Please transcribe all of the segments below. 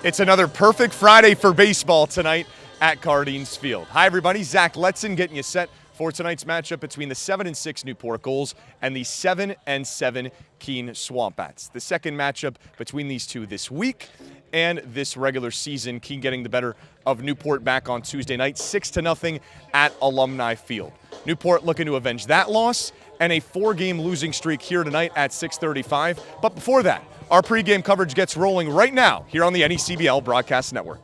It's another perfect Friday for baseball tonight at Cardines Field. Hi, everybody. Zach Letson getting you set for tonight's matchup between the 7-6 Newport Gulls and the 7-7 Keene Swamp Bats. The second matchup between these two this week and this regular season. Keene getting the better of Newport back on Tuesday night, 6-0 at Alumni Field. Newport looking to avenge that loss and a 4-game losing streak here tonight at 6:35. But before that, our pregame coverage gets rolling right now here on the NECBL Broadcast Network.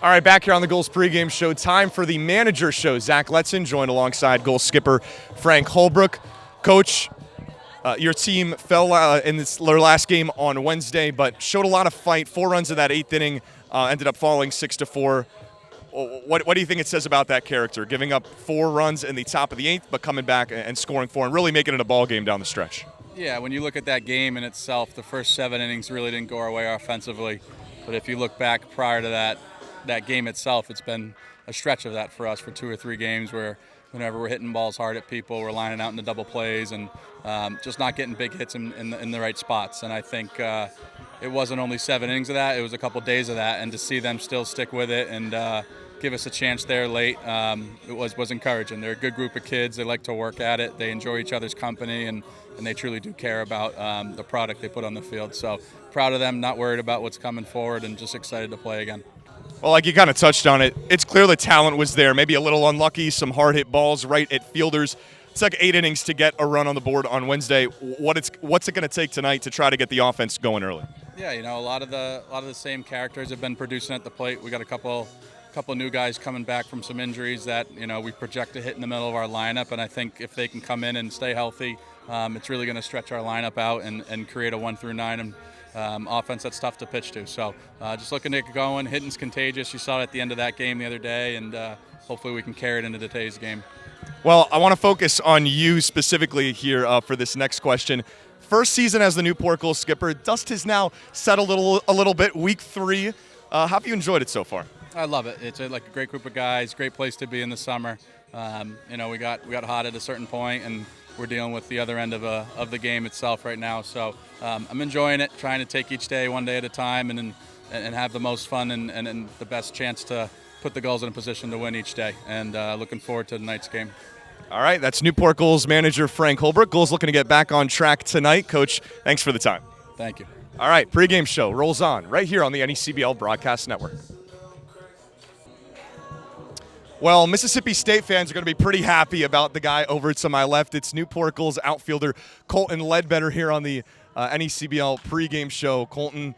All right, back here on the Gulls pregame show, time for the manager show. Zach Letson joined alongside Gulls skipper Frank Holbrook. Coach, your team fell in their last game on Wednesday, but showed a lot of fight. 4 runs in that 8th inning, ended up falling 6-4. What do you think it says about that character, giving up 4 runs in the top of the 8th, but coming back and scoring 4 and really making it a ball game down the stretch? Yeah, when you look at that game in itself, the first 7 innings really didn't go our way offensively. But if you look back prior to that game itself, it's been a stretch of that for us for 2 or 3 games where whenever we're hitting balls hard at people, we're lining out in the double plays and just not getting big hits in the right spots. And I think it wasn't only 7 innings of that, it was a couple days of that. And to see them still stick with it and give us a chance there late, it was encouraging. They're a good group of kids. They like to work at it. They enjoy each other's company, and they truly do care about the product they put on the field. So proud of them, not worried about what's coming forward, and just excited to play again. Well, like you kind of touched on it, it's clear the talent was there. Maybe a little unlucky, some hard-hit balls right at fielders. It's like 8 innings to get a run on the board on Wednesday. What's it going to take tonight to try to get the offense going early? Yeah, a lot of the same characters have been producing at the plate. We got a couple new guys coming back from some injuries that we project to hit in the middle of our lineup, and I think if they can come in and stay healthy, it's really going to stretch our lineup out and create a 1 through 9 offense that's tough to pitch to. So just looking to get going. Hitting's contagious. You saw it at the end of that game the other day, and hopefully we can carry it into today's game. Well, I want to focus on you specifically here for this next question. First season as the Newport Gulls skipper. Dust has now settled a little bit. Week 3. How have you enjoyed it so far? I love it. It's a great group of guys, great place to be in the summer. We got hot at a certain point, and we're dealing with the other end of the game itself right now. So I'm enjoying it, trying to take each day one day at a time and have the most fun and the best chance to put the Gulls in a position to win each day. And looking forward to tonight's game. All right, that's Newport Gulls manager Frank Holbrook. Gulls looking to get back on track tonight. Coach, thanks for the time. Thank you. All right, pregame show rolls on right here on the NECBL Broadcast Network. Well, Mississippi State fans are going to be pretty happy about the guy over to my left. It's Newport Gulls outfielder Colton Ledbetter here on the NECBL pregame show. Colton,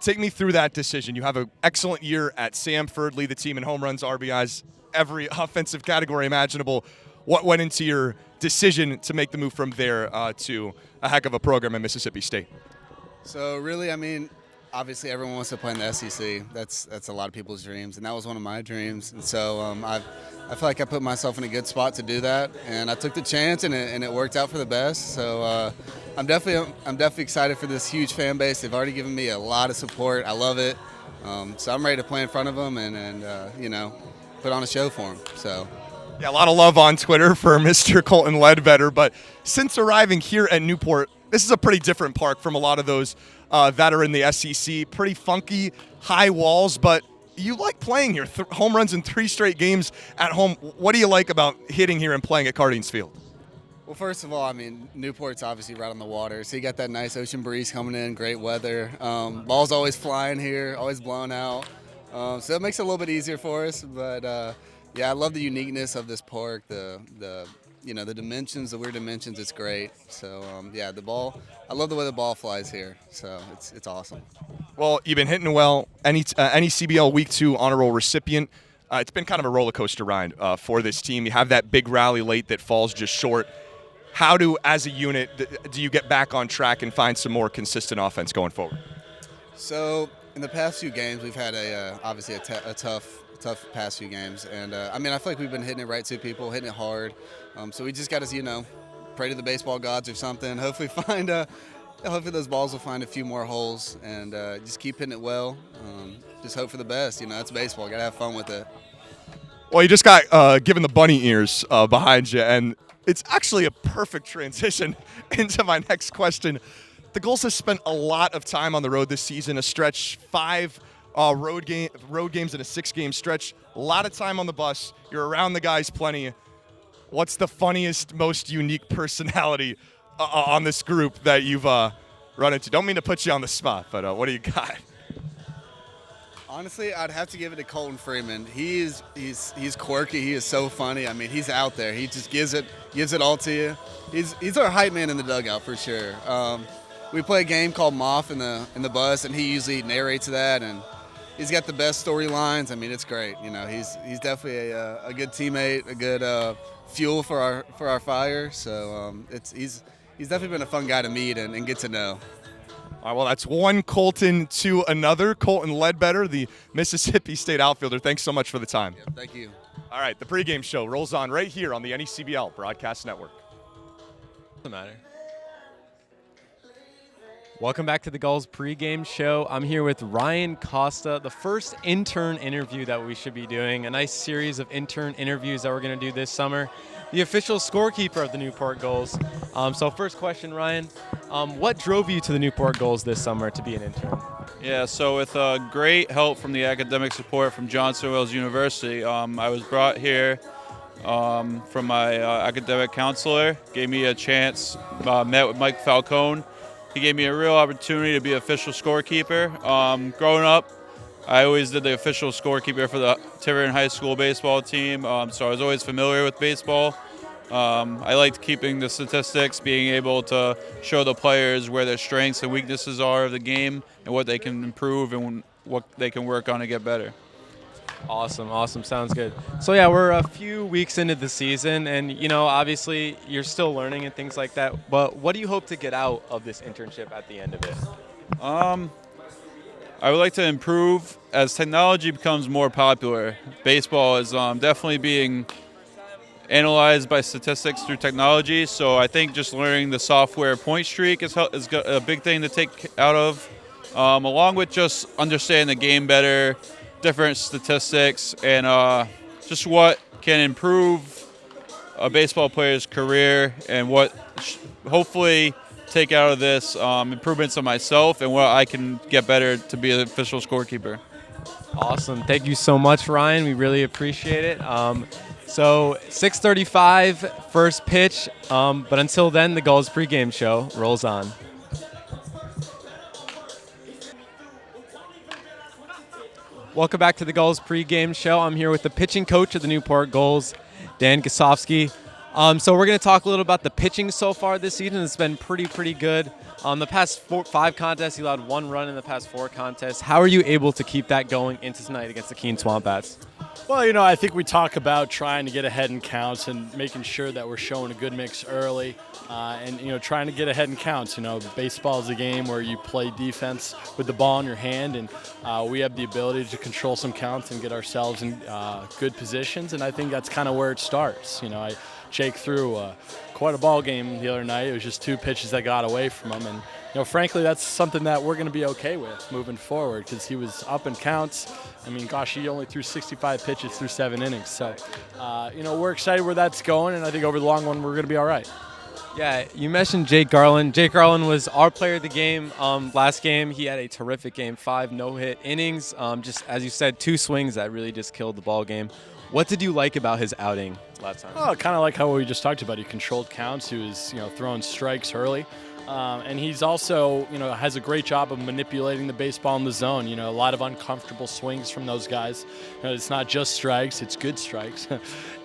take me through that decision. You have an excellent year at Samford, lead the team in home runs, RBIs, every offensive category imaginable. What went into your decision to make the move from there to a heck of a program in Mississippi State? So really, obviously everyone wants to play in the SEC. That's a lot of people's dreams, and that was one of my dreams. And so I feel like I put myself in a good spot to do that, and I took the chance, and it worked out for the best. So I'm definitely excited for this huge fan base. They've already given me a lot of support. I love it. So I'm ready to play in front of them and put on a show for them. So. Yeah, a lot of love on Twitter for Mr. Colton Ledbetter, but since arriving here at Newport, this is a pretty different park from a lot of those that are in the SEC. Pretty funky, high walls, but you like playing here. Home runs in 3 straight games at home. What do you like about hitting here and playing at Cardines Field? Well, first of all, Newport's obviously right on the water, so you got that nice ocean breeze coming in, great weather. Ball's always flying here, always blowing out. So it makes it a little bit easier for us, but yeah, I love the uniqueness of this park, the dimensions, the weird dimensions. It's great. So the ball. I love the way the ball flies here. So it's awesome. Well, you've been hitting well. NECBL Week 2 honor roll recipient. It's been kind of a roller coaster ride for this team. You have that big rally late that falls just short. How as a unit, do you get back on track and find some more consistent offense going forward? So in the past few games, we've had obviously a tough past few games, and I feel like we've been hitting it right to people, hitting it hard. So we just got to pray to the baseball gods or something. Hopefully hopefully those balls will find a few more holes, and just keep hitting it well. Just hope for the best. It's baseball. Got to have fun with it. Well, you just got given the bunny ears behind you, and it's actually a perfect transition into my next question. the Gulls have spent a lot of time on the road this season, a stretch 5 road games in a 6-game stretch. A lot of time on the bus. You're around the guys plenty. What's the funniest, most unique personality on this group that you've run into? Don't mean to put you on the spot, but what do you got? Honestly, I'd have to give it to Colton Freeman. He's quirky. He is so funny. I mean, he's out there. He just gives it all to you. He's our hype man in the dugout for sure. We play a game called Moth in the bus, and he usually narrates that, and he's got the best storylines. I mean, it's great. You know, he's definitely a good teammate, a good fuel for our fire. So he's definitely been a fun guy to meet and get to know. All right, well, that's one Colton to another. Colton Ledbetter, the Mississippi State outfielder. Thanks so much for the time. Yeah, thank you. All right, the pregame show rolls on right here on the NECBL Broadcast Network. Doesn't matter. Welcome back to the Gulls pregame show. I'm here with Ryan Costa, the first intern interview that we should be doing, a nice series of intern interviews that we're going to do this summer. The official scorekeeper of the Newport Gulls. So first question, Ryan, what drove you to the Newport Gulls this summer to be an intern? Yeah, so with great help from the academic support from Johnson Wales University, I was brought here from my academic counselor, gave me a chance, met with Mike Falcone. He gave me a real opportunity to be official scorekeeper. Growing up, I always did the official scorekeeper for the Tiverton High School baseball team, so I was always familiar with baseball. I liked keeping the statistics, being able to show the players where their strengths and weaknesses are of the game and what they can improve and what they can work on to get better. Awesome. Sounds good. So yeah, we're a few weeks into the season, and obviously you're still learning and things like that. But what do you hope to get out of this internship at the end of it? I would like to improve as technology becomes more popular. Baseball is definitely being analyzed by statistics through technology. So I think just learning the software point streak is a big thing to take out of, along with just understanding the game better, different statistics, and just what can improve a baseball player's career and what hopefully take out of this improvements of myself and what I can get better to be an official scorekeeper. Awesome. Thank you so much, Ryan. We really appreciate it. So 6:35, first pitch. But until then, the Gulls pregame show rolls on. Welcome back to the Gulls pregame show. I'm here with the pitching coach of the Newport Gulls, Dan Gosofsky. So we're going to talk a little about the pitching so far this season. It's been pretty good. The past 5 contests, you allowed 1 run in the past 4 contests. How are you able to keep that going into tonight against the Keene Swamp Bats? Well, I think we talk about trying to get ahead in counts and making sure that we're showing a good mix early and trying to get ahead in counts. Baseball is a game where you play defense with the ball in your hand, and we have the ability to control some counts and get ourselves in good positions, and I think that's kind of where it starts. Jake threw quite a ball game the other night. It was just 2 pitches that got away from him, and frankly, that's something that we're going to be okay with moving forward because he was up in counts. I mean, gosh, he only threw 65 pitches through 7 innings. So, we're excited where that's going, and I think over the long run, we're going to be all right. Yeah, you mentioned Jake Garland. Jake Garland was our player of the game last game. He had a terrific game, 5 no-hit innings. Just as you said, 2 swings that really just killed the ball game. What did you like about his outing last time? Oh, kind of like how we just talked about. He controlled counts. He was, throwing strikes early. And he's also, has a great job of manipulating the baseball in the zone. A lot of uncomfortable swings from those guys. It's not just strikes, it's good strikes.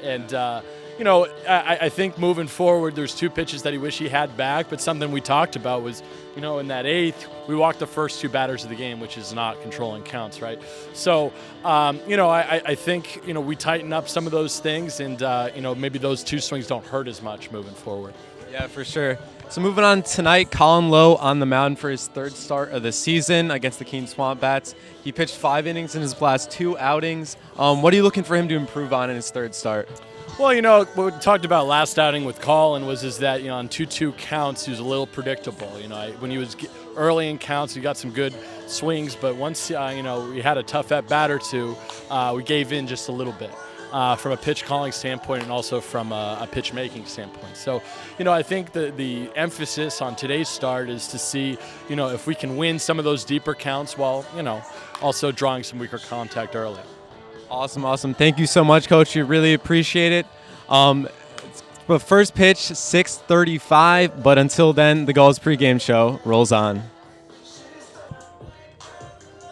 And, I think moving forward, there's 2 pitches that he wished he had back, but something we talked about was, in that 8th, we walked the first 2 batters of the game, which is not controlling counts, right? So, I think, we tighten up some of those things and, maybe those 2 swings don't hurt as much moving forward. Yeah, for sure. So moving on tonight, Colin Lowe on the mound for his 3rd start of the season against the Keene Swamp Bats. He pitched 5 innings in his last 2 outings. What are you looking for him to improve on in his 3rd start? Well, what we talked about last outing with Colin is that, on 2-2 counts, he was a little predictable. When he was early in counts, he got some good swings, but once, we had a tough at-bat or 2, we gave in just a little bit. from a pitch calling standpoint and also from a pitch making standpoint. So, I think the emphasis on today's start is to see, if we can win some of those deeper counts while, also drawing some weaker contact early. Awesome. Thank you so much, Coach. We really appreciate it. But first pitch, 6:35. But until then, the Gulls pregame show rolls on.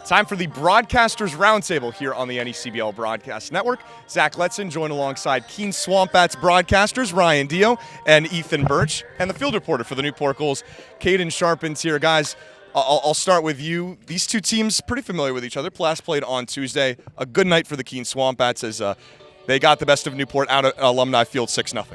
Time for the Broadcasters Roundtable here on the NECBL Broadcast Network. Zach Letson joined alongside Keene Swamp Bats broadcasters Ryan Dio and Ethan Birch, and the field reporter for the Newport Gulls, Caden Sharpens here. Guys, I'll start with you. These two teams pretty familiar with each other. Last played on Tuesday. A good night for the Keene Swamp Bats as they got the best of Newport out at Alumni Field 6-0.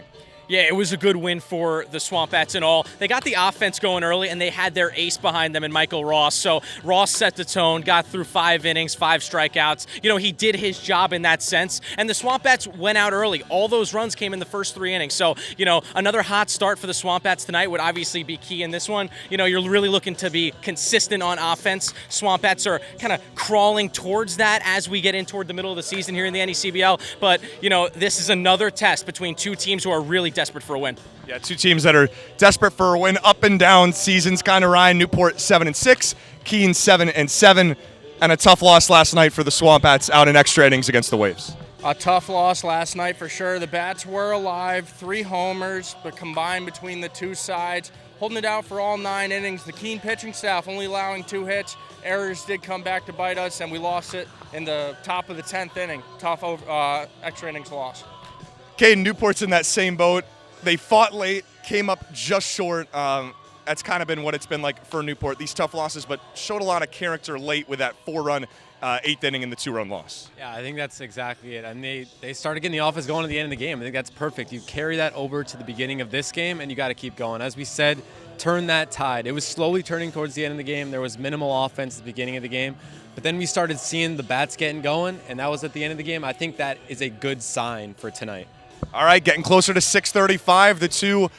Yeah, it was a good win for the Swamp Bats and all. They got the offense going early, and they had their ace behind them in Michael Ross. So Ross set the tone, got through 5 innings, 5 strikeouts. He did his job in that sense. And the Swamp Bats went out early. All those runs came in the first 3 innings. So, another hot start for the Swamp Bats tonight would obviously be key in this one. You're really looking to be consistent on offense. Swamp Bats are kind of crawling towards that as we get in toward the middle of the season here in the NECBL. But, this is another test between two teams who are really desperate for a win. Yeah, two teams that are desperate for a win, up and down seasons kind of, Ryan. Newport 7-6, Keene 7-7, and a tough loss last night for the Swamp Bats out in extra innings against the Waves. A tough loss last night for sure. The Bats were alive, 3 homers, but combined between the two sides, holding it out for all 9 innings. The Keene pitching staff only allowing 2 hits. Errors did come back to bite us, and we lost it in the top of the 10th inning. Tough extra innings loss. Caden, Newport's in that same boat. They fought late, came up just short. That's kind of been what it's been like for Newport, these tough losses, but showed a lot of character late with that 4-run 8th inning and the 2-run loss. Yeah, I think that's exactly it. I mean, they started getting the offense going to the end of the game. I think that's perfect. You carry that over to the beginning of this game, and you got to keep going. As we said, turn that tide. It was slowly turning towards the end of the game. There was minimal offense at the beginning of the game, but then we started seeing the bats getting going, and that was at the end of the game. I think that is a good sign for tonight. All right, getting closer to 6:35. The two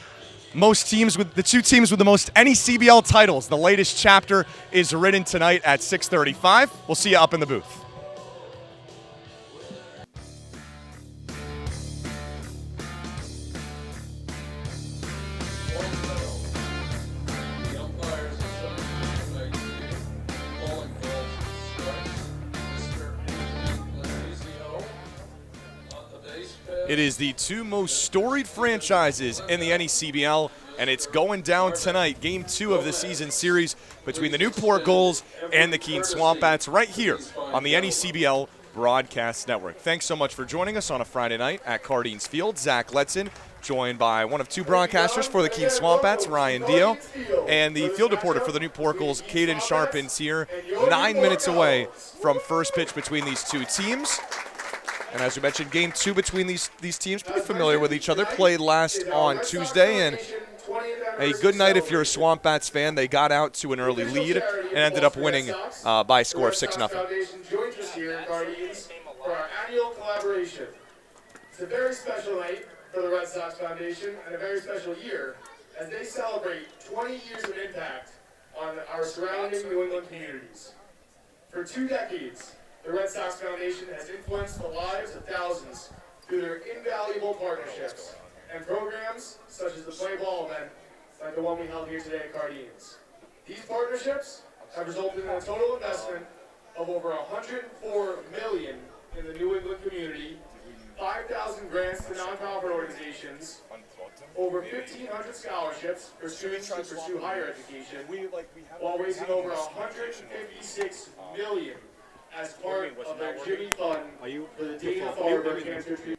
teams with the most NECBL titles. The latest chapter is written tonight at 6:35. We'll see you up in the booth. It is the two most storied franchises in the NECBL, and it's going down tonight. Game 2 of the season series between the Newport Gulls and the Keene Swamp Bats right here on the NECBL Broadcast Network. Thanks so much for joining us on a Friday night at Cardines Field. Zach Letson, joined by one of 2 broadcasters for the Keene Swamp Bats, Ryan Dio, and the field reporter for the Newport Gulls, Caden Sharpens, here 9 minutes away from first pitch between these two teams. And as we mentioned, game 2 between these teams, pretty familiar with each other, played last on Tuesday, and a good night if you're a Swamp Bats fan. They got out to an early lead and ended up winning by a score of 6-0. Joins us here, Guardians, for our annual collaboration. It's a very special night for the Red Sox Foundation and a very special year as they celebrate 20 years of impact on our surrounding New England communities. For 2 decades, the Red Sox Foundation has influenced the lives of thousands through their invaluable partnerships and programs such as the Play Ball event like the one we held here today at Cardines. These partnerships have resulted in a total investment of over $104 million in the New England community, 5,000 grants to nonprofit organizations, over 1,500 scholarships for students to pursue higher education, while raising over $156 million as part of their Jimmy Fund for the Dana-Farber Cancer Treatment.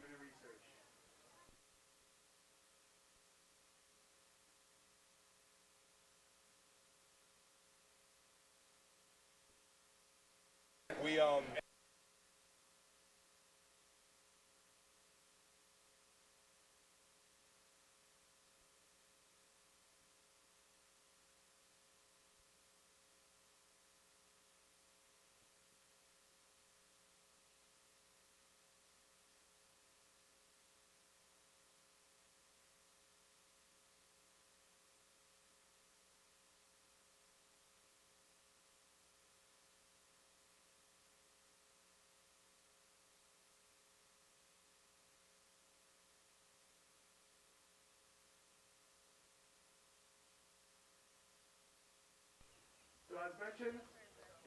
inception,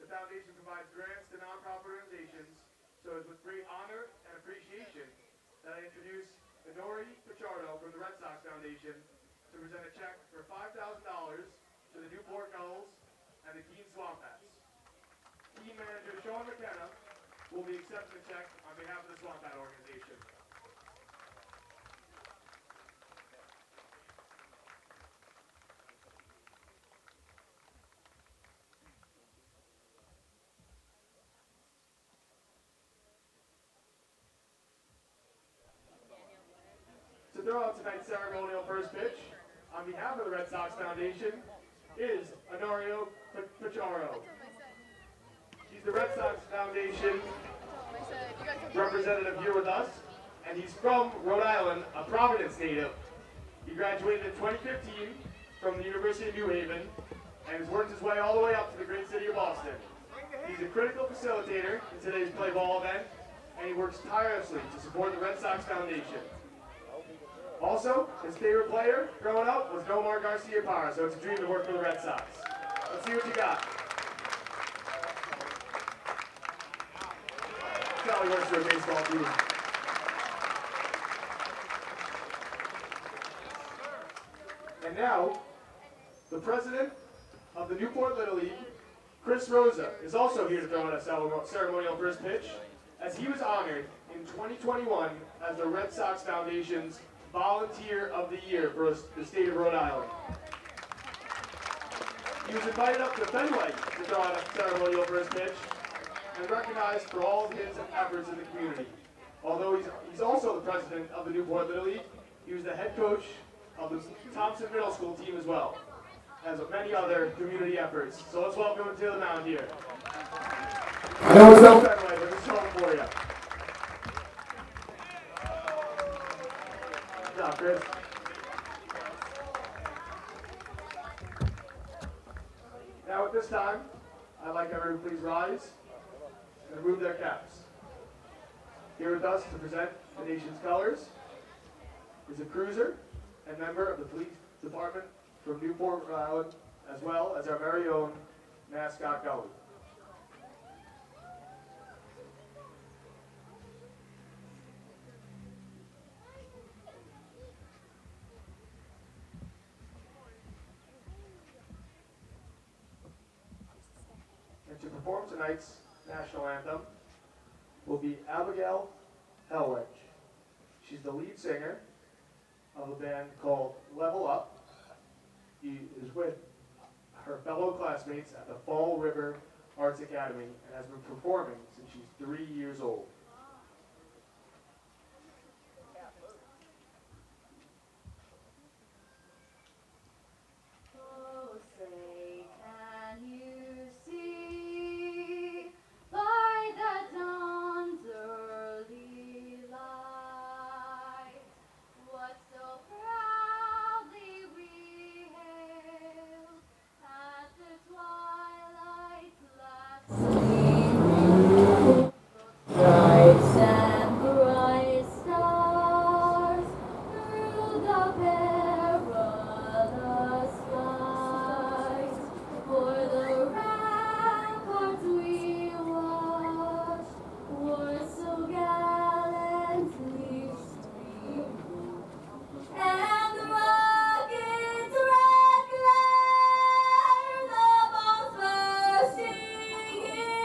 the foundation provides grants to nonprofit organizations, so it's with great honor and appreciation that I introduce Honori Pichardo from the Red Sox Foundation to present a check for $5,000 to the Newport Gulls and the Keene Swamp Bats. Team manager Sean McKenna will be accepting the check on behalf of the Swamp Bat organization. To throw out tonight's ceremonial first pitch, on behalf of the Red Sox Foundation, is Honorio Pichardo. He's the Red Sox Foundation representative here with us, and he's from Rhode Island, a Providence native. He graduated in 2015 from the University of New Haven and has worked his way all the way up to the great city of Boston. He's a critical facilitator in today's play ball event, and he works tirelessly to support the Red Sox Foundation. Also, his favorite player growing up was Nomar Garcia-Parra, so it's a dream to work for the Red Sox. Let's see what you got. That's how he works for a baseball team. And now, the president of the Newport Little League, Chris Rosa, is also here to throw in a ceremonial first pitch, as he was honored in 2021 as the Red Sox Foundation's Volunteer of the Year for the state of Rhode Island. He was invited up to Fenway to throw out a ceremonial first pitch and recognized for all of his efforts in the community. Although he's also the president of the Newport Little League, he was the head coach of the Thompson Middle School team as well, as many other community efforts. So let's welcome him to the mound here. I know it's no Fenway, but it's home for you. Good job, Chris. Now at this time, I'd like everyone to please rise and remove their caps. Here with us to present the nation's colors is a cruiser and member of the police department from Newport, Rhode Island, as well as our very own mascot Gully. And to perform tonight's national anthem will be Abigail Hellwedge. She's the lead singer of a band called Level Up. She is with her fellow classmates at the Fall River Arts Academy and has been performing since she's 3 years old. Oh, say, can you see by the dawn's early light what so proudly we hailed at the twilight's last gleam? Stripes and bright stars through the perilous fight, for the ramparts we watched were so gallantly streamed, and the rocket's red glare the bombs bursting in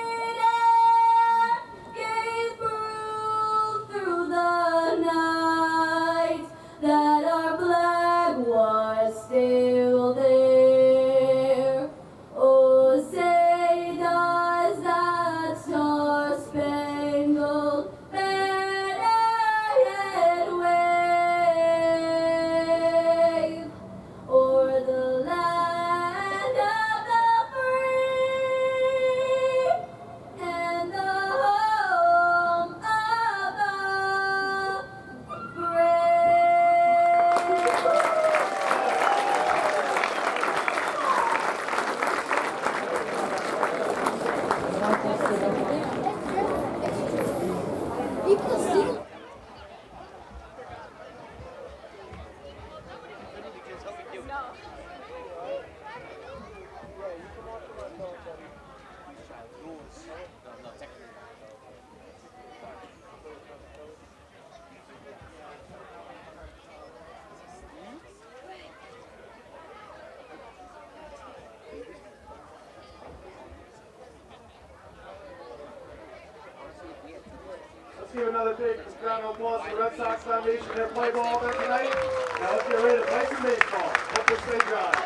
Let's give another big round of applause to the Red Sox Foundation for their play ball event tonight. Now let's get ready to play some baseball. Hope they stay dry.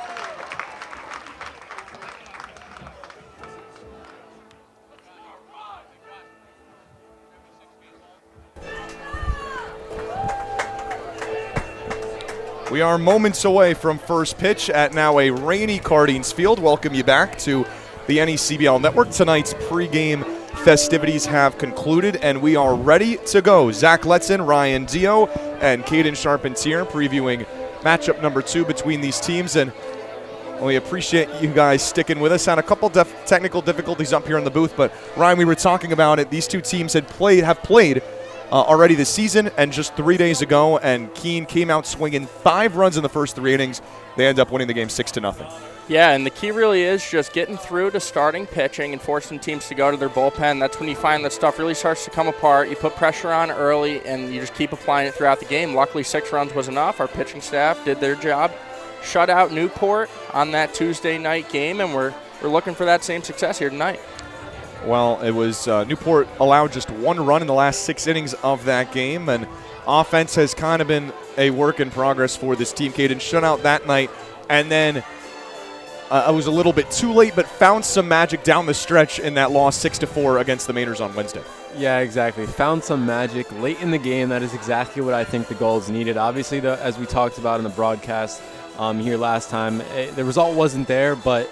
We are moments away from first pitch at now a rainy Cardines Field. Welcome you back to the NECBL Network. Tonight's pregame festivities have concluded, and we are ready to go. Zach Letzen, Ryan Dio, and Caden Charpentier previewing matchup number 2 between these teams. And we appreciate you guys sticking with us. Had a couple technical difficulties up here in the booth, but Ryan, we were talking about it. These two teams have played already this season, and just 3 days ago, and Keene came out swinging 5 runs in the first 3 innings. They end up winning the game 6-0. Yeah, and the key really is just getting through to starting pitching and forcing teams to go to their bullpen. That's when you find that stuff really starts to come apart. You put pressure on early, and you just keep applying it throughout the game. Luckily, 6 runs was enough. Our pitching staff did their job, shut out Newport on that Tuesday night game, and we're looking for that same success here tonight. Well, it was Newport allowed just 1 run in the last 6 innings of that game, and offense has kind of been a work in progress for this team. Caden shut out that night, and then I was a little bit too late, but found some magic down the stretch in that loss 6-4 against the Mainers on Wednesday. Yeah, exactly. Found some magic late in the game. That is exactly what I think the Gulls needed. Obviously, as we talked about in the broadcast here last time, the result wasn't there, but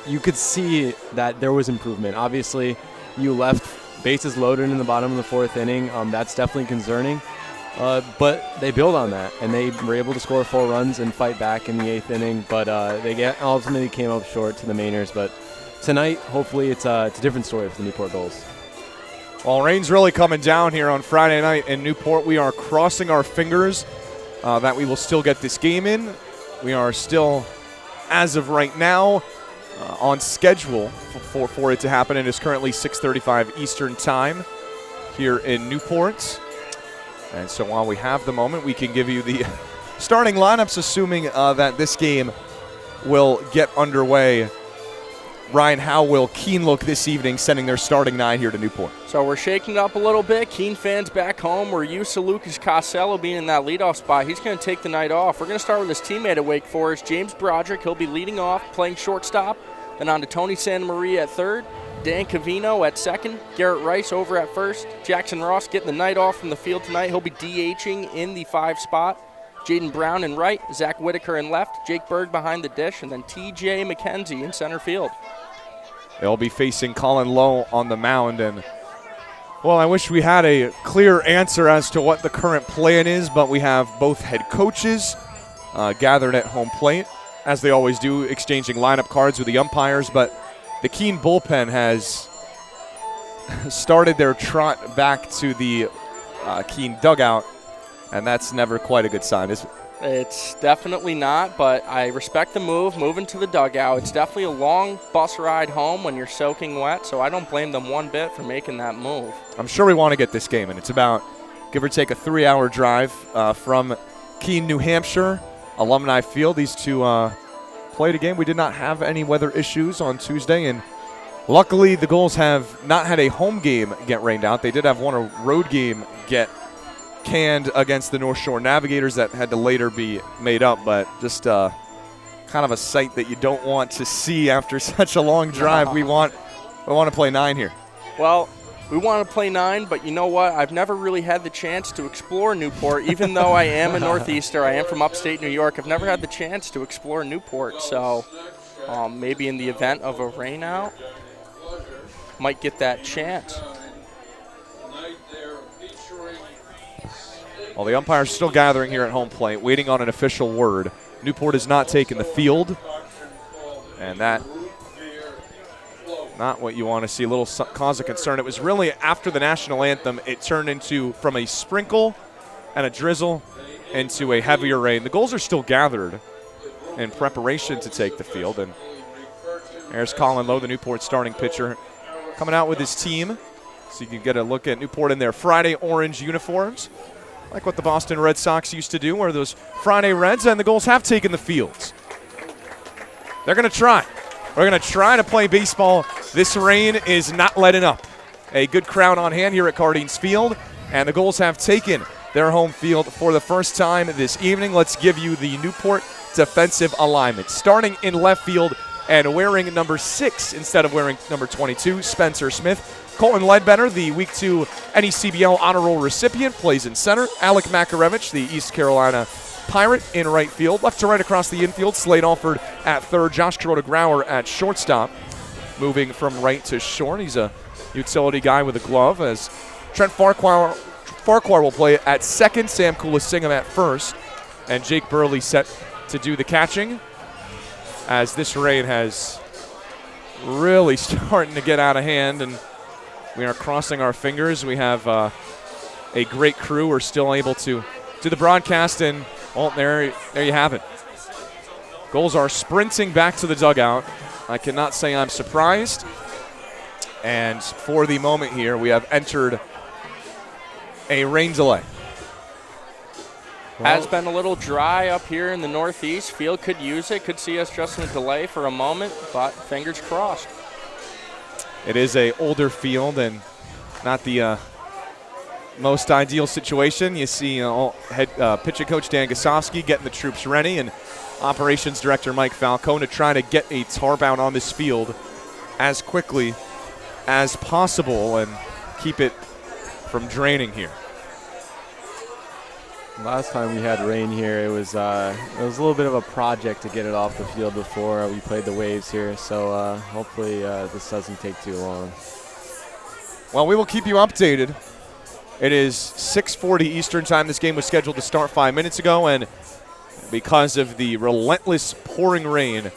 you could see that there was improvement. Obviously, you left bases loaded in the bottom of the 4th inning. That's definitely concerning. But they build on that, and they were able to score 4 runs and fight back in the 8th inning. But they ultimately came up short to the Mainers. But tonight, hopefully, it's a different story for the Newport Gulls. Well, rain's really coming down here on Friday night in Newport. We are crossing our fingers that we will still get this game in. We are still, as of right now, on schedule for it to happen. It is currently 6:35 Eastern Time here in Newport. And so while we have the moment, we can give you the starting lineups, assuming that this game will get underway. Ryan, how will Keene look this evening, sending their starting 9 here to Newport? So we're shaking it up a little bit. Keene fans back home. We're used to Lucas Costello being in that leadoff spot. He's going to take the night off. We're going to start with his teammate at Wake Forest, James Broderick. He'll be leading off, playing shortstop. Then on to Tony Santamaria at 3rd, Dan Cavino at 2nd, Garrett Rice over at 1st. Jackson Ross getting the night off from the field tonight. He'll be DHing in the 5 spot. Jaden Brown in right, Zach Whitaker in left, Jake Berg behind the dish, and then TJ McKenzie in center field. They'll be facing Colin Lowe on the mound, and well, I wish we had a clear answer as to what the current plan is, but we have both head coaches gathered at home plate, as they always do, exchanging lineup cards with the umpires. But the Keene bullpen has started their trot back to the Keene dugout, and that's never quite a good sign, is it? It's definitely not, but I respect the moving to the dugout. It's definitely a long bus ride home when you're soaking wet, so I don't blame them one bit for making that move. I'm sure we want to get this game, and it's about, give or take, a 3-hour drive from Keene, New Hampshire, Alumni Field. These two played a game. We did not have any weather issues on Tuesday, and luckily the Gulls have not had a home game get rained out. They did have one road game get canned against the North Shore Navigators that had to later be made up, but just kind of a sight that you don't want to see after such a long drive. We want to play 9 here. Well, we want to play 9, but you know what? I've never really had the chance to explore Newport, even though I am a Northeaster. I am from upstate New York. I've never had the chance to explore Newport, so maybe in the event of a rain out, might get that chance. Well, the umpires still gathering here at home plate, waiting on an official word. Newport has not taken the field, and that not what you want to see. A little cause of concern. It was really after the national anthem, it turned into from a sprinkle and a drizzle into a heavier rain. The Gulls are still gathered in preparation to take the field, and there's Colin Lowe, the Newport starting pitcher, coming out with his team, so you can get a look at Newport in their Friday orange uniforms, like what the Boston Red Sox used to do, where those Friday Reds, and the Gulls have taken the fields. They're going to try. We're going to try to play baseball. This rain is not letting up. A good crowd on hand here at Cardines Field, And the Gulls have taken their home field for the first time this evening. Let's give you the Newport defensive alignment. Starting in left field and wearing number 6 instead of wearing number 22, Spencer Smith. Colton Ledbetter, the Week 2 NECBL Honor Roll recipient, plays in center. Alec Makarevich, the East Carolina Pirate, in right field. Left to right across the infield, Slade Alford at third, Josh Kuroda-Grauer at shortstop. Moving from right to short, he's a utility guy with a glove, as Trent Farquhar will play at second, Sam Kulasingam at first, and Jake Burley set to do the catching, as this rain has really starting to get out of hand, and we are crossing our fingers. We have a great crew. We're still able to do the broadcast, and well, there you have it. Gulls are sprinting back to the dugout. I cannot say I'm surprised. And for the moment here, we have entered a rain delay. Has been a little dry up here in the northeast. Field could use it. Could see us just in a delay for a moment, but fingers crossed. It is a older field and not the most ideal situation. You see head pitching coach Dan Gosofsky getting the troops ready, and operations director Mike Falcone trying to get a tarp out on this field as quickly as possible and keep it from draining here. Last time we had rain here, it was a little bit of a project to get it off the field before we played the Waves here. So hopefully this doesn't take too long. Well, we will keep you updated. It is 6:40 Eastern time. This game was scheduled to start 5 minutes ago, and because of the relentless pouring rain,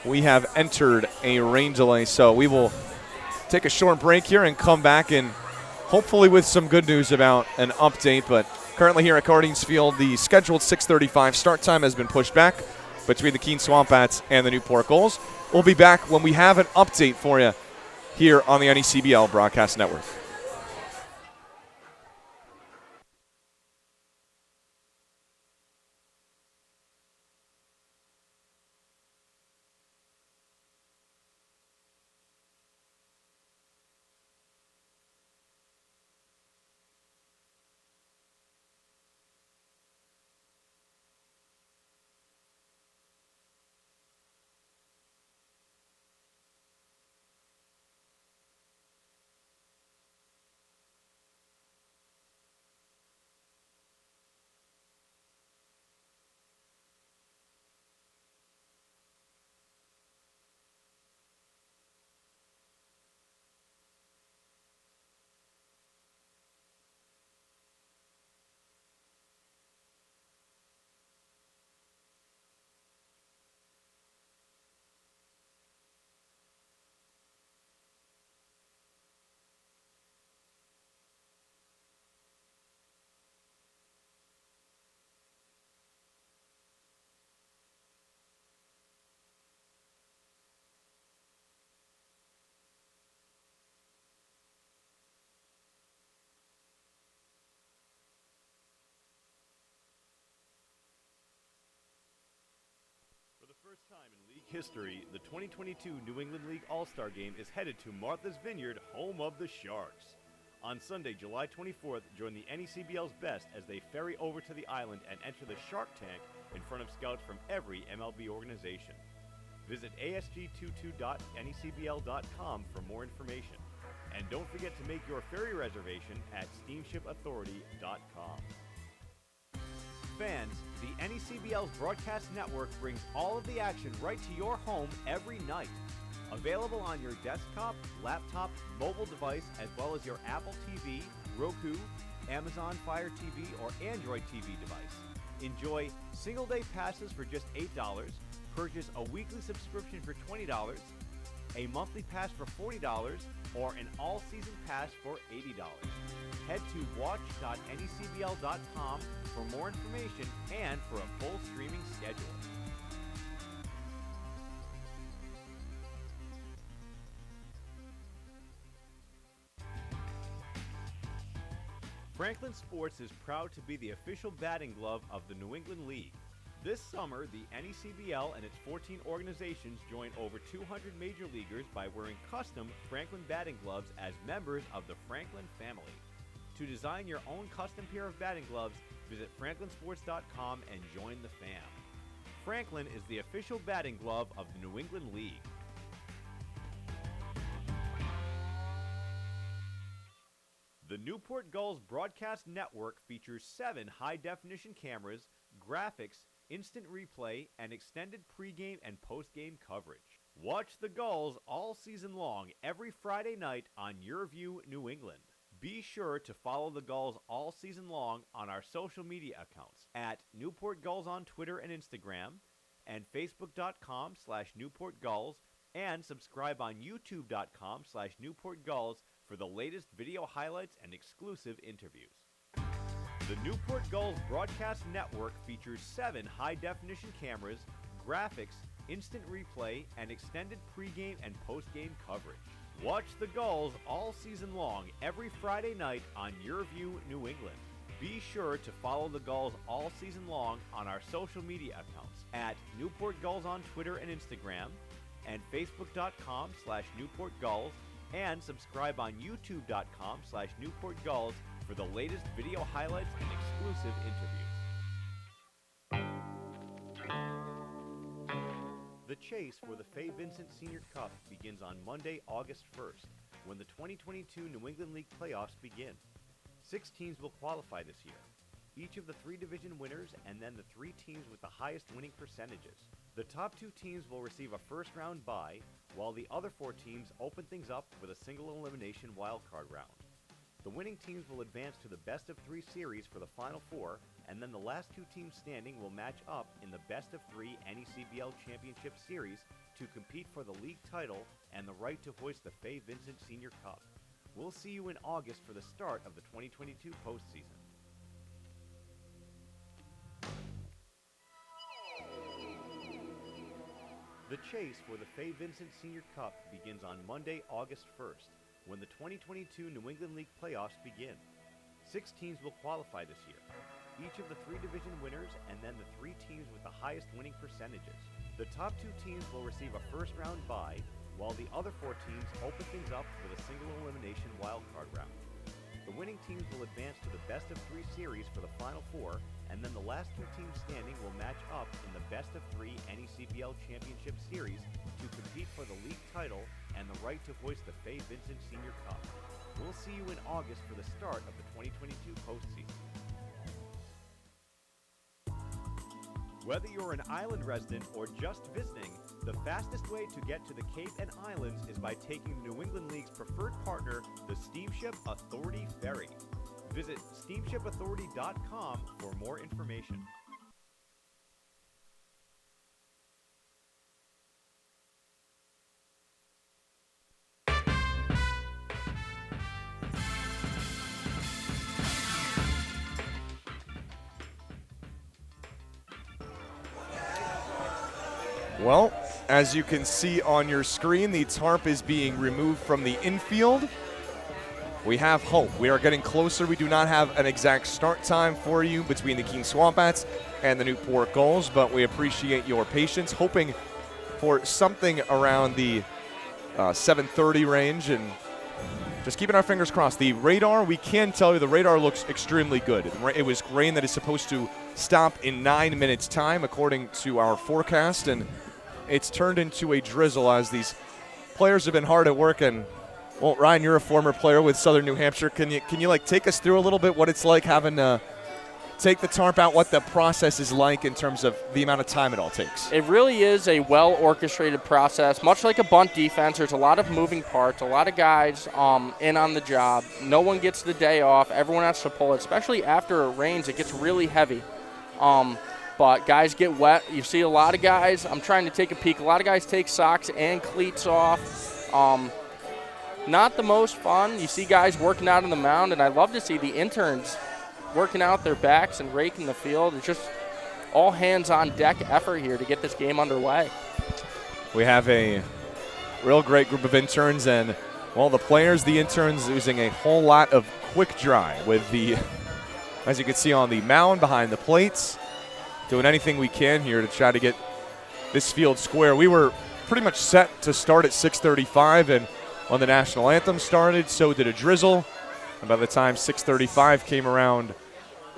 we have entered a rain delay. So we will take a short break here and come back, and hopefully with some good news about an update. But currently here at Cardines Field, the scheduled 6:35 start time has been pushed back between the Keene Swamp Bats and the Newport Gulls. We'll be back when we have an update for you here on the NECBL Broadcast Network. For the first time in league history, the 2022 New England League All-Star Game is headed to Martha's Vineyard, home of the Sharks. On Sunday, July 24th, join the NECBL's best as they ferry over to the island and enter the Shark Tank in front of scouts from every MLB organization. Visit asg22.necbl.com for more information. And don't forget to make your ferry reservation at steamshipauthority.com. Fans, the NECBL's broadcast network brings all of the action right to your home every night. Available on your desktop, laptop, mobile device, as well as your Apple TV, Roku, Amazon Fire TV, or Android TV device. Enjoy single-day passes for just $8, purchase a weekly subscription for $20, a monthly pass for $40, or an all-season pass for $80. Head to watch.necbl.com for more information and for a full streaming schedule. Franklin Sports is proud to be the official batting glove of the New England League. This summer, the NECBL and its 14 organizations join over 200 major leaguers by wearing custom Franklin batting gloves as members of the Franklin family. To design your own custom pair of batting gloves, visit franklinsports.com and join the fam. Franklin is the official batting glove of the New England League. The Newport Gulls broadcast network features 7 high-definition cameras, graphics, instant replay, and extended pregame and postgame coverage. Watch the Gulls all season long every Friday night on Your View New England. Be sure to follow the Gulls all season long on our social media accounts at Newport Gulls on Twitter and Instagram, and Facebook.com/Newport Gulls, and subscribe on YouTube.com/Newport Gulls for the latest video highlights and exclusive interviews. The Newport Gulls broadcast network features 7 high-definition cameras, graphics, instant replay, and extended pregame and postgame coverage. Watch the Gulls all season long every Friday night on Your View New England. Be sure to follow the Gulls all season long on our social media accounts at Newport Gulls on Twitter and Instagram, and Facebook.com/Newport Gulls, and subscribe on YouTube.com/Newport Gulls for the latest video highlights and exclusive interviews. The chase for the Fay Vincent Senior Cup begins on Monday, August 1st, when the 2022 New England League playoffs begin. 6 teams will qualify this year, each of the 3 division winners and then the 3 teams with the highest winning percentages. The top 2 teams will receive a first-round bye, while the other 4 teams open things up with a single elimination wildcard round. The winning teams will advance to the best-of-3 series for the Final 4, and then the last 2 teams standing will match up in the best-of-3 NECBL Championship Series to compete for the league title and the right to hoist the Fay Vincent Senior Cup. We'll see you in August for the start of the 2022 postseason. The chase for the Fay Vincent Senior Cup begins on Monday, August 1st, when the 2022 New England League playoffs begin. 6 teams will qualify this year, each of the 3 division winners and then the 3 teams with the highest winning percentages. The top 2 teams will receive a first-round bye, while the other 4 teams open things up with a single elimination wildcard round. The winning teams will advance to the best-of-3 series for the Final 4, and then the last 2 teams standing will match up in the best-of-3 NECBL Championship Series to compete for the league title and the right to hoist the Fay Vincent Senior Cup. We'll see you in August for the start of the 2022 postseason. Whether you're an island resident or just visiting, the fastest way to get to the Cape and Islands is by taking the New England League's preferred partner, the Steamship Authority Ferry. Visit steamshipauthority.com for more information. Well, as you can see on your screen, the tarp is being removed from the infield. We have hope. We are getting closer. We do not have an exact start time for you between the Keene Swampbats and the Newport Gulls, but we appreciate your patience, hoping for something around the 7:30 range, and just keeping our fingers crossed. The radar, we can tell you the radar looks extremely good. It was rain that is supposed to stop in 9 minutes time, according to our forecast, and it's turned into a drizzle as these players have been hard at work. And well, Ryan, you're a former player with Southern New Hampshire. Can you like take us through a little bit what it's like having to take the tarp out, what the process is like in terms of the amount of time it all takes? It really is a well-orchestrated process, much like a bunt defense. There's a lot of moving parts, a lot of guys in on the job. No one gets the day off. Everyone has to pull it, especially after it rains. It gets really heavy. But guys get wet. You see a lot of guys. I'm trying to take a peek. A lot of guys take socks and cleats off. Not the most fun. You see guys working out on the mound, and I love to see the interns working out their backs and raking the field. It's just all hands-on-deck effort here to get this game underway. We have a real great group of interns, and, well, the players, the interns, using a whole lot of quick dry with the, as you can see on the mound behind the plates, doing anything we can here to try to get this field square. We were pretty much set to start at 6:35, and when the national anthem started, so did a drizzle. And by the time 6:35 came around,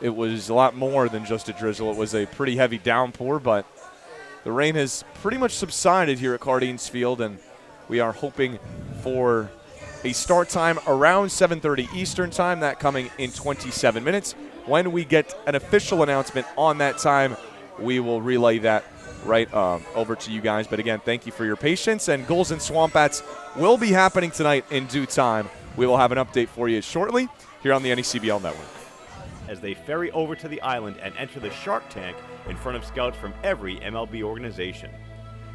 it was a lot more than just a drizzle. It was a pretty heavy downpour, but the rain has pretty much subsided here at Cardines Field, and we are hoping for a start time around 7:30 Eastern time, that coming in 27 minutes. When we get an official announcement on that time, we will relay that right over to you guys. But again, thank you for your patience, and Gulls and Swamp Bats will be happening tonight in due time. We will have an update for you shortly here on the NECBL Network. As they ferry over to the island and enter the Shark Tank in front of scouts from every MLB organization.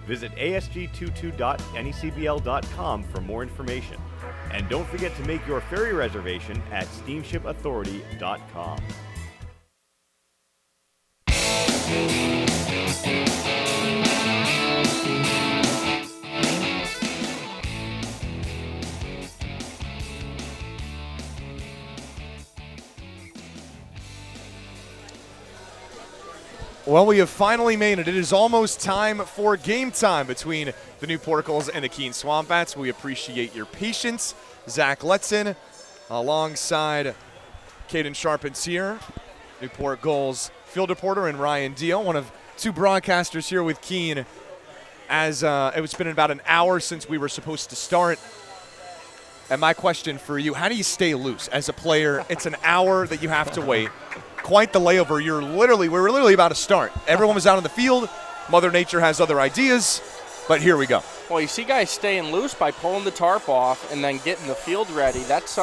Visit asg22.necbl.com for more information. And don't forget to make your ferry reservation at steamshipauthority.com. Well, we have finally made it. It is almost time for game time between the Newport Gulls and the Keene Swamp Bats. We appreciate your patience. Zach Letson alongside Caden Sharpens here, Newport Gulls field reporter, and Ryan Deal, one of two broadcasters here with Keene, as it's been about an hour since we were supposed to start. And my question for you, how do you stay loose as a player? It's an hour that you have to wait. Quite the layover. We were literally about to start. Everyone was out on the field. Mother Nature has other ideas, but here we go. Well, you see guys staying loose by pulling the tarp off and then getting the field ready. That's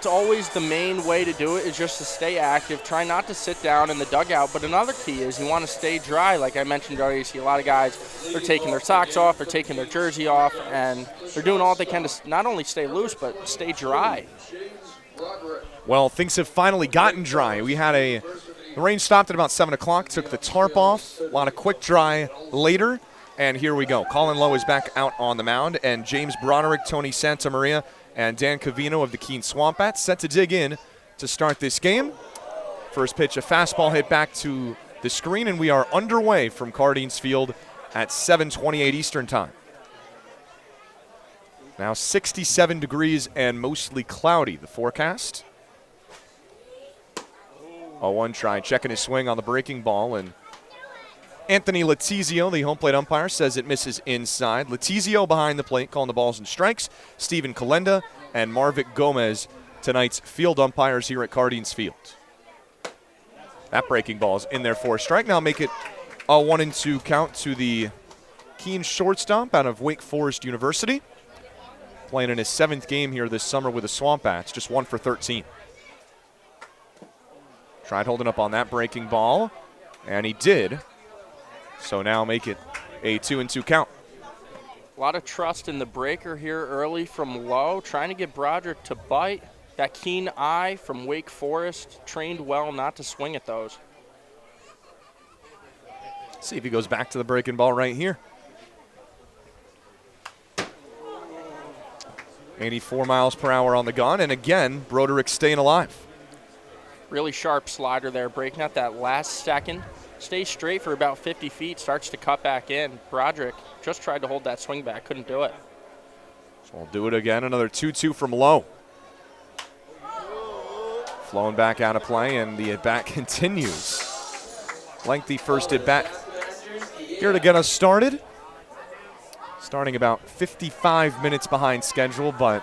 always the main way to do it, is just to stay active. Try not to sit down in the dugout. But another key is you want to stay dry. Like I mentioned earlier, you see a lot of guys, they're taking their socks off, they're taking their jersey off, and they're doing all they can to not only stay loose, but stay dry. Well, things have finally gotten dry. The rain stopped at about 7 o'clock, took the tarp off, a lot of quick dry later, and here we go. Colin Lowe is back out on the mound, and James Broderick, Tony Santamaria, and Dan Cavino of the Keene Swamp Bats set to dig in to start this game. First pitch, a fastball hit back to the screen, and we are underway from Cardines Field at 7:28 Eastern time. Now 67 degrees and mostly cloudy, the forecast. 0-1 try, checking his swing on the breaking ball, and Anthony Letizio, the home plate umpire, says it misses inside. Letizio behind the plate, calling the balls and strikes. Stephen Kalenda and Marvick Gomez, tonight's field umpires here at Cardines Field. That breaking ball is in there for a strike. Now make it a 1-2 count to the Keene shortstop out of Wake Forest University. Playing in his 7th game here this summer with the Swamp Bats, just 1 for 13. Tried holding up on that breaking ball, and he did. So now make it a 2-2 count. A lot of trust in the breaker here early from Lowe, trying to get Broderick to bite. That keen eye from Wake Forest, trained well not to swing at those. See if he goes back to the breaking ball right here. 84 miles per hour on the gun, and again, Broderick staying alive. Really sharp slider there, breaking out that last second. Stays straight for about 50 feet, starts to cut back in. Broderick just tried to hold that swing back, couldn't do it. So we'll do it again, another 2-2 from Lowe. Flowing back out of play, and the at-bat continues. Lengthy first at-bat here to get us started. Starting about 55 minutes behind schedule, but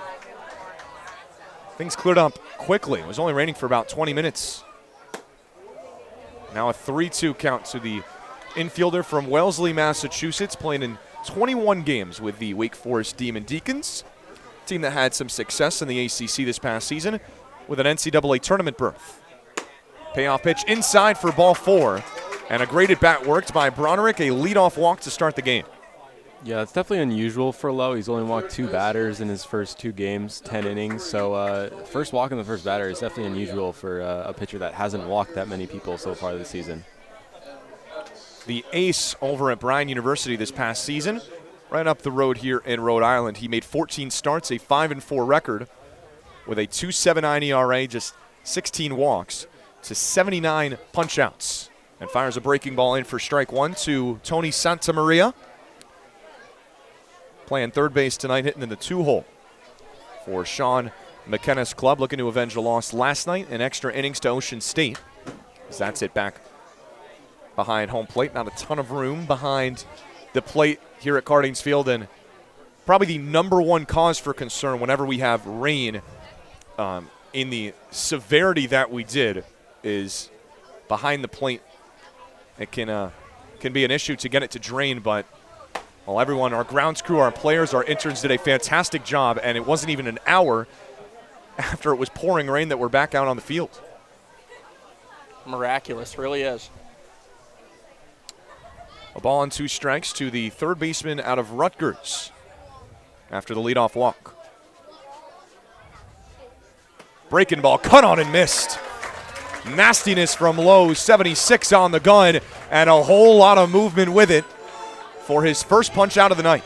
things cleared up quickly. It was only raining for about 20 minutes. Now a 3-2 count to the infielder from Wellesley, Massachusetts, playing in 21 games with the Wake Forest Demon Deacons, team that had some success in the ACC this past season with an NCAA tournament berth. Payoff pitch inside for ball 4, and a great at-bat worked by Broderick, a leadoff walk to start the game. Yeah, it's definitely unusual for Lowe. He's only walked 2 batters in his first 2 games, 10 innings. So first walk in the first batter is definitely unusual for a pitcher that hasn't walked that many people so far this season. The ace over at Bryan University this past season, right up the road here in Rhode Island. He made 14 starts, a 5-4 record with a 2.79 ERA, just 16 walks to 79 punch-outs. And fires a breaking ball in for strike 1 to Tony Santamaria. Playing third base tonight, hitting in the 2 hole for Sean McKenna's club looking to avenge a loss last night in extra innings to Ocean State. As that's it back behind home plate. Not a ton of room behind the plate here at Cardines Field, and probably the number one cause for concern whenever we have rain in the severity that we did is behind the plate. It can be an issue to get it to drain, but well, everyone, our grounds crew, our players, our interns did a fantastic job, and it wasn't even an hour after it was pouring rain that we're back out on the field. Miraculous, really is. A ball and 2 strikes to the third baseman out of Rutgers after the leadoff walk. Breaking ball, cut on and missed. Nastiness from Lowe, 76 on the gun, and a whole lot of movement with it for his first punch out of the night.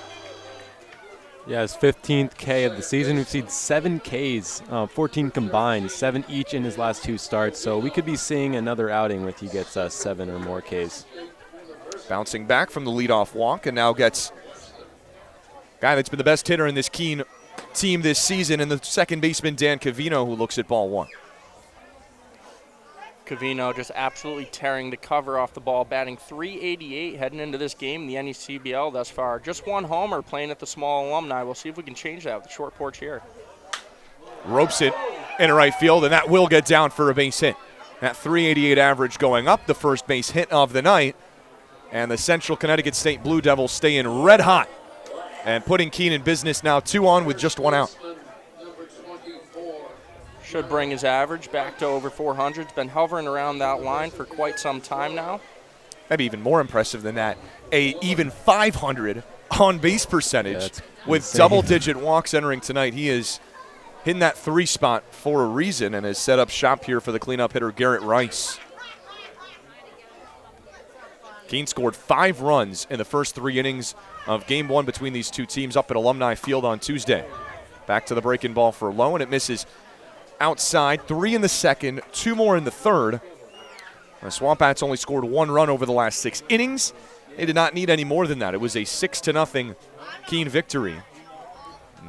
Yeah, his 15th K of the season. We've seen 7 Ks, 14 combined, 7 each in his last 2 starts. So we could be seeing another outing where he gets 7 or more Ks. Bouncing back from the leadoff walk, and now gets guy that's been the best hitter in this Keene team this season, and the second baseman, Dan Cavino, who looks at ball 1. Cavino just absolutely tearing the cover off the ball, batting .388 heading into this game in the NECBL thus far. Just 1 homer playing at the small alumni. We'll see if we can change that with the short porch here. Ropes it into right field, and that will get down for a base hit. That .388 average going up, the first base hit of the night, and the Central Connecticut State Blue Devils staying red hot and putting Keene in business now 2 on with just 1 out. Should bring his average back to over 400. It's been hovering around that line for quite some time now. Maybe even more impressive than that, a even 500 on-base percentage with insane. double-digit walks entering tonight. He is hitting that 3 spot for a reason and has set up shop here for the cleanup hitter, Garrett Rice. Keene scored 5 runs in the first 3 innings of Game 1 between these two teams up at Alumni Field on Tuesday. Back to the breaking ball for Lowe, and it misses outside. 3 in the second, 2 more in the third. The Swamp Bats only scored 1 run over the last 6 innings. They did not need any more than that. It was a 6-0 Keene victory.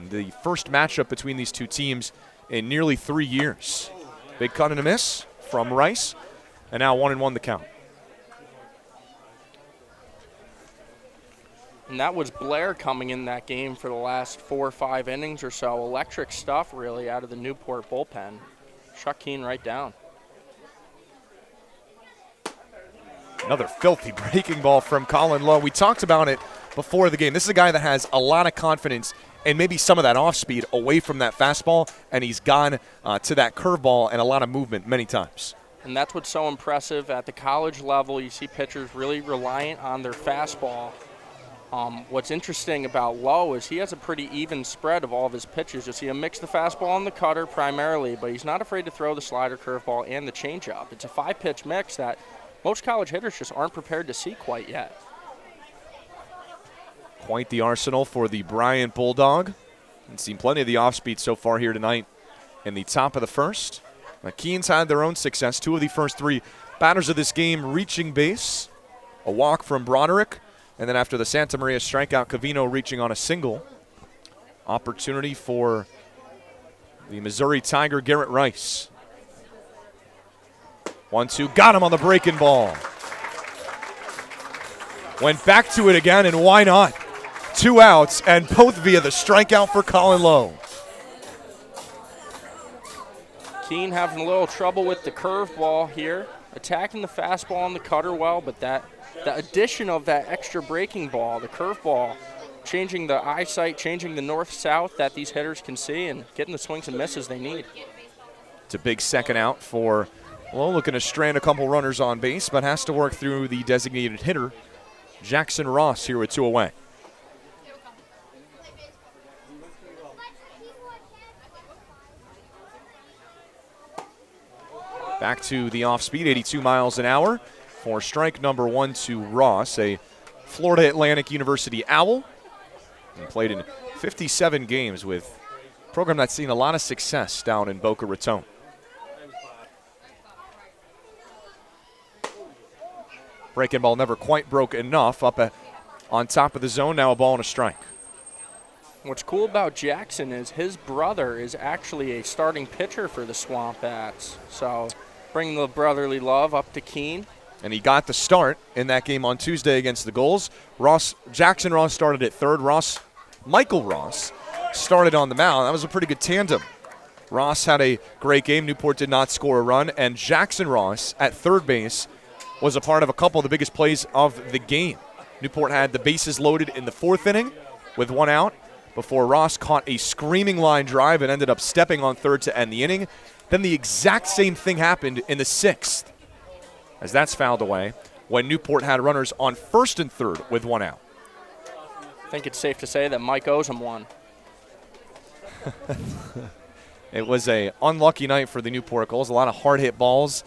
The first matchup between these two teams in nearly 3 years. Big cut and a miss from Rice, and now 1-1 the count. And that was Blair coming in that game for the last 4 or 5 innings or so. Electric stuff, really, out of the Newport bullpen. Shut Keene right down. Another filthy breaking ball from Colin Lowe. We talked about it before the game. This is a guy that has a lot of confidence and maybe some of that off speed away from that fastball, and he's gone to that curveball and a lot of movement many times. And that's what's so impressive at the college level. You see pitchers really reliant on their fastball. What's interesting about Lowe is he has a pretty even spread of all of his pitches. You see him mix the fastball and the cutter primarily, but he's not afraid to throw the slider, curveball, and the changeup. It's a 5-pitch mix that most college hitters just aren't prepared to see quite yet. Quite the arsenal for the Bryant Bulldog. And seen plenty of the off-speed so far here tonight in the top of the first. Keene's had their own success. 2 of the first 3 batters of this game reaching base. A walk from Broderick. And then after the Santa Maria strikeout, Cavino reaching on a single. Opportunity for the Missouri Tiger, Garrett Rice. 1-2, got him on the breaking ball. Went back to it again, and why not? 2 outs, and both via the strikeout for Colin Lowe. Keene having a little trouble with the curveball here. Attacking the fastball and the cutter well, but the addition of that extra breaking ball, the curveball, changing the eyesight, changing the north-south that these hitters can see, and getting the swings and misses they need. It's a big second out for Lowe, looking to strand a couple runners on base, but has to work through the designated hitter, Jackson Ross, here with 2 away. Back to the off-speed, 82 miles an hour for strike number 1 to Ross, a Florida Atlantic University Owl. And played in 57 games with a program that's seen a lot of success down in Boca Raton. Breaking ball never quite broke enough. Up on top of the zone, now a ball and a strike. What's cool about Jackson is his brother is actually a starting pitcher for the Swamp Bats. So bring the brotherly love up to Keene. And he got the start in that game on Tuesday against the Gulls. Jackson Ross started at third. Michael Ross started on the mound. That was a pretty good tandem. Ross had a great game. Newport did not score a run. And Jackson Ross at third base was a part of a couple of the biggest plays of the game. Newport had the bases loaded in the fourth inning with one out before Ross caught a screaming line drive and ended up stepping on third to end the inning. Then the exact same thing happened in the sixth, as that's fouled away, when Newport had runners on first and third with one out. I think it's safe to say that Mike owes him one. It was an unlucky night for the Newport Gulls. A lot of hard-hit balls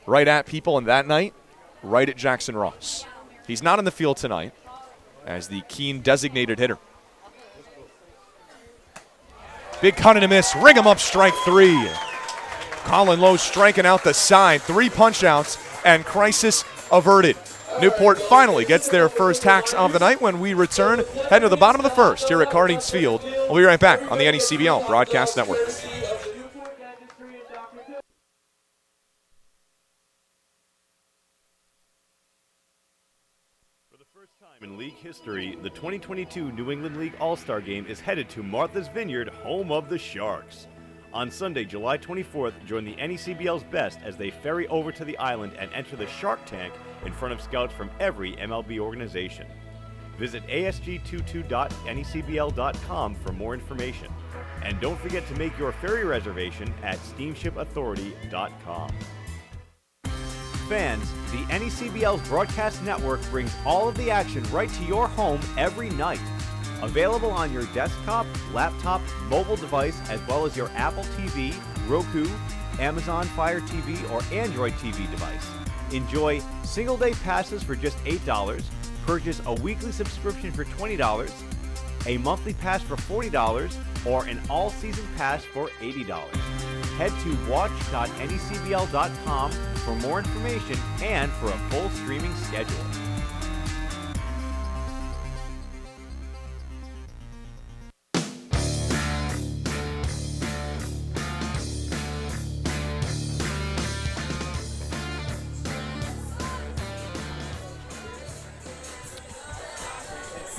right at people, and that night, right at Jackson Ross. He's not in the field tonight as the Keene designated hitter. Big cut and a miss. Ring him up, strike three. Colin Lowe striking out the side. 3 punch-outs, and crisis averted. Newport finally gets their first hacks of the night. When we return, head to the bottom of the first here at Cardines Field. We'll be right back on the NECBL Broadcast Network. In league history, the 2022 New England League All-Star Game is headed to Martha's Vineyard, home of the Sharks. On Sunday, July 24th, join the NECBL's best as they ferry over to the island and enter the Shark Tank in front of scouts from every MLB organization. Visit asg22.necbl.com for more information. And don't forget to make your ferry reservation at steamshipauthority.com. Fans, the NECBL's broadcast network brings all of the action right to your home every night. Available on your desktop, laptop, mobile device, as well as your Apple TV, Roku, Amazon Fire TV, or Android TV device. Enjoy single-day passes for just $8, purchase a weekly subscription for $20, a monthly pass for $40, or an all-season pass for $80. Head to watch.necbl.com for more information and for a full streaming schedule.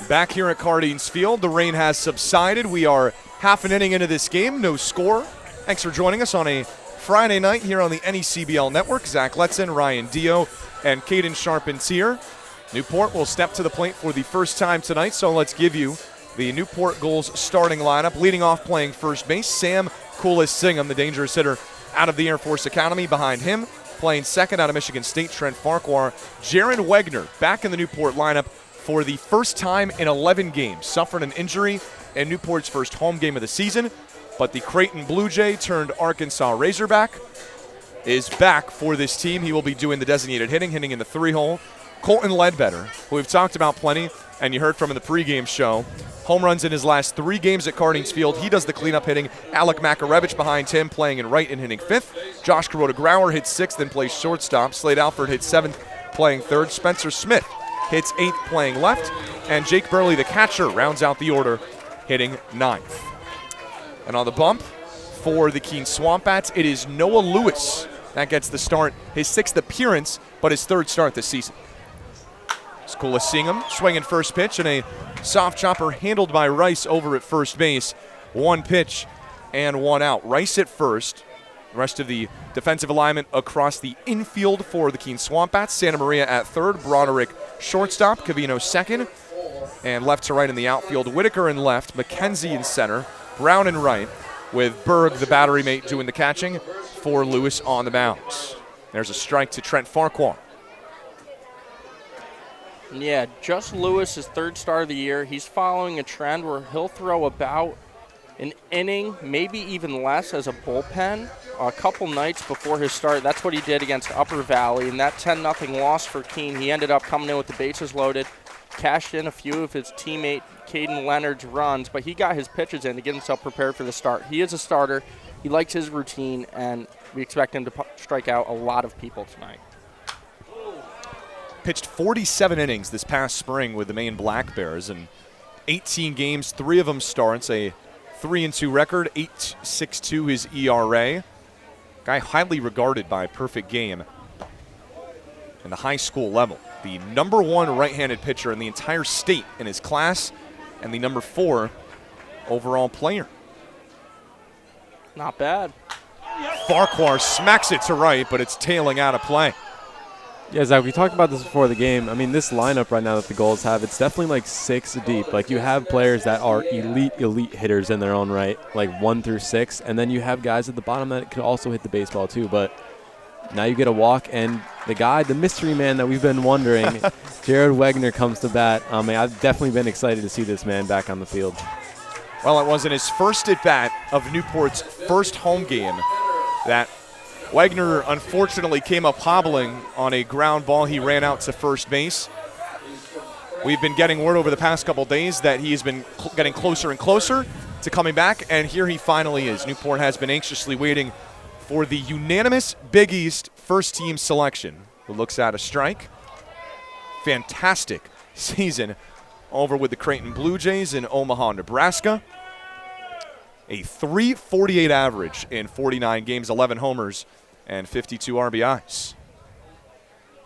Back here at Cardines Field, the rain has subsided. We are half an inning into this game, no score. Thanks for joining us on a Friday night here on the NECBL Network. Zach Letson, Ryan Dio, and Caden Sharpentier. Newport will step to the plate for the first time tonight, so let's give you the Newport Gulls starting lineup. Leading off playing first base, Sam Coolis-Singham, the dangerous hitter out of the Air Force Academy. Behind him, playing second out of Michigan State, Trent Farquhar. Jaron Wegner back in the Newport lineup for the first time in 11 games. Suffered an injury in Newport's first home game of the season, but the Creighton Blue Jay turned Arkansas Razorback is back for this team. He will be doing the designated hitting in the 3-hole. Colton Ledbetter, who we've talked about plenty, and you heard from in the pregame show, home runs in his last 3 games at Cardines Field. He does the cleanup hitting. Alec Makarevich behind him, playing in right and hitting 5th. Josh Kuroda-Grauer hits 6th and plays shortstop. Slade Alford hits 7th, playing 3rd. Spencer Smith hits 8th, playing left. And Jake Burley, the catcher, rounds out the order, hitting 9th. And on the bump for the Keene Swamp Bats, it is Noah Lewis. That gets the start, his 6th appearance, but his 3rd start this season. It's Coolis-Singham swinging first pitch, and a soft chopper handled by Rice over at first base. 1 pitch and 1 out. Rice at first. The rest of the defensive alignment across the infield for the Keene Swamp Bats. Santa Maria at third, Broderick shortstop, Cavino second, and left to right in the outfield, Whitaker in left, McKenzie in center, Brown in right, with Berg, the battery mate, doing the catching for Lewis on the mound. There's a strike to Trent Farquhar. Yeah, just Lewis, his 3rd start of the year. He's following a trend where he'll throw about an inning, maybe even less, as a bullpen. A couple nights before his start, that's what he did against Upper Valley. And that 10-0 loss for Keene, he ended up coming in with the bases loaded, cashed in a few of his teammate Caden Leonard's runs, but he got his pitches in to get himself prepared for the start. He is a starter. He likes his routine, and we expect him to strike out a lot of people tonight. Pitched 47 innings this past spring with the Maine Black Bears, and 18 games, 3 of them starts, a 3-2 record, 8.62 his ERA. Guy highly regarded by Perfect Game in the high school level. The #1 right-handed pitcher in the entire state in his class and the #4 overall player. Not bad. Farquhar smacks it to right, but it's tailing out of play. Yeah, Zach, we talked about this before the game. I mean, this lineup right now that the Gulls have, it's definitely like 6 deep. Like, you have players that are elite hitters in their own right, like 1 through 6, and then you have guys at the bottom that could also hit the baseball too. But now you get a walk, and the mystery man that we've been wondering, Jared Wegner, comes to bat. I've definitely been excited to see this man back on the field. Well, it was in his first at-bat of Newport's first home game that Wegner unfortunately came up hobbling on a ground ball. He ran out to first base. We've been getting word over the past couple days that he has been getting closer and closer to coming back, and here he finally is. Newport has been anxiously waiting for the unanimous Big East first-team selection. Who looks at a strike. Fantastic season over with the Creighton Blue Jays in Omaha, Nebraska. A .348 average in 49 games, 11 homers, and 52 RBIs.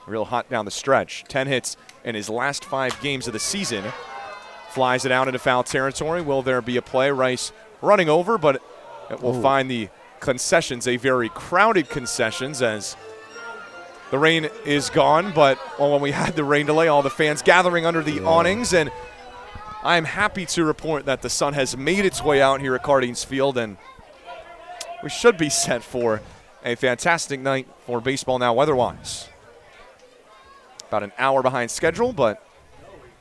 Real hot down the stretch. 10 hits in his last 5 games of the season. Flies it out into foul territory. Will there be a play? Rice running over, but it will find the concessions, a very crowded concessions, as the rain is gone. But when we had the rain delay, all the fans gathering under the awnings, and I am happy to report that the sun has made its way out here at Cardines Field, and we should be set for a fantastic night for baseball now weather-wise. About an hour behind schedule, but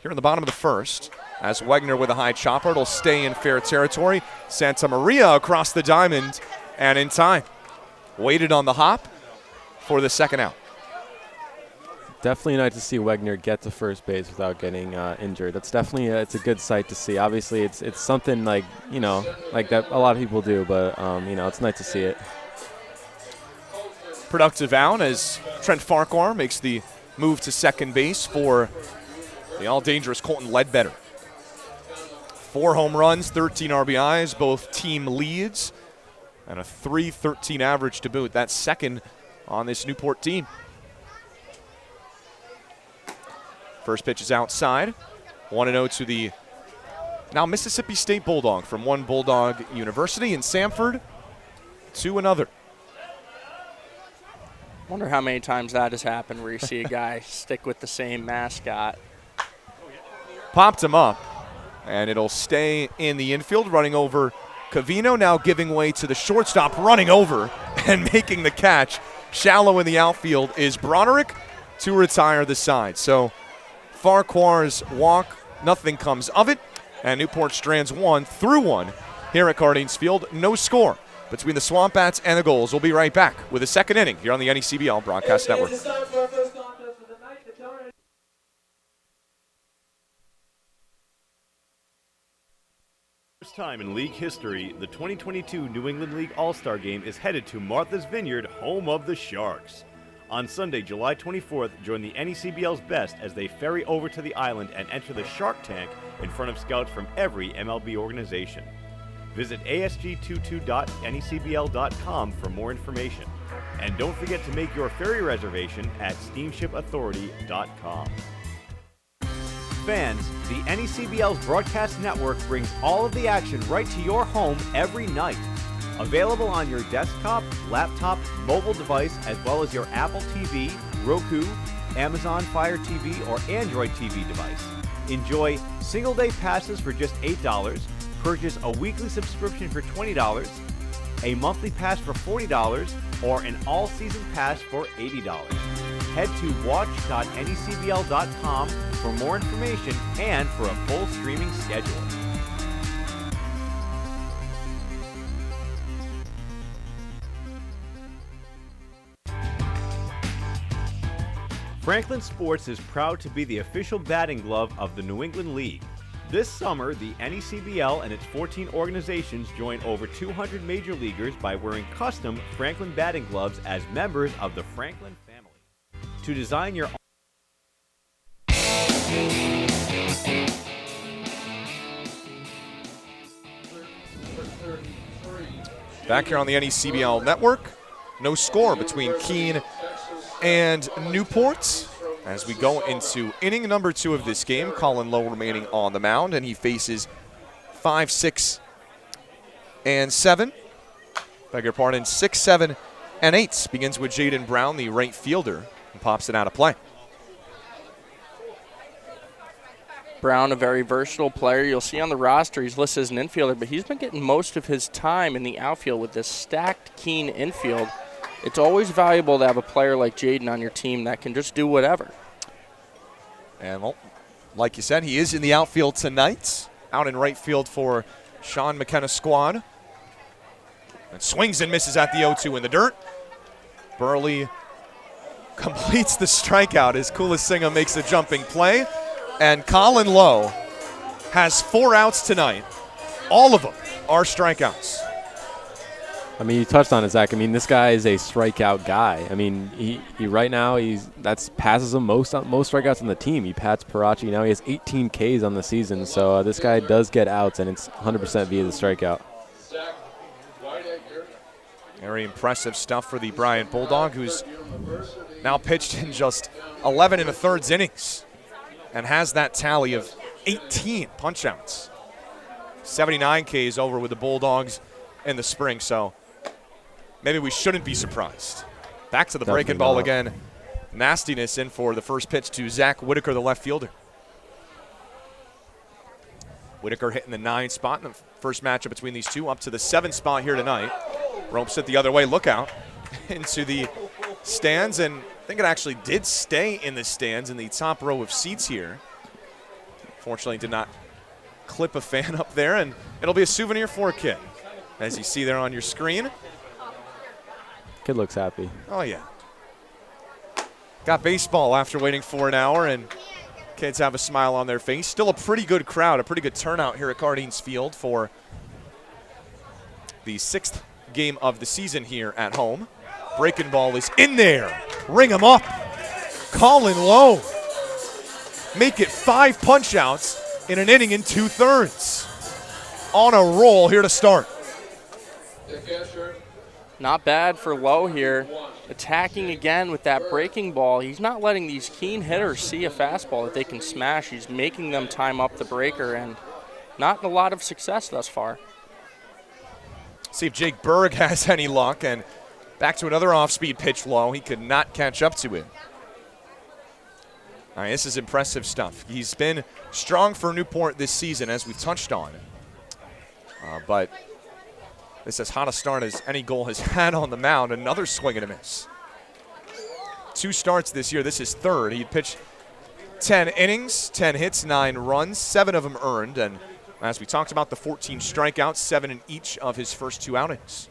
here in the bottom of the first, as Wegner with a high chopper, it'll stay in fair territory. Santa Maria across the diamond, and in time. Waited on the hop for the second out. Definitely nice to see Wegner get to first base without getting injured. That's definitely it's a good sight to see. Obviously, it's something like that a lot of people do, but it's nice to see it. Productive out as Trent Farquhar makes the move to second base for the all-dangerous Colton Ledbetter. 4 home runs, 13 RBIs, both team leads, and a .313 average to boot. That's second on this Newport team. First pitch is outside. 1-0 to the now Mississippi State Bulldog from one Bulldog University in Samford to another. Wonder how many times that has happened where you see a guy stick with the same mascot. Popped him up, and it'll stay in the infield, running over Cavino, now giving way to the shortstop, running over and making the catch. Shallow in the outfield is Broderick to retire the side. So Farquhar's walk, nothing comes of it, and Newport strands 1-1 here at Cardines Field. No score between the Swamp Bats and the Gulls. We'll be right back with the second inning here on the NECBL Broadcast Network. First time in league history, the 2022 New England League All-Star Game is headed to Martha's Vineyard, home of the Sharks. On Sunday, July 24th, join the NECBL's best as they ferry over to the island and enter the Shark Tank in front of scouts from every MLB organization. Visit asg22.necbl.com for more information. And don't forget to make your ferry reservation at steamshipauthority.com. Fans, the NECBL's broadcast network brings all of the action right to your home every night. Available on your desktop, laptop, mobile device, as well as your Apple TV, Roku, Amazon Fire TV, or Android TV device. Enjoy single-day passes for just $8, purchase a weekly subscription for $20, a monthly pass for $40, or an all-season pass for $80. Head to watch.necbl.com for more information and for a full streaming schedule. Franklin Sports is proud to be the official batting glove of the New England League. This summer, the NECBL and its 14 organizations join over 200 major leaguers by wearing custom Franklin batting gloves as members of the Franklin family. To design your Back here on the NECBL network. No score between Keene and Newport as we go into inning number 2 of this game. Colin Lowe remaining on the mound, and he faces 5, 6, and 7. Beg your pardon, 6, 7, and 8. Begins with Jaden Brown, the right fielder, and pops it out of play. Brown, a very versatile player. You'll see on the roster he's listed as an infielder, but he's been getting most of his time in the outfield with this stacked Keene infield. It's always valuable to have a player like Jaden on your team that can just do whatever. And, well, like you said, he is in the outfield tonight. Out in right field for Sean McKenna's squad. And swings and misses at the 0-2 in the dirt. Burley completes the strikeout as Kulasinghe makes a jumping play. And Colin Lowe has 4 outs tonight. All of them are strikeouts. I mean, you touched on it, Zach. I mean, this guy is a strikeout guy. I mean, he right now that's passes him most strikeouts on the team. He pats Parachi. Now he has 18 Ks on the season. So this guy does get outs, and it's 100% via the strikeout. Very impressive stuff for the Bryant Bulldog, who's now pitched in just 11 1/3 innings and has that tally of 18 punch-outs. 79 Ks over with the Bulldogs in the spring, so maybe we shouldn't be surprised. Back to the breaking ball again. Nastiness in for the first pitch to Zach Whitaker, the left fielder. Whitaker hitting the 9 spot in the first matchup between these two, up to the 7 spot here tonight. Ropes it the other way, look out, into the stands, and I think it actually did stay in the stands in the top row of seats here. Fortunately, did not clip a fan up there, and it'll be a souvenir for a kid, as you see there on your screen. Kid looks happy. Oh, yeah. Got baseball after waiting for an hour, and kids have a smile on their face. Still a pretty good crowd, a pretty good turnout here at Cardines Field for the 6th game of the season here at home. Breaking ball is in there. Ring him up. Colin Lowe. Make it 5 punch-outs in an inning in 2/3. On a roll here to start. Not bad for Lowe here. Attacking again with that breaking ball. He's not letting these Keene hitters see a fastball that they can smash. He's making them time up the breaker, and not a lot of success thus far. See if Jake Berg has any luck, and back to another off-speed pitch low. He could not catch up to it. All right, this is impressive stuff. He's been strong for Newport this season, as we touched on. But this is as hot a start as any goal has had on the mound. Another swing and a miss. 2 starts this year. This is 3rd. He pitched 10 innings, 10 hits, 9 runs, 7 of them earned. And as we talked about, the 14 strikeouts, 7 in each of his first 2 outings.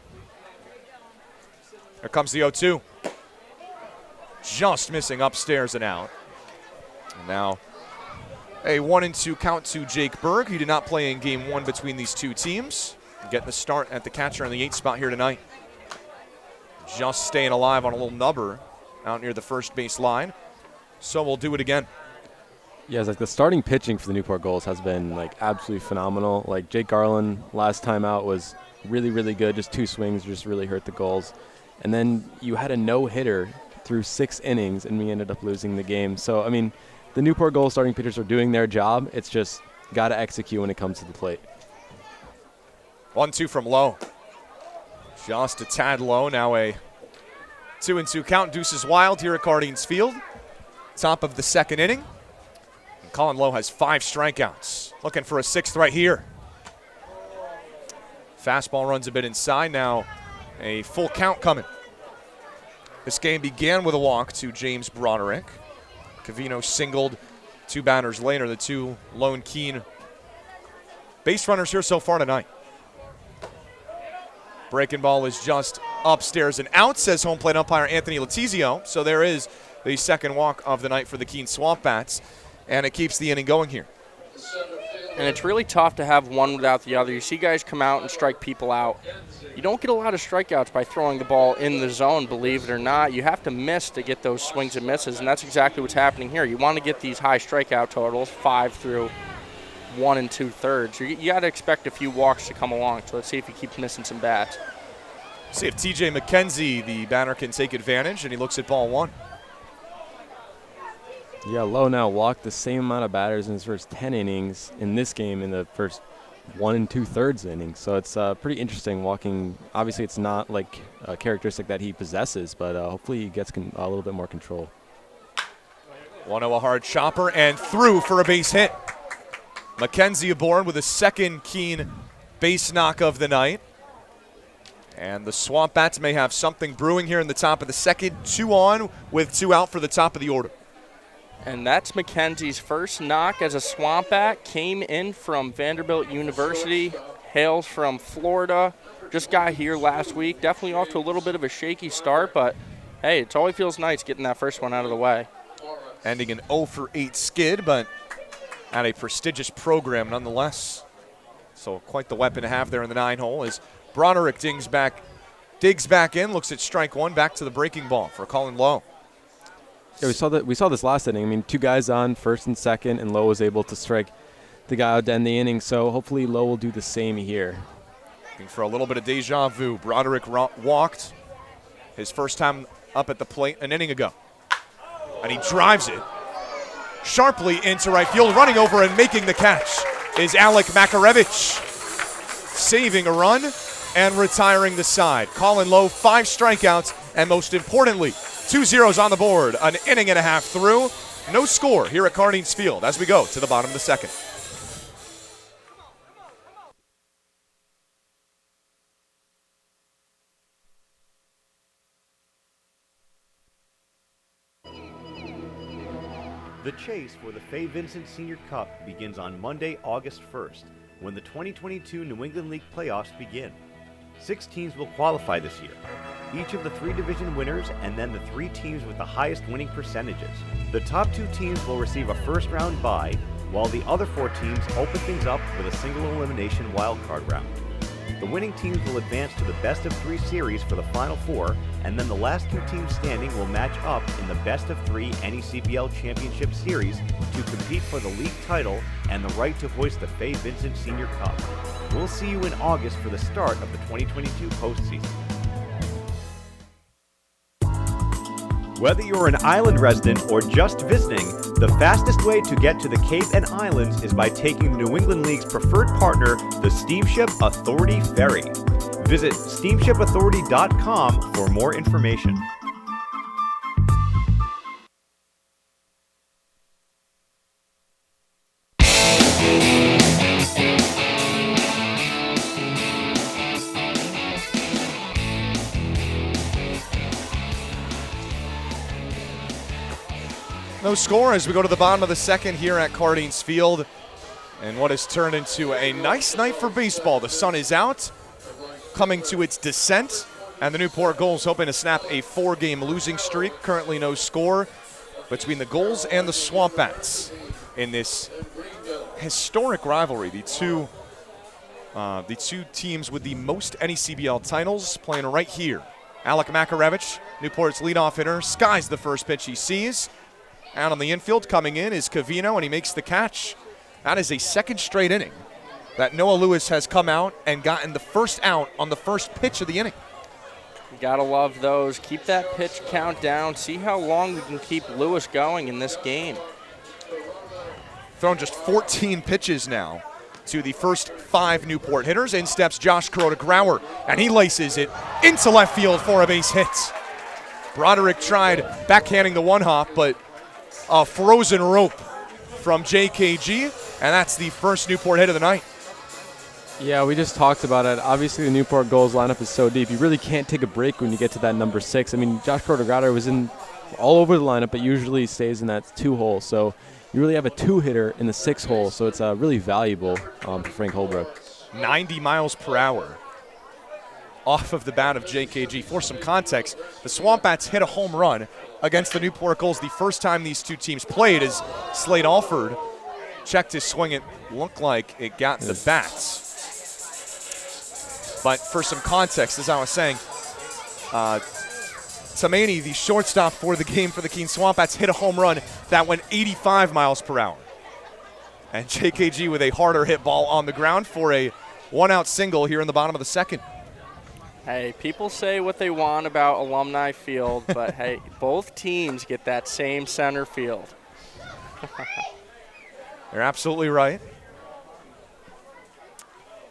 Here comes the 0-2. Just missing upstairs and out. And now a 1-2 count to Jake Berg. He did not play in game 1 between these two teams. Getting the start at the catcher in the 8th spot here tonight. Just staying alive on a little nubber out near the first base line. So we'll do it again. Yeah, it's like the starting pitching for the Newport Gulls has been like absolutely phenomenal. Like Jake Garland last time out was really, really good. Just 2 swings just really hurt the Gulls. And then you had a no-hitter through 6 innings, and we ended up losing the game. So, I mean, the Newport Gulls starting pitchers are doing their job. It's just got to execute when it comes to the plate. 1-2 from Lowe. Just a tad low. Now a 2-2 count. Deuces wild here at Cardines Field. Top of the 2nd inning. And Colin Lowe has 5 strikeouts. Looking for a 6th right here. Fastball runs a bit inside. Now a full count coming. This game began with a walk to James Broderick. Cavino singled 2 batters later. The 2 lone Keene base runners here so far tonight. Breaking ball is just upstairs and out, says home plate umpire Anthony Letizio. So there is the 2nd walk of the night for the Keene Swamp Bats, and it keeps the inning going here. And it's really tough to have one without the other. You see guys come out and strike people out. You don't get a lot of strikeouts by throwing the ball in the zone, believe it or not. You have to miss to get those swings and misses, and that's exactly what's happening here. You want to get these high strikeout totals, 5 through 1 2/3. You got to expect a few walks to come along, so let's see if he keeps missing some bats. See if TJ McKenzie, the batter, can take advantage, and he looks at ball one. Yeah, Lowe now walked the same amount of batters in his first 10 innings in this game in the first 1 2/3 innings. So it's pretty interesting walking. Obviously, it's not like a characteristic that he possesses, but hopefully he gets a little bit more control. 1-0 a hard chopper and through for a base hit. McKenzie aboard with a second Keene base knock of the night. And the Swamp Bats may have something brewing here in the top of the second. 2 on with 2 out for the top of the order. And that's McKenzie's first knock as a Swamp Bat. Came in from Vanderbilt University, hails from Florida. Just got here last week. Definitely off to a little bit of a shaky start, but hey, it always feels nice getting that first one out of the way. Ending an 0 for 8 skid, but at a prestigious program nonetheless. So quite the weapon to have there in the 9-hole as Broderick digs back in, looks at strike one, back to the breaking ball for Colin Lowe. Yeah, we saw this last inning. I mean, 2 guys on, first and second, and Lowe was able to strike the guy out to end the inning. So hopefully Lowe will do the same here. Looking for a little bit of deja vu. Broderick walked his first time up at the plate an inning ago. And he drives it sharply into right field. Running over and making the catch is Alec Makarevich. Saving a run and retiring the side. Colin Lowe, 5 strikeouts, and most importantly, 2 zeros on the board. An inning and a half through. No score here at Cardines Field as we go to the bottom of the second. The chase for the Fay Vincent Senior Cup begins on Monday, August 1st, when the 2022 New England League playoffs begin. 6 teams will qualify this year, each of the 3 division winners and then the 3 teams with the highest winning percentages. The top 2 teams will receive a first-round bye, while the other 4 teams open things up with a single elimination wildcard round. The winning teams will advance to the best-of-3 series for the Final Four, and then the last 2 teams standing will match up in the best-of-3 NECBL Championship Series to compete for the league title and the right to hoist the Fay Vincent Senior Cup. We'll see you in August for the start of the 2022 postseason. Whether you're an island resident or just visiting, the fastest way to get to the Cape and Islands is by taking the New England League's preferred partner, the Steamship Authority Ferry. Visit steamshipauthority.com for more information. No score as we go to the bottom of the second here at Cardines Field. And what has turned into a nice night for baseball. The sun is out, coming to its descent. And the Newport Gulls hoping to snap a 4-game losing streak. Currently no score between the Gulls and the Swamp Bats in this historic rivalry. The two teams with the most NECBL titles playing right here. Alec Makarevich, Newport's leadoff hitter, skies the first pitch he sees. Out on the infield, coming in is Cavino, and he makes the catch. That is a second straight inning that Noah Lewis has come out and gotten the first out on the first pitch of the inning. You gotta love those. Keep that pitch count down. See how long we can keep Lewis going in this game. Thrown just 14 pitches now to the first 5 Newport hitters. In steps Josh Kuroda-Grauer, and he laces it into left field for a base hit. Broderick tried backhanding the one-hop, but a frozen rope from JKG, and that's the first Newport hit of the night. Yeah, we just talked about it. Obviously, the Newport Gulls lineup is so deep. You really can't take a break when you get to that number 6. I mean, Josh Kuroda-Grauer was in all over the lineup, but usually stays in that 2-hole. So you really have a 2-hitter in the 6-hole, so it's really valuable for Frank Holbrook. 90 miles per hour off of the bat of JKG. For some context, the Swamp Bats hit a home run against the Newport Gulls the first time these two teams played, as Slade Alford checked his swing. It looked like it got the bats. But for some context, as I was saying, Tamani, the shortstop for the game for the Keene Swamp Bats, hit a home run that went 85 miles per hour. And JKG with a harder hit ball on the ground for a 1-out single here in the bottom of the second. Hey, people say what they want about Alumni Field, but hey, both teams get that same center field. You're absolutely right.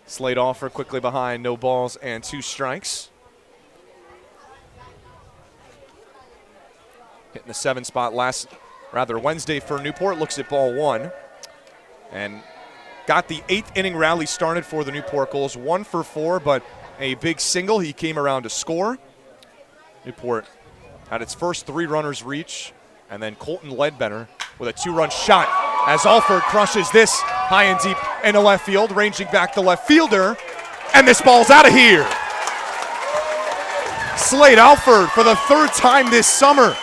Slade Alford quickly behind, no balls and 2 strikes. Hitting the 7 spot Wednesday for Newport. Looks at ball 1. And got the 8th inning rally started for the Newport Gulls. 1 for 4, but a big single. He came around to score. Newport had its first 3 runners reach, and then Colton Ledbetter with a 2-run shot as Alford crushes this high and deep into left field, ranging back the left fielder, and this ball's out of here. Slade Alford, for the 3rd time this summer,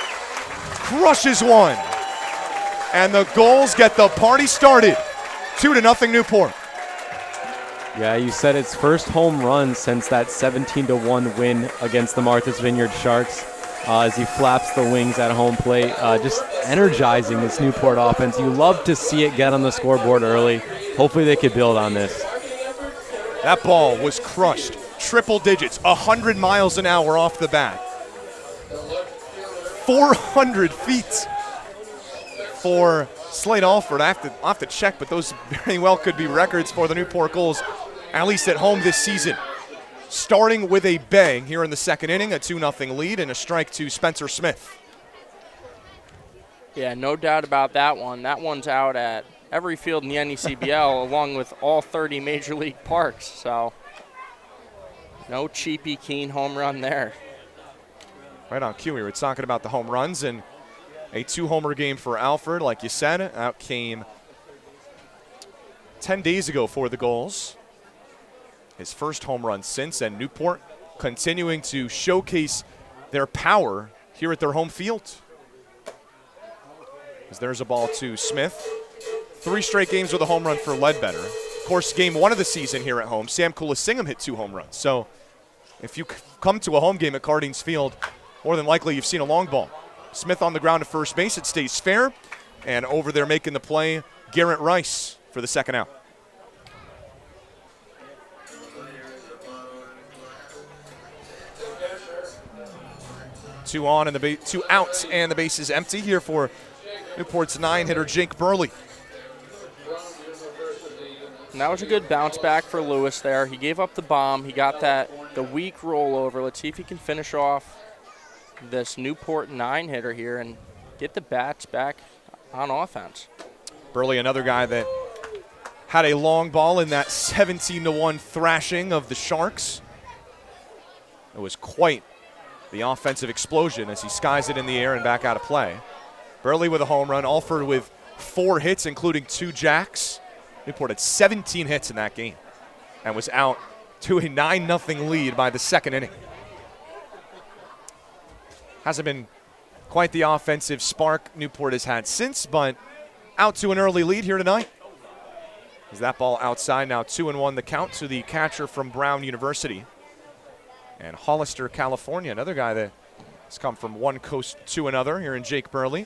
crushes one. And the Gulls get the party started. 2-0 Newport. Yeah, you said its first home run since that 17-1 win against the Martha's Vineyard Sharks. As he flaps the wings at home plate, just energizing this Newport offense. You love to see it get on the scoreboard early. Hopefully they could build on this. That ball was crushed. Triple digits, 100 miles an hour off the bat. 400 feet for Slade Alford. I have to check, but those very well could be records for the Newport Gulls, at least at home this season. Starting with a bang here in the 2nd inning, a 2-0 lead and a strike to Spencer Smith. Yeah, no doubt about that one. That one's out at every field in the NECBL along with all 30 Major League parks. So no cheapy Keene home run there. Right on cue. We were talking about the home runs, and a 2-homer game for Alford, like you said. Out came 10 days ago for the Gulls. His first home run since, and Newport continuing to showcase their power here at their home field. As there's a ball to Smith. 3 straight games with a home run for Ledbetter. Of course, game 1 of the season here at home, Sam Kulisingham hit 2 home runs. So if you come to a home game at Cardines Field, more than likely you've seen a long ball. Smith on the ground to first base. It stays fair. And over there making the play, Garrett Rice for the 2nd out. Two out, and the base is empty here for Newport's 9-hitter Jake Burley. And that was a good bounce back for Lewis there. He gave up the bomb. He got the weak rollover. Let's see if he can finish off this Newport 9-hitter here and get the bats back on offense. Burley, another guy that had a long ball in that 17-1 thrashing of the Sharks. It was quite the offensive explosion as he skies it in the air and back out of play. Burley with a home run, Alford with 4 hits, including 2 jacks. Newport had 17 hits in that game and was out to a 9-0 lead by the 2nd inning. Hasn't been quite the offensive spark Newport has had since, but out to an early lead here tonight. Is that ball outside now, 2-1 the count to the catcher from Brown University. And Hollister, California, another guy that has come from one coast to another here in Jake Burley.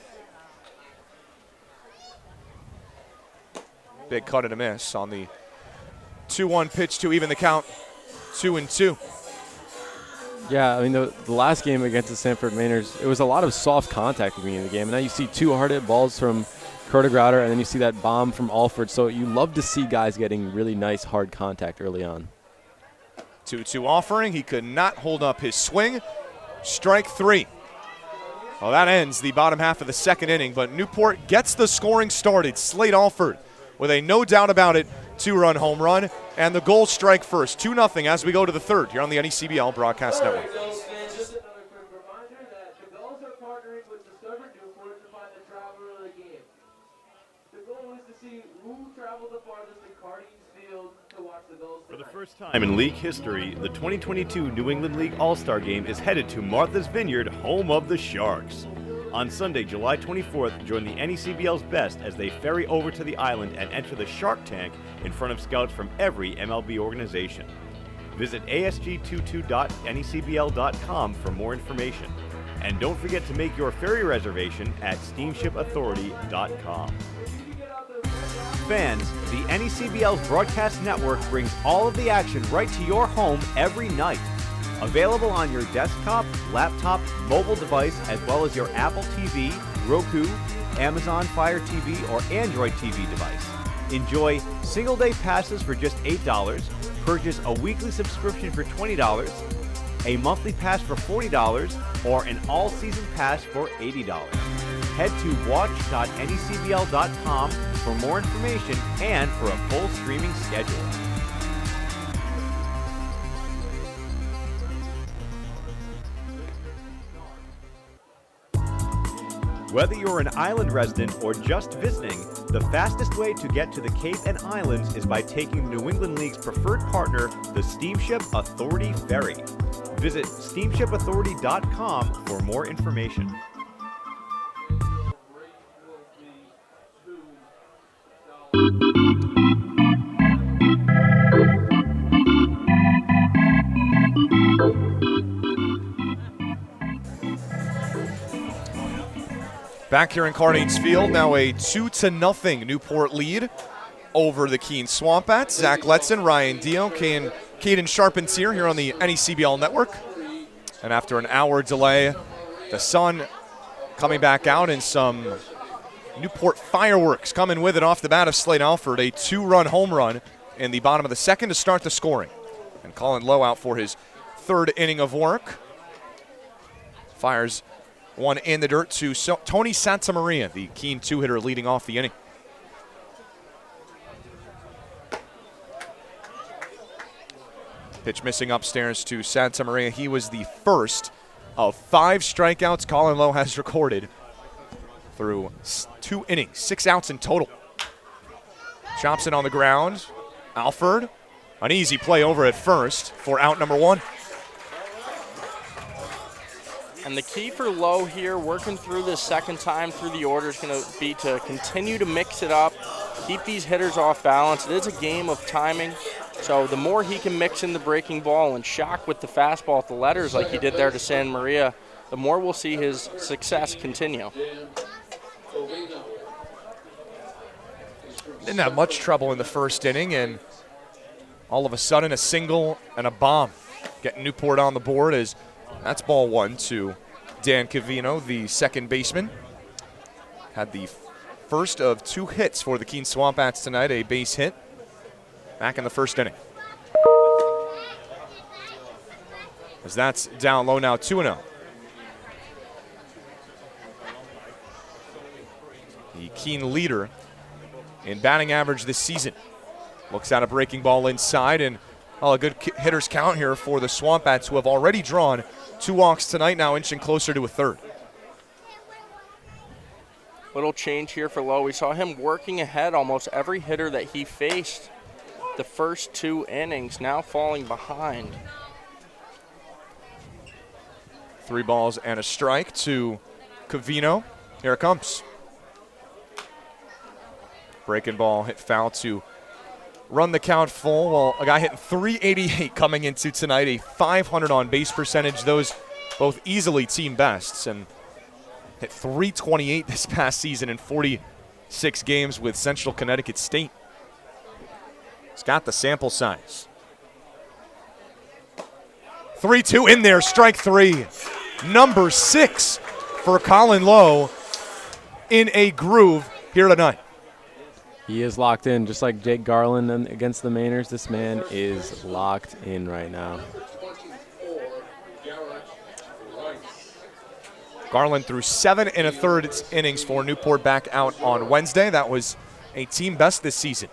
Big cut and a miss on the 2-1 pitch to even the count, 2-2. Yeah, I mean, the last game against the Sanford Mainers, it was a lot of soft contact at the beginning of the game. And now you see 2 hard-hit balls from Kurtegrauter, and then you see that bomb from Alford. So you love to see guys getting really nice hard contact early on. 2-2 offering. He could not hold up his swing. Strike 3. Well, that ends the bottom half of the 2nd inning, but Newport gets the scoring started. Slade Alford with a no doubt about it 2-run home run, and the Gulls strike first. 2-0 as we go to the 3rd here on the NECBL Broadcast Network. Just another quick reminder that the Gulls are partnering with Discover Newport to find the traveler of the game. The goal is to see who traveled the farthest in Cardines Field to watch the Gulls tonight. For the first time in league history, the 2022 New England League All-Star Game is headed to Martha's Vineyard, home of the Sharks. On Sunday, July 24th, join the NECBL's best as they ferry over to the island and enter the Shark Tank in front of scouts from every MLB organization. Visit asg22.necbl.com for more information. And don't forget to make your ferry reservation at steamshipauthority.com. Fans, the NECBL's broadcast network brings all of the action right to your home every night. Available on your desktop, laptop, mobile device, as well as your Apple TV, Roku, Amazon Fire TV, or Android TV device. Enjoy single-day passes for just $8, purchase a weekly subscription for $20, a monthly pass for $40, or an all-season pass for $80. Head to watch.necbl.com for more information and for a full streaming schedule. Whether you're an island resident or just visiting, the fastest way to get to the Cape and Islands is by taking the New England League's preferred partner, the Steamship Authority Ferry. Visit steamshipauthority.com for more information. Back here in Cardinals Field, now a 2-0 Newport lead over the Keene Swamp Bats. Zach Letson, Ryan Dio, Caden Sharpentier here on the NECBL network. And after an hour delay, the sun coming back out and some Newport fireworks coming with it off the bat of Slade Alford. A 2-run home run in the bottom of the second to start the scoring. And Colin Lowe out for his third inning of work. Fires one in the dirt to Tony Santamaria, the Keene two-hitter leading off the inning. Pitch missing upstairs to Santamaria. He was the first of 5 strikeouts Colin Lowe has recorded through 2 innings, 6 outs in total. Chops it on the ground. Alford, an easy play over at first for out number 1. And the key for Lowe here, working through this second time through the order, is going to be to continue to mix it up, keep these hitters off balance. It is a game of timing, so the more he can mix in the breaking ball and shock with the fastball at the letters like he did there to San Maria, the more we'll see his success continue. Didn't have much trouble in the first inning, and all of a sudden a single and a bomb getting Newport on the board as that's ball 1 to Dan Cavino, the second baseman. Had the first of 2 hits for the Keene Swamp Bats tonight, a base hit back in the first inning. As that's down low now, 2-0. The Keene leader in batting average this season. Looks at a breaking ball inside, and a good hitter's count here for the Swamp Bats, who have already drawn 2 walks tonight, now inching closer to a third. Little change here for Lowe. We saw him working ahead almost every hitter that he faced the first 2 innings, now falling behind. 3 balls and a strike to Cavino. Here it comes. Breaking ball hit foul to run the count full. Well, a guy hitting .388 coming into tonight, a .500 on base percentage. Those both easily team bests, and hit .328 this past season in 46 games with Central Connecticut State. He's got the sample size. 3-2 in there, strike 3. Number 6 for Colin Lowe in a groove here tonight. He is locked in, just like Jake Garland against the Mainers. This man is locked in right now. Garland threw 7 1/3 innings for Newport back out on Wednesday. That was a team best this season.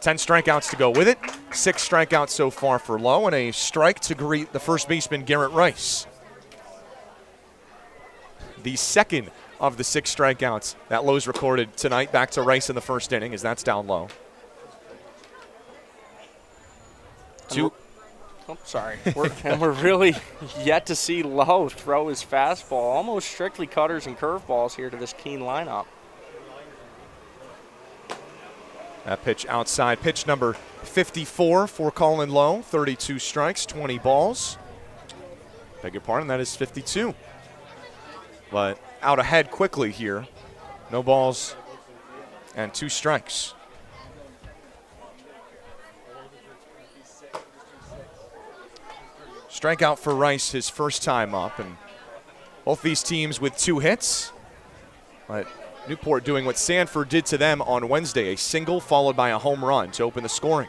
10 strikeouts to go with it. 6 strikeouts so far for Lowe, and a strike to greet the first baseman, Garrett Rice. The second of the 6 strikeouts that Lowe's recorded tonight, back to Rice in the first inning, as that's down low. We're really yet to see Lowe throw his fastball, almost strictly cutters and curveballs here to this Keene lineup. That pitch outside, pitch number 54 for Colin Lowe. 32 strikes, 20 balls. Beg your pardon, that is 52. But out ahead quickly here. No balls and 2 strikes. Strikeout for Rice his first time up, and both these teams with 2 hits. But Newport doing what Sanford did to them on Wednesday, a single followed by a home run to open the scoring.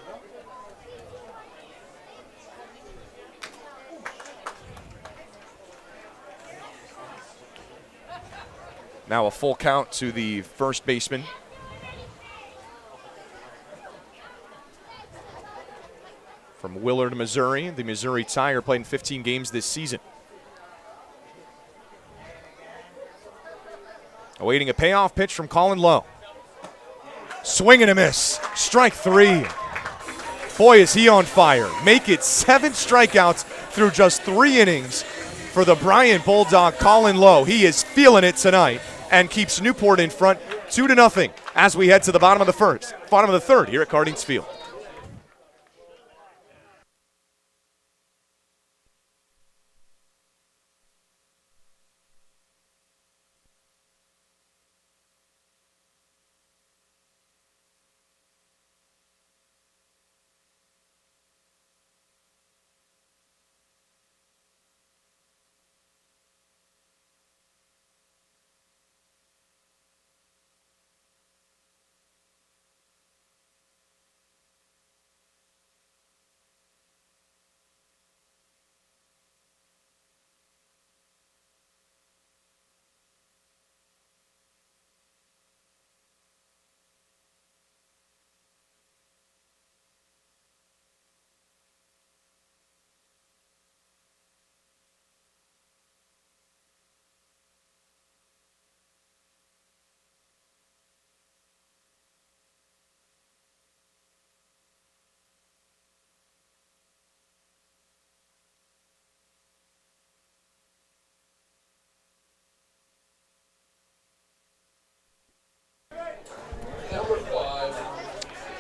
Now a full count to the first baseman. From Willard, Missouri, the Missouri Tiger, played in 15 games this season. Awaiting a payoff pitch from Colin Lowe. Swing and a miss. Strike 3. Boy, is he on fire. Make it 7 strikeouts through just 3 innings for the Bryant Bulldog, Colin Lowe. He is feeling it tonight and keeps Newport in front 2-0 as we head to the bottom of the third here at Cardings Field.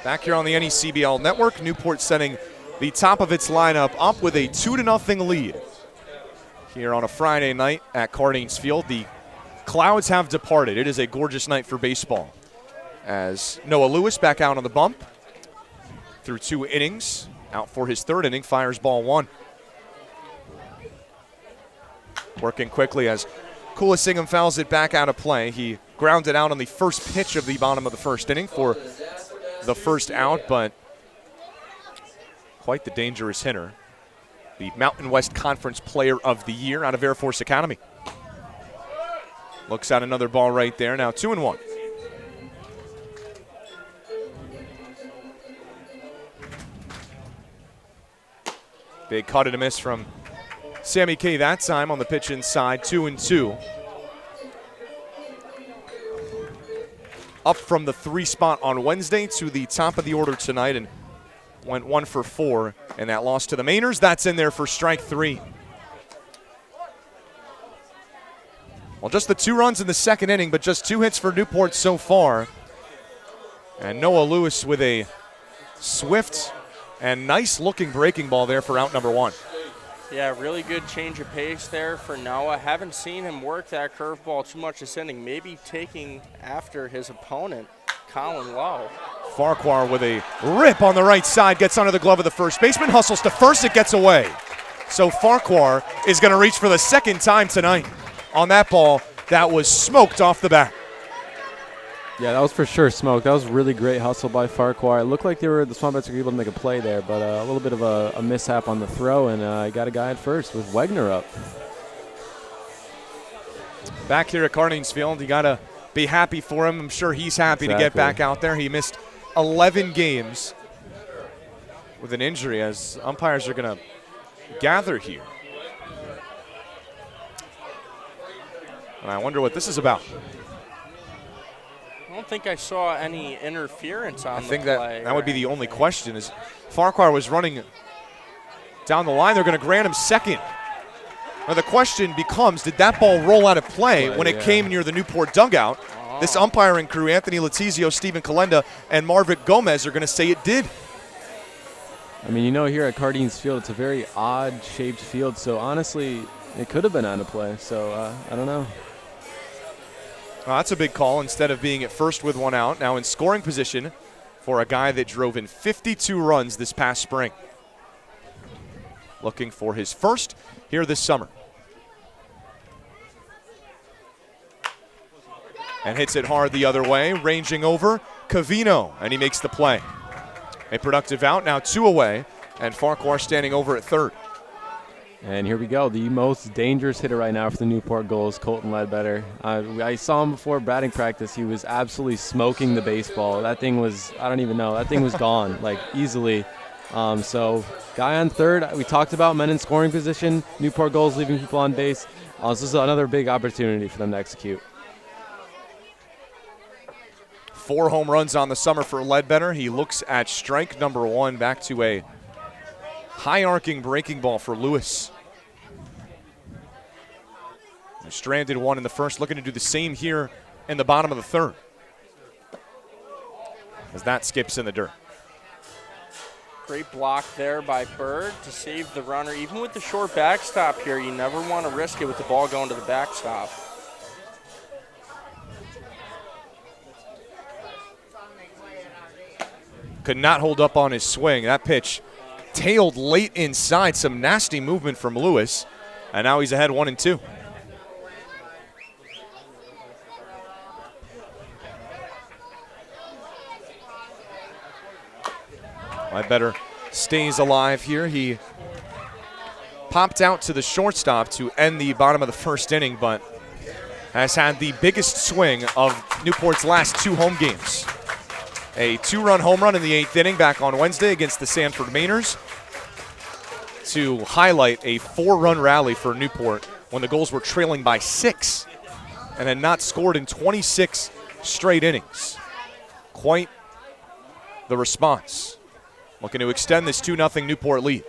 Back here on the NECBL Network, Newport setting the top of its lineup up with a 2-0 lead. Here on a Friday night at Cardings Field, the clouds have departed. It is a gorgeous night for baseball. As Noah Lewis back out on the bump through 2 innings, out for his 3rd inning, fires ball 1. Working quickly as Kulisingham fouls it back out of play. He grounded out on the first pitch of the bottom of the 1st inning for the first out, but quite the dangerous hitter. The Mountain West Conference Player of the Year out of Air Force Academy. Looks at another ball right there. Now 2-1. Big cut and a miss from Sammy K that time on the pitch inside. 2-2. Up from the 3 spot on Wednesday to the top of the order tonight and went 1 for 4 in that loss to the Mainers. That's in there for strike 3. Well, just the 2 runs in the 2nd inning, but just 2 hits for Newport so far. And Noah Lewis with a swift and nice looking breaking ball there for out number 1. Yeah, really good change of pace there for Noah. Haven't seen him work that curveball too much this inning. Maybe taking after his opponent, Colin Lowe. Farquhar with a rip on the right side, gets under the glove of the first baseman, hustles to first, it gets away. So Farquhar is going to reach for the 2nd time tonight on that ball that was smoked off the bat. Yeah, that was for sure smoke. That was really great hustle by Farquhar. It looked like the Swampbats were able to make a play there, but a little bit of a mishap on the throw, and got a guy at first with Wegner up. Back here at Cardings Field, you got to be happy for him. I'm sure he's happy to get back out there. He missed 11 games with an injury as umpires are going to gather here. And I wonder what this is about. I don't think I saw any interference on the play. I think that would be the only question. Is Farquhar was running down the line. They're going to grant him 2nd. Now the question becomes, did that ball roll out of play when it came near the Newport dugout? Oh. This umpiring crew, Anthony Letizio, Stephen Calenda, and Marvick Gomez are going to say it did. I mean, here at Cardines Field, it's a very odd-shaped field, so honestly, it could have been out of play. So I don't know. Well, that's a big call. Instead of being at first with 1 out, now in scoring position for a guy that drove in 52 runs this past spring. looking for his first here this summer. And hits it hard the other way, ranging over Cavino, and he makes the play. A productive out, now 2 away, and Farquhar standing over at third. And here we go, the most dangerous hitter right now for the Newport Gulls, Colton Ledbetter. I saw him before batting practice. He was absolutely smoking the baseball. That thing was, I don't even know, that thing was gone, like easily. So guy on third, we talked about men in scoring position, Newport Gulls leaving people on base. This is another big opportunity for them to execute. 4 home runs on the summer for Ledbetter. He looks at strike number 1, back to a high arcing breaking ball for Lewis. A stranded 1 in the first, looking to do the same here in the bottom of the third, as that skips in the dirt. Great block there by Bird to save the runner. Even with the short backstop here, you never want to risk it with the ball going to the backstop. Could not hold up on his swing. That pitch tailed late inside. Some nasty movement from Lewis, and now he's ahead 1-2. Ledbetter stays alive here. He popped out to the shortstop to end the bottom of the first inning, but has had the biggest swing of Newport's last 2 home games. A 2-run home run in the 8th inning back on Wednesday against the Sanford Mainers to highlight a 4-run rally for Newport when the Gulls were trailing by 6 and had not scored in 26 straight innings. Quite the response. Looking to extend this 2-0 Newport lead.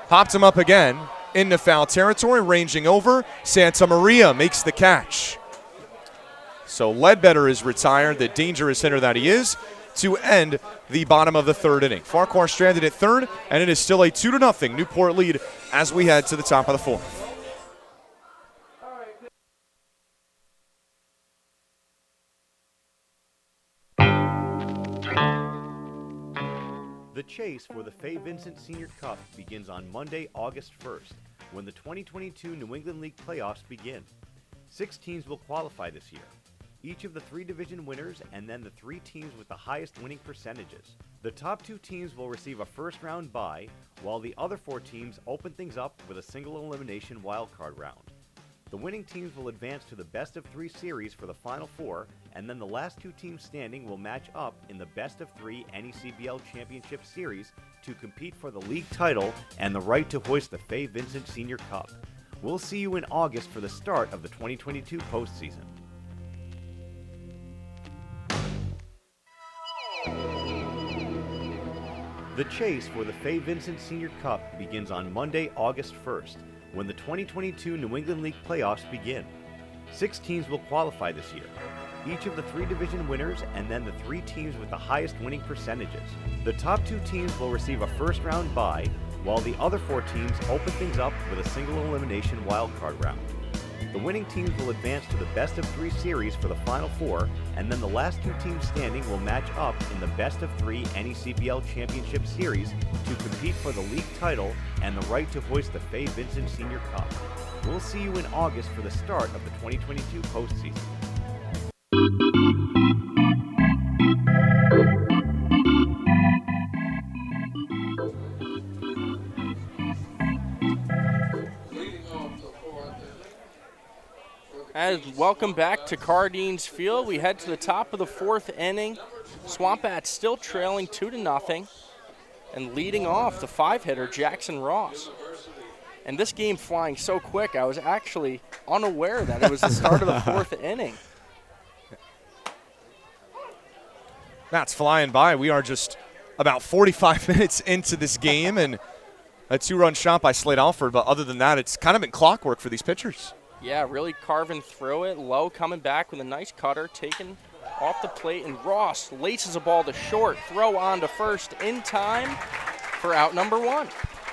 Popped him up again into foul territory, ranging over. Santa Maria makes the catch. So Ledbetter is retired, the dangerous hitter that he is, to end the bottom of the 3rd inning. Farquhar stranded at 3rd, and it is still a 2-0 Newport lead as we head to the top of the 4th. The chase for the Fay Vincent Senior Cup begins on Monday, August 1st, when the 2022 New England League playoffs begin. 6 teams will qualify this year. Each of the 3 division winners and then the 3 teams with the highest winning percentages. The top 2 teams will receive a first-round bye, while the other 4 teams open things up with a single elimination wildcard round. The winning teams will advance to the best-of-3 series for the Final 4, and then the last 2 teams standing will match up in the best-of-3 NECBL Championship Series to compete for the league title and the right to hoist the Fay Vincent Senior Cup. We'll see you in August for the start of the 2022 postseason. The chase for the Fay Vincent Senior Cup begins on Monday, August 1st, when the 2022 New England League playoffs begin. 6 teams will qualify this year. Each of the 3 division winners and then the 3 teams with the highest winning percentages. The top 2 teams will receive a first-round bye, while the other 4 teams open things up with a single elimination wildcard round. The winning teams will advance to the best-of-3 series for the Final 4, and then the last 2 teams standing will match up in the best-of-3 NECBL Championship Series to compete for the league title and the right to hoist the Fay Vincent Senior Cup. We'll see you in August for the start of the 2022 postseason. As welcome back to Cardines Field. We head to the top of the 4th inning. Swamp Bats still trailing 2-0, and leading off the 5-hitter Jackson Ross. And this game flying so quick, I was actually unaware that it was the start of the 4th inning. That's flying by. We are just about 45 minutes into this game, and a 2-run shot by Slade Alford. But other than that, it's kind of been clockwork for these pitchers. Yeah, really carving through it. Lowe coming back with a nice cutter, taken off the plate, and Ross laces a ball to short. Throw on to first in time for out number 1.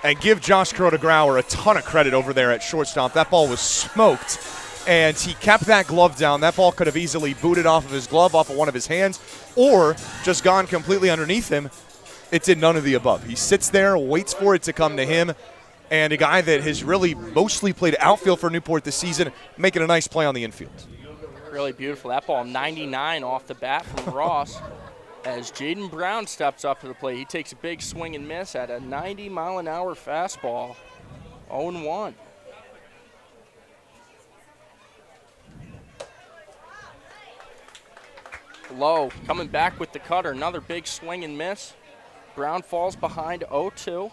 And give Josh Krodegrauer a ton of credit over there at shortstop. That ball was smoked, and he kept that glove down. That ball could have easily booted off of his glove, off of one of his hands, or just gone completely underneath him. It's in none of the above. He sits there, waits for it to come to him, and a guy that has really mostly played outfield for Newport this season, making a nice play on the infield. Really beautiful. That ball 99 off the bat from Ross. As Jaden Brown steps up to the plate, he takes a big swing and miss at a 90-mile-an-hour fastball. 0-1. Lowe coming back with the cutter. Another big swing and miss. Brown falls behind 0-2.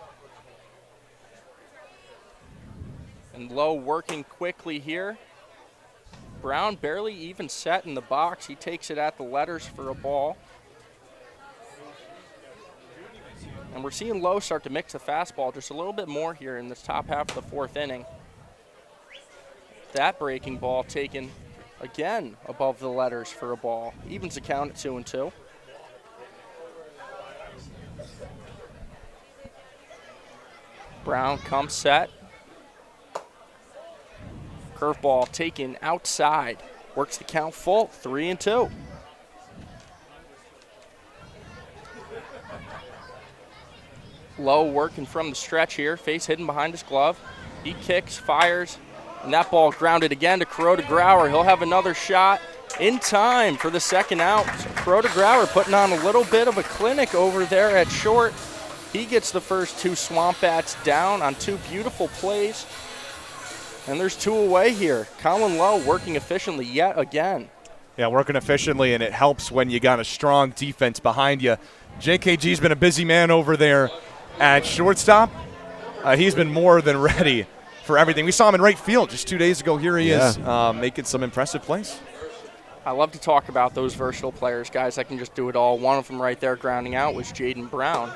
And Lowe working quickly here. Brown barely even set in the box. He takes it at the letters for a ball. And we're seeing Lowe start to mix the fastball just a little bit more here in this top half of the fourth inning. That breaking ball taken again above the letters for a ball. Evens the count at 2-2. Brown comes set. Curveball taken outside. Works the count full, 3-2. Lowe working from the stretch here. Face hidden behind his glove. He kicks, fires, and that ball grounded again to Kuroda Grauer. He'll have another shot in time for the second out. So Kuroda Grauer putting on a little bit of a clinic over there at short. He gets the first two Swamp Bats down on two beautiful plays. And there's two away here. Colin Lowe working efficiently yet again. Yeah, working efficiently, and it helps when you got a strong defense behind you. JKG's been a busy man over there at shortstop. He's been more than ready for everything. We saw him in right field just 2 days ago. Here he is making some impressive plays. I love to talk about those versatile players, guys that can just do it all. One of them right there grounding out was Jaden Brown.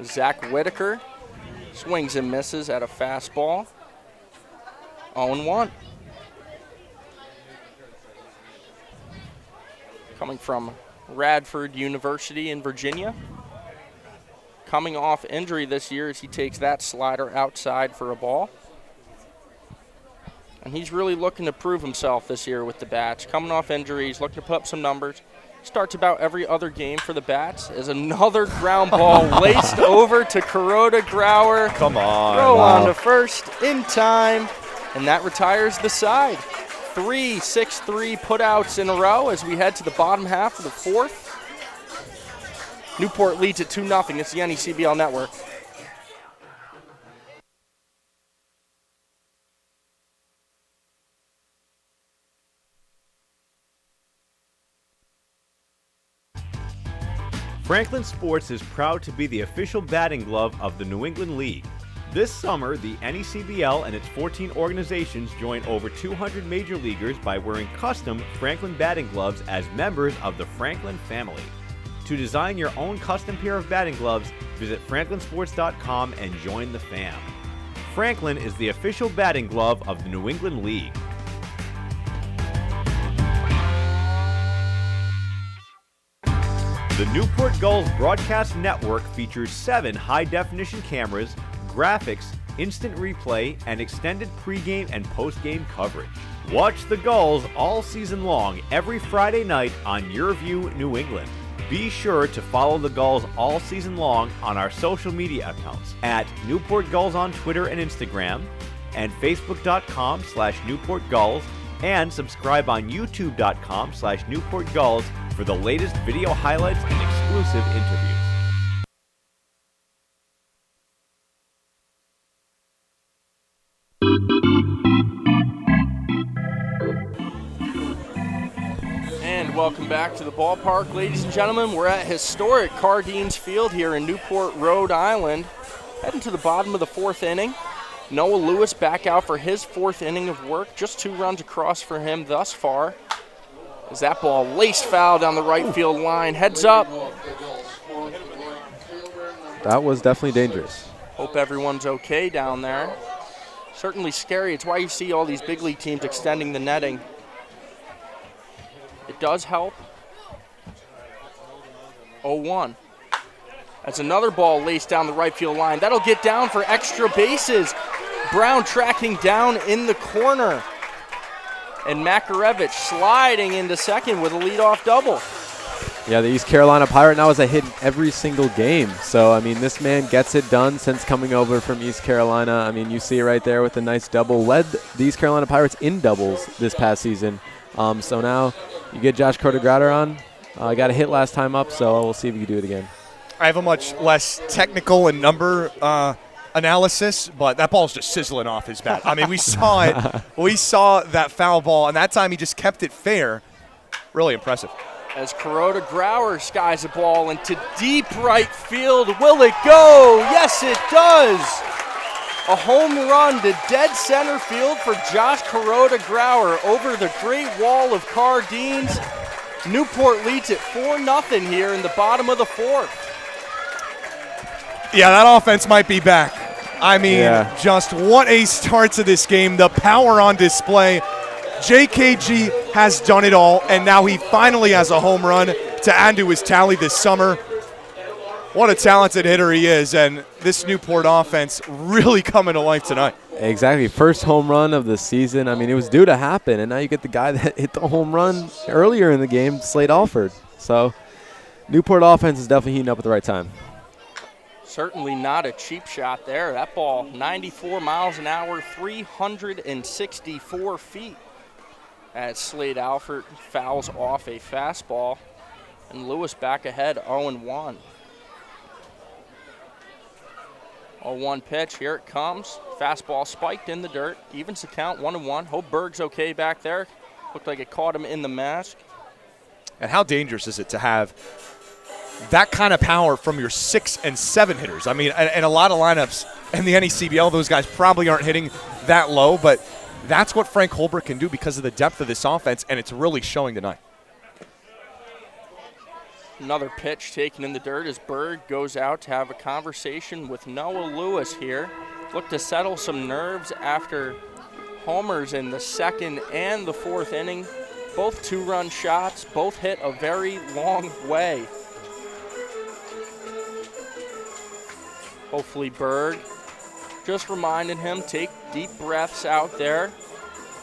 Zach Whitaker swings and misses at a fastball. 0-1. Coming from Radford University in Virginia. Coming off injury this year as he takes that slider outside for a ball. And he's really looking to prove himself this year with the Bats. Coming off injuries, looking to put up some numbers. Starts about every other game for the Bats as another ground ball laced over to Kuroda Grauer. Come on. Throw on to first in time. And that retires the side. 3 6-3 putouts in a row as we head to the bottom half of the fourth. Newport leads at 2-0. It's the NECBL Network. Franklin Sports is proud to be the official batting glove of the New England League. This summer, the NECBL and its 14 organizations join over 200 major leaguers by wearing custom Franklin batting gloves as members of the Franklin family. To design your own custom pair of batting gloves, visit franklinsports.com and join the fam. Franklin is the official batting glove of the New England League. The Newport Gulls broadcast network features 7 high-definition cameras, graphics, instant replay, and extended pregame and postgame coverage. Watch the Gulls all season long every Friday night on Your View New England. Be sure to follow the Gulls all season long on our social media accounts at Newport Gulls on Twitter and Instagram, and Facebook.com/Newport Gulls, and subscribe on YouTube.com/Newport Gulls for the latest video highlights and exclusive interviews. And welcome back to the ballpark, ladies and gentlemen. We're at historic Cardines Field here in Newport, Rhode Island. Heading to the bottom of the fourth inning. Noah Lewis back out for his fourth inning of work. Just 2 runs across for him thus far. As that ball laced foul down the right field line. Heads up. That was definitely dangerous. Hope everyone's okay down there. Certainly scary. It's why you see all these big league teams extending the netting. It does help. 0-1. That's another ball laced down the right field line. That'll get down for extra bases. Brown tracking down in the corner. And Makarevich sliding into second with a leadoff double. Yeah, the East Carolina Pirate now has a hit in every single game. So, I mean, this man gets it done since coming over from East Carolina. I mean, you see it right there with a nice double. Led the East Carolina Pirates in doubles this past season. So now you get Josh Crodegrader on. Got a hit last time up, so we'll see if he can do it again. I have a much less technical and number analysis, but that ball's just sizzling off his bat. I mean, we saw it. We saw that foul ball, and that time he just kept it fair. Really impressive. As Crodegrader skies a ball into deep right field. Will it go? Yes, it does. A home run to dead center field for Josh Crodegrader over the Great Wall of Cardines. Newport leads it 4-0 here in the bottom of the fourth. Yeah, that offense might be back. I mean, just what a start to this game. The power on display. JKG has done it all, and now he finally has a home run to add to his tally this summer. What a talented hitter he is, and this Newport offense really coming to life tonight. Exactly. First home run of the season. I mean, it was due to happen, and now you get the guy that hit the home run earlier in the game, Slade Alford. So Newport offense is definitely heating up at the right time. Certainly not a cheap shot there. That ball, 94 miles an hour, 364 feet. As Slade Alford fouls off a fastball, and Lewis back ahead 0-1. 0-1 pitch, here it comes. Fastball spiked in the dirt, evens the count 1-1. Hope Berg's okay back there. Looked like it caught him in the mask. And how dangerous is it to have that kind of power from your 6 and 7 hitters? I mean, and a lot of lineups in the NECBL, those guys probably aren't hitting that low, but that's what Frank Holbrook can do because of the depth of this offense, and it's really showing tonight. Another pitch taken in the dirt as Berg goes out to have a conversation with Noah Lewis here. Look to settle some nerves after homers in the second and the fourth inning. Both two-run shots, both hit a very long way. Hopefully Berg just reminding him, take deep breaths out there.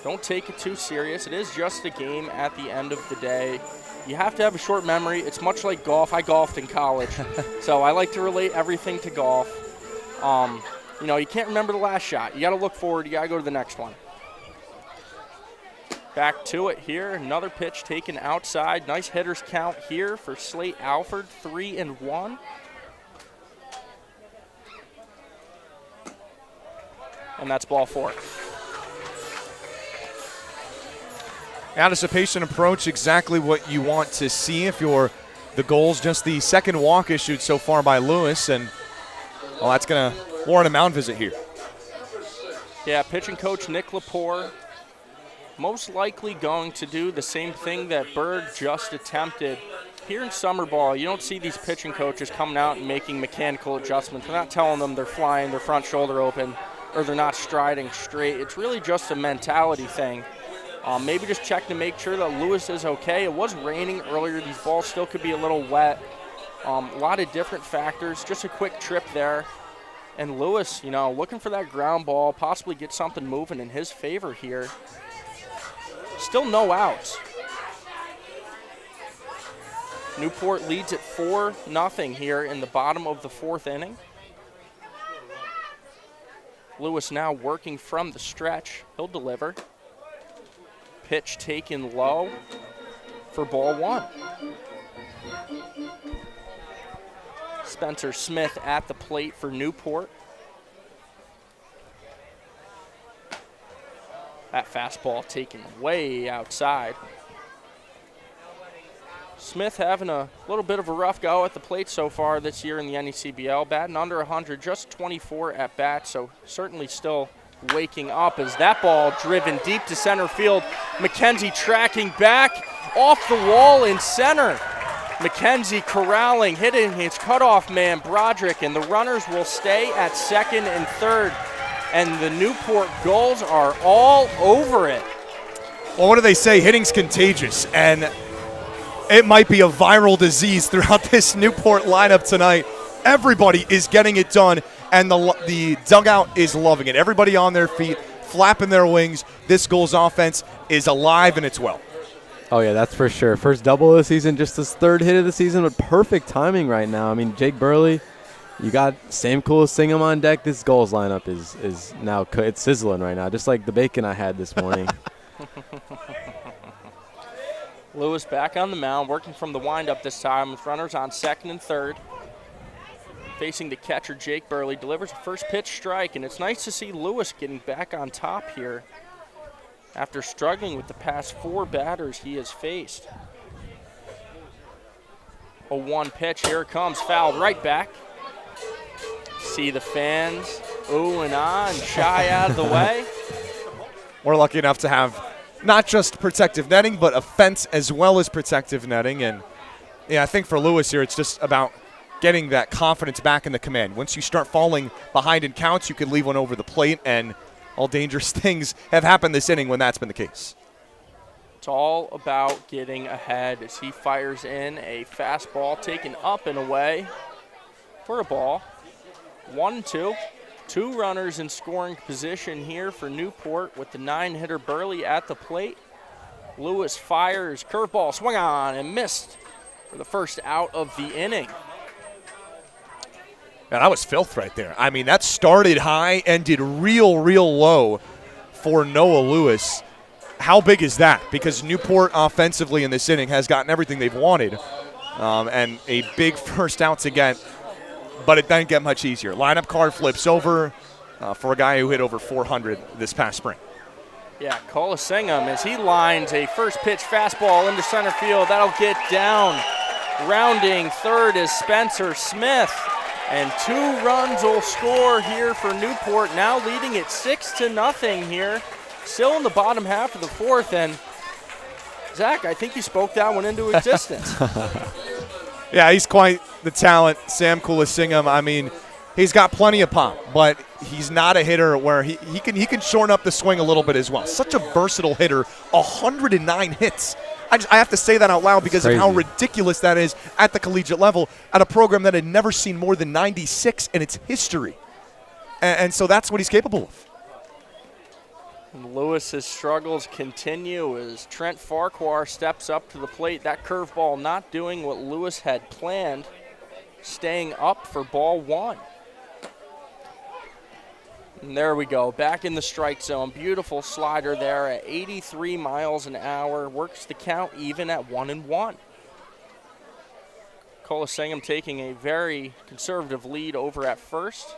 Don't take it too serious. It is just a game at the end of the day. You have to have a short memory. It's much like golf. I golfed in college, so I like to relate everything to golf. You know, you can't remember the last shot. You got to look forward. You got to go to the next one. Back to it here. Another pitch taken outside. Nice hitters count here for Slade Alford, 3-1. And that's ball 4. Anticipation approach, exactly what you want to see if you're the Gulls. Just the second walk issued so far by Lewis, and well, that's going to warrant a mound visit here. Yeah, pitching coach Nick Lepore most likely going to do the same thing that Berg just attempted. Here in summer ball, you don't see these pitching coaches coming out and making mechanical adjustments. We're not telling them they're flying their front shoulder open or they're not striding straight. It's really just a mentality thing. Maybe just check to make sure that Lewis is okay. It was raining earlier. These balls still could be a little wet. A lot of different factors. Just a quick trip there. And Lewis, you know, looking for that ground ball, possibly get something moving in his favor here. Still no outs. Newport leads at 4-0 here in the bottom of the fourth inning. Lewis now working from the stretch. He'll deliver. Pitch taken low for ball 1. Spencer Smith at the plate for Newport. That fastball taken way outside. Smith having a little bit of a rough go at the plate so far this year in the NECBL. Batting under 100, just 24 at bat, so certainly still waking up as that ball driven deep to center field. McKenzie tracking back off the wall in center. McKenzie corralling, hitting his cutoff man, Broderick, and the runners will stay at second and third. And the Newport Gulls are all over it. Well, what do they say? Hitting's contagious, and it might be a viral disease throughout this Newport lineup tonight. Everybody is getting it done, and the dugout is loving it. Everybody on their feet, flapping their wings. This Gulls offense is alive, and it's well. Oh, yeah, that's for sure. First double of the season, just his third hit of the season, but perfect timing right now. I mean, Jake Burley, you got Sam Singham on deck. This Gulls lineup is now it's sizzling right now, just like the bacon I had this morning. Lewis back on the mound, working from the windup this time with runners on second and third. Facing the catcher, Jake Burley, delivers a first pitch strike, and it's nice to see Lewis getting back on top here after struggling with the past 4 batters he has faced. A 1 pitch, here it comes, fouled right back. See the fans ooh and ah and shy out of the way. We're lucky enough to have not just protective netting, but a fence as well as protective netting. And yeah, I think for Lewis here, it's just about getting that confidence back in the command. Once you start falling behind in counts, you can leave one over the plate, and all dangerous things have happened this inning when that's been the case. It's all about getting ahead as he fires in a fastball taken up and away for a ball. 1-2. 2 runners in scoring position here for Newport with the 9-hitter Burley at the plate. Lewis fires, curveball, swung on and missed for the first out of the inning. And that was filth right there. I mean, that started high, ended real low for Noah Lewis. How big is that? Because Newport offensively in this inning has gotten everything they've wanted, and a big first out to get, but it didn't get much easier. Lineup card flips over for a guy who hit over 400 this past spring. Yeah, Singham as he lines a first pitch fastball into center field. That'll get down. Rounding third is Spencer Smith. And 2 runs will score here for Newport, now leading it 6-0 here. Still in the bottom half of the 4th, and Zach, I think you spoke that one into existence. Yeah, he's quite the talent, Sam Singham. I mean, he's got plenty of pop, but he's not a hitter where he can shorten up the swing a little bit as well. Such a versatile hitter, 109 hits. I have to say that out loud because of how ridiculous that is at the collegiate level at a program that had never seen more than 96 in its history. And so that's what he's capable of. Lewis's struggles continue as Trent Farquhar steps up to the plate. That curveball not doing what Lewis had planned, staying up for ball 1. And there we go, back in the strike zone. Beautiful slider there at 83 miles an hour. Works the count even at 1-1. Singham taking a very conservative lead over at first.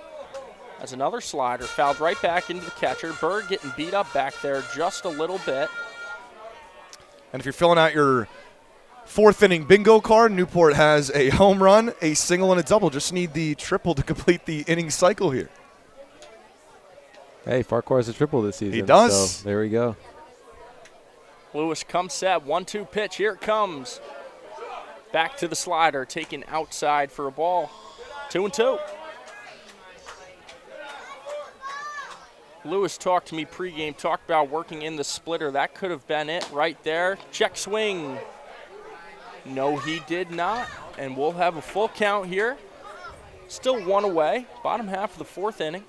As another slider fouled right back into the catcher. Berg getting beat up back there just a little bit. And if you're filling out your 4th inning bingo card, Newport has a home run, a single, and a double. Just need the triple to complete the inning cycle here. Hey, Farquhar has a triple this season. He does. So there we go. Lewis comes set, 1-2 pitch. Here it comes. Back to the slider, taken outside for a ball. 2-2. Lewis talked to me pregame, talked about working in the splitter. That could have been it right there. Check swing. No, he did not. And we'll have a full count here. Still 1 away, bottom half of the 4th inning.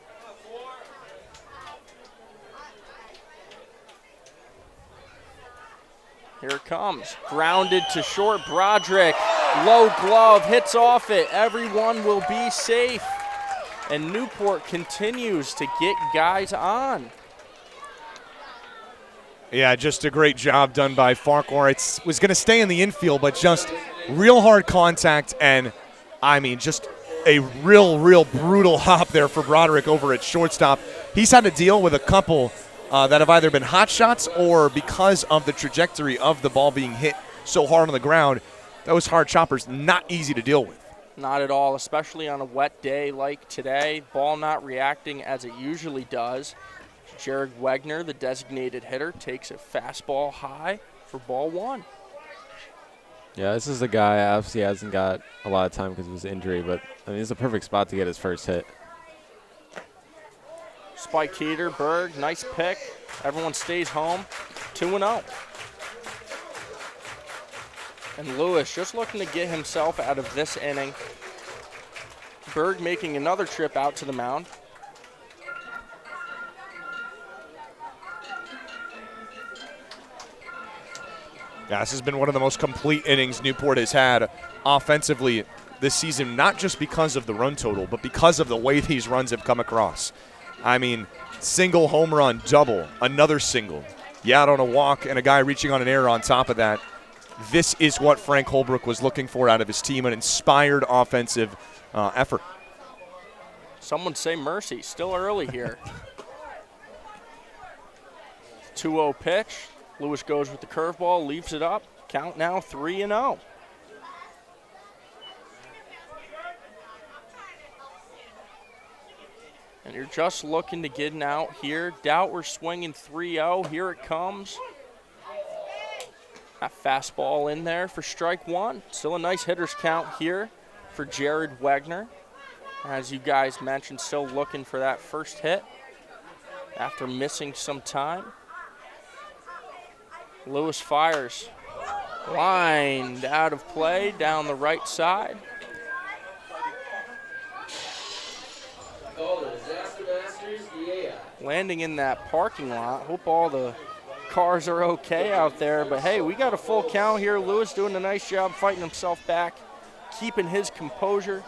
Here it comes. Grounded to short. Broderick, low glove, hits off it. Everyone will be safe. And Newport continues to get guys on. Yeah, just a great job done by Farquhar. It was going to stay in the infield, but just real hard contact, and, I mean, just a real brutal hop there for Broderick over at shortstop. He's had to deal with a couple that have either been hot shots or because of the trajectory of the ball being hit so hard on the ground, those hard choppers not easy to deal with. Not at all, especially on a wet day like today. Ball not reacting as it usually does. Jared Wegner, the designated hitter, takes a fastball high for ball 1. Yeah, this is a guy obviously hasn't got a lot of time because of his injury, but I mean, it's a perfect spot to get his first hit. Spike Heater, Berg, nice pick. Everyone stays home, 2-0. And Lewis just looking to get himself out of this inning. Berg making another trip out to the mound. Yeah, this has been one of the most complete innings Newport has had offensively this season, not just because of the run total, but because of the way these runs have come across. I mean, single, home run, double, another single. Yeah, on a walk, and a guy reaching on an error on top of that. This is what Frank Holbrook was looking for out of his team, an inspired offensive effort. Someone say mercy. Still early here. 2-0 pitch. Lewis goes with the curveball, leaves it up. Count now 3-0. And you're just looking to get an out here. Doubt we're swinging 3-0. Here it comes. That fastball in there for strike one. Still a nice hitter's count here for Jared Wegner. As you guys mentioned, still looking for that first hit after missing some time. Lewis fires. Lined out of play down the right side. Landing in that parking lot. Hope all the cars are okay out there. But, hey, we got a full count here. Lewis doing a nice job fighting himself back, keeping his composure.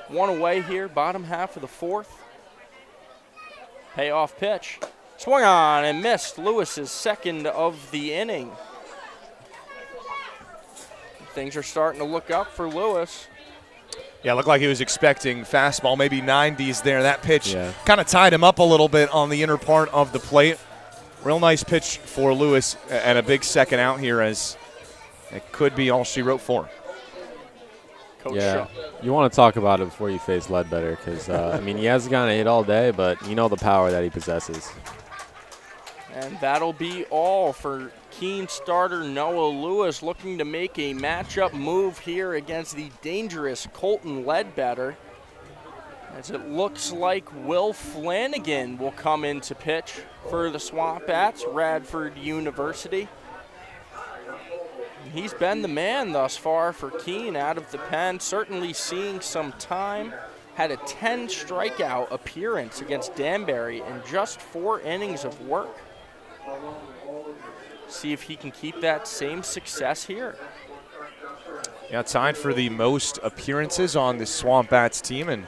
One away here, bottom half of the fourth. Payoff pitch. Swung on and missed. Lewis's second of the inning. Things are starting to look up for Lewis. Yeah, looked like he was expecting fastball, maybe 90s there. That pitch kind of tied him up a little bit on the inner part of the plate. Real nice pitch for Lewis and a big second out here, as it could be all she wrote for him. Yeah, you want to talk about it before you face Ledbetter because, I mean, he hasn't gotten a hit all day, but you know the power that he possesses. And that'll be all for Keene starter Noah Lewis, looking to make a matchup move here against the dangerous Colton Ledbetter. As it looks like Will Flanagan will come in to pitch for the Swamp Bats, Radford University. He's been the man thus far for Keene out of the pen, certainly seeing some time. Had a 10 strikeout appearance against Danbury in just 4 innings of work. See if he can keep that same success here. Yeah, tied for the most appearances on the Swamp Bats team, and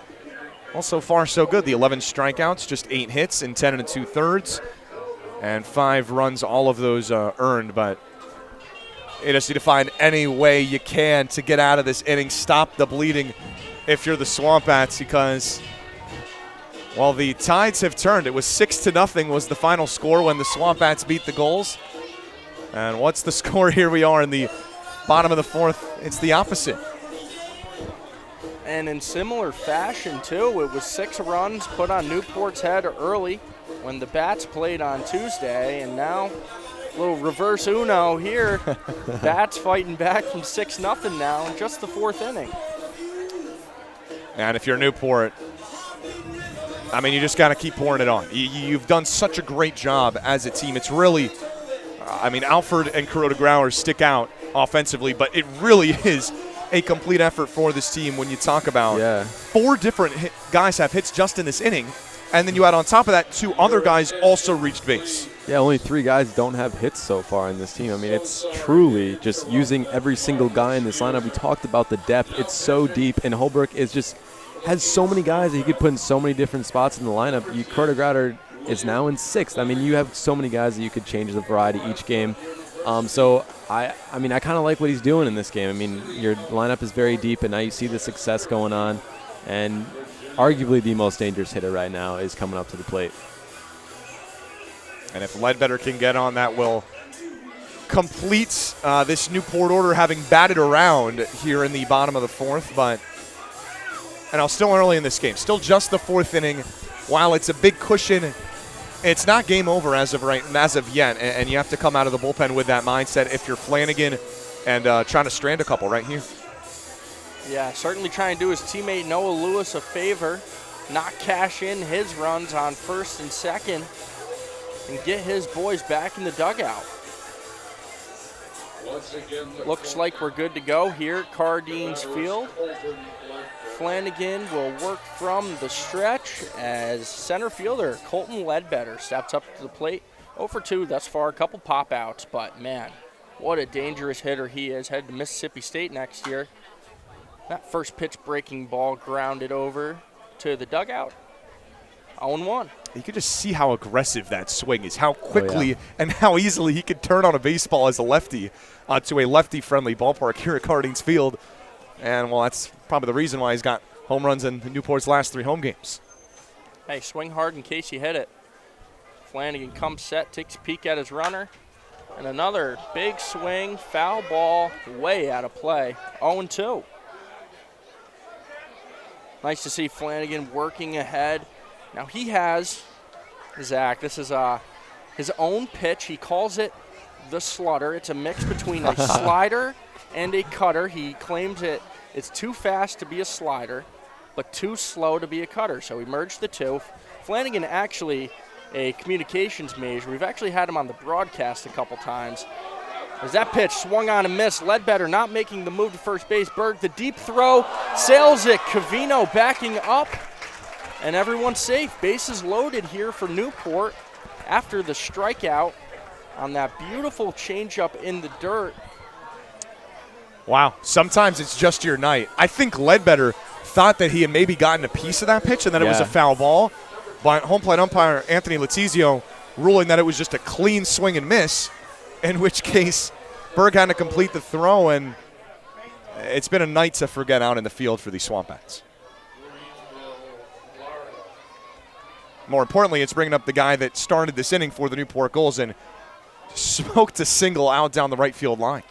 well, so far so good. The 11 strikeouts, just 8 hits in 10 2/3, and 5 runs, all of those earned, but you just need to find any way you can to get out of this inning, stop the bleeding if you're the Swamp Bats, because, well, the tides have turned. It was 6-0 was the final score when the Swamp Bats beat the Gulls. And what's the score? Here we are in the bottom of the fourth. It's the opposite. And in similar fashion, too, it was 6 runs put on Newport's head early when the Bats played on Tuesday, and now a little reverse Uno here. Bats fighting back from 6-0 now in just the 4th inning. And if you're Newport, I mean, you just got to keep pouring it on. You've done such a great job as a team. It's really, I mean, Alford and Kuroda Grauer stick out offensively, but it really is a complete effort for this team when you talk about 4 different guys have hits just in this inning, and then you add on top of that 2 other guys also reached base. Yeah, only 3 guys don't have hits so far in this team. I mean, it's truly just using every single guy in this lineup. We talked about the depth. It's so deep, and Holbrook is just has so many guys that he could put in so many different spots in the lineup. Kuroda Grauer is now in 6th. I mean, you have so many guys that you could change the variety each game. So, I mean, I kind of like what he's doing in this game. I mean, your lineup is very deep, and now you see the success going on. And arguably the most dangerous hitter right now is coming up to the plate. And if Ledbetter can get on, that will complete this Newport order, having batted around here in the bottom of the 4th. But, and I'll still early in this game, still just the 4th inning. While it's a big cushion, it's not game over as of yet, and you have to come out of the bullpen with that mindset if you're Flanagan and trying to strand a couple right here. Yeah, certainly trying to do his teammate Noah Lewis a favor, not cash in his runs on 1st and 2nd, and get his boys back in the dugout. Looks like we're good to go here at Cardines Field. Flanagan will work from the stretch as center fielder Colton Ledbetter steps up to the plate. 0 for 2 thus far, a couple pop outs, but man, What a dangerous hitter he is. Headed to Mississippi State next year. That first pitch breaking ball grounded over to the dugout. 0-1. You could just see how aggressive that swing is, how quickly and how easily he could turn on a baseball as a lefty to a lefty-friendly ballpark here at Cardines Field. And, well, that's probably the reason why he's got home runs in Newport's last 3 home games. Hey, swing hard in case you hit it. Flanagan comes set, takes a peek at his runner. And another big swing, foul ball, way out of play. 0-2. Nice to see Flanagan working ahead. Now he has, Zach, this is his own pitch. He calls it the slutter. It's a mix between a slider and a cutter. He claims it's too fast to be a slider, but too slow to be a cutter. So he merged the two. Flanagan actually a communications major. We've actually had him on the broadcast a couple times. As that pitch swung on and missed, Ledbetter not making the move to first base. Berg, the deep throw, sails it. Covino backing up, and everyone's safe. Bases loaded here for Newport after the strikeout on that beautiful changeup in the dirt. Wow, sometimes it's just your night. I think Ledbetter thought that he had maybe gotten a piece of that pitch and that it was a foul ball. But home plate umpire Anthony Letizio ruling that it was just a clean swing and miss, in which case Berg had to complete the throw, and it's been a night to forget out in the field for the Swamp Bats. More importantly, it's bringing up the guy that started this inning for the Newport Gulls and smoked a single out down the right field line.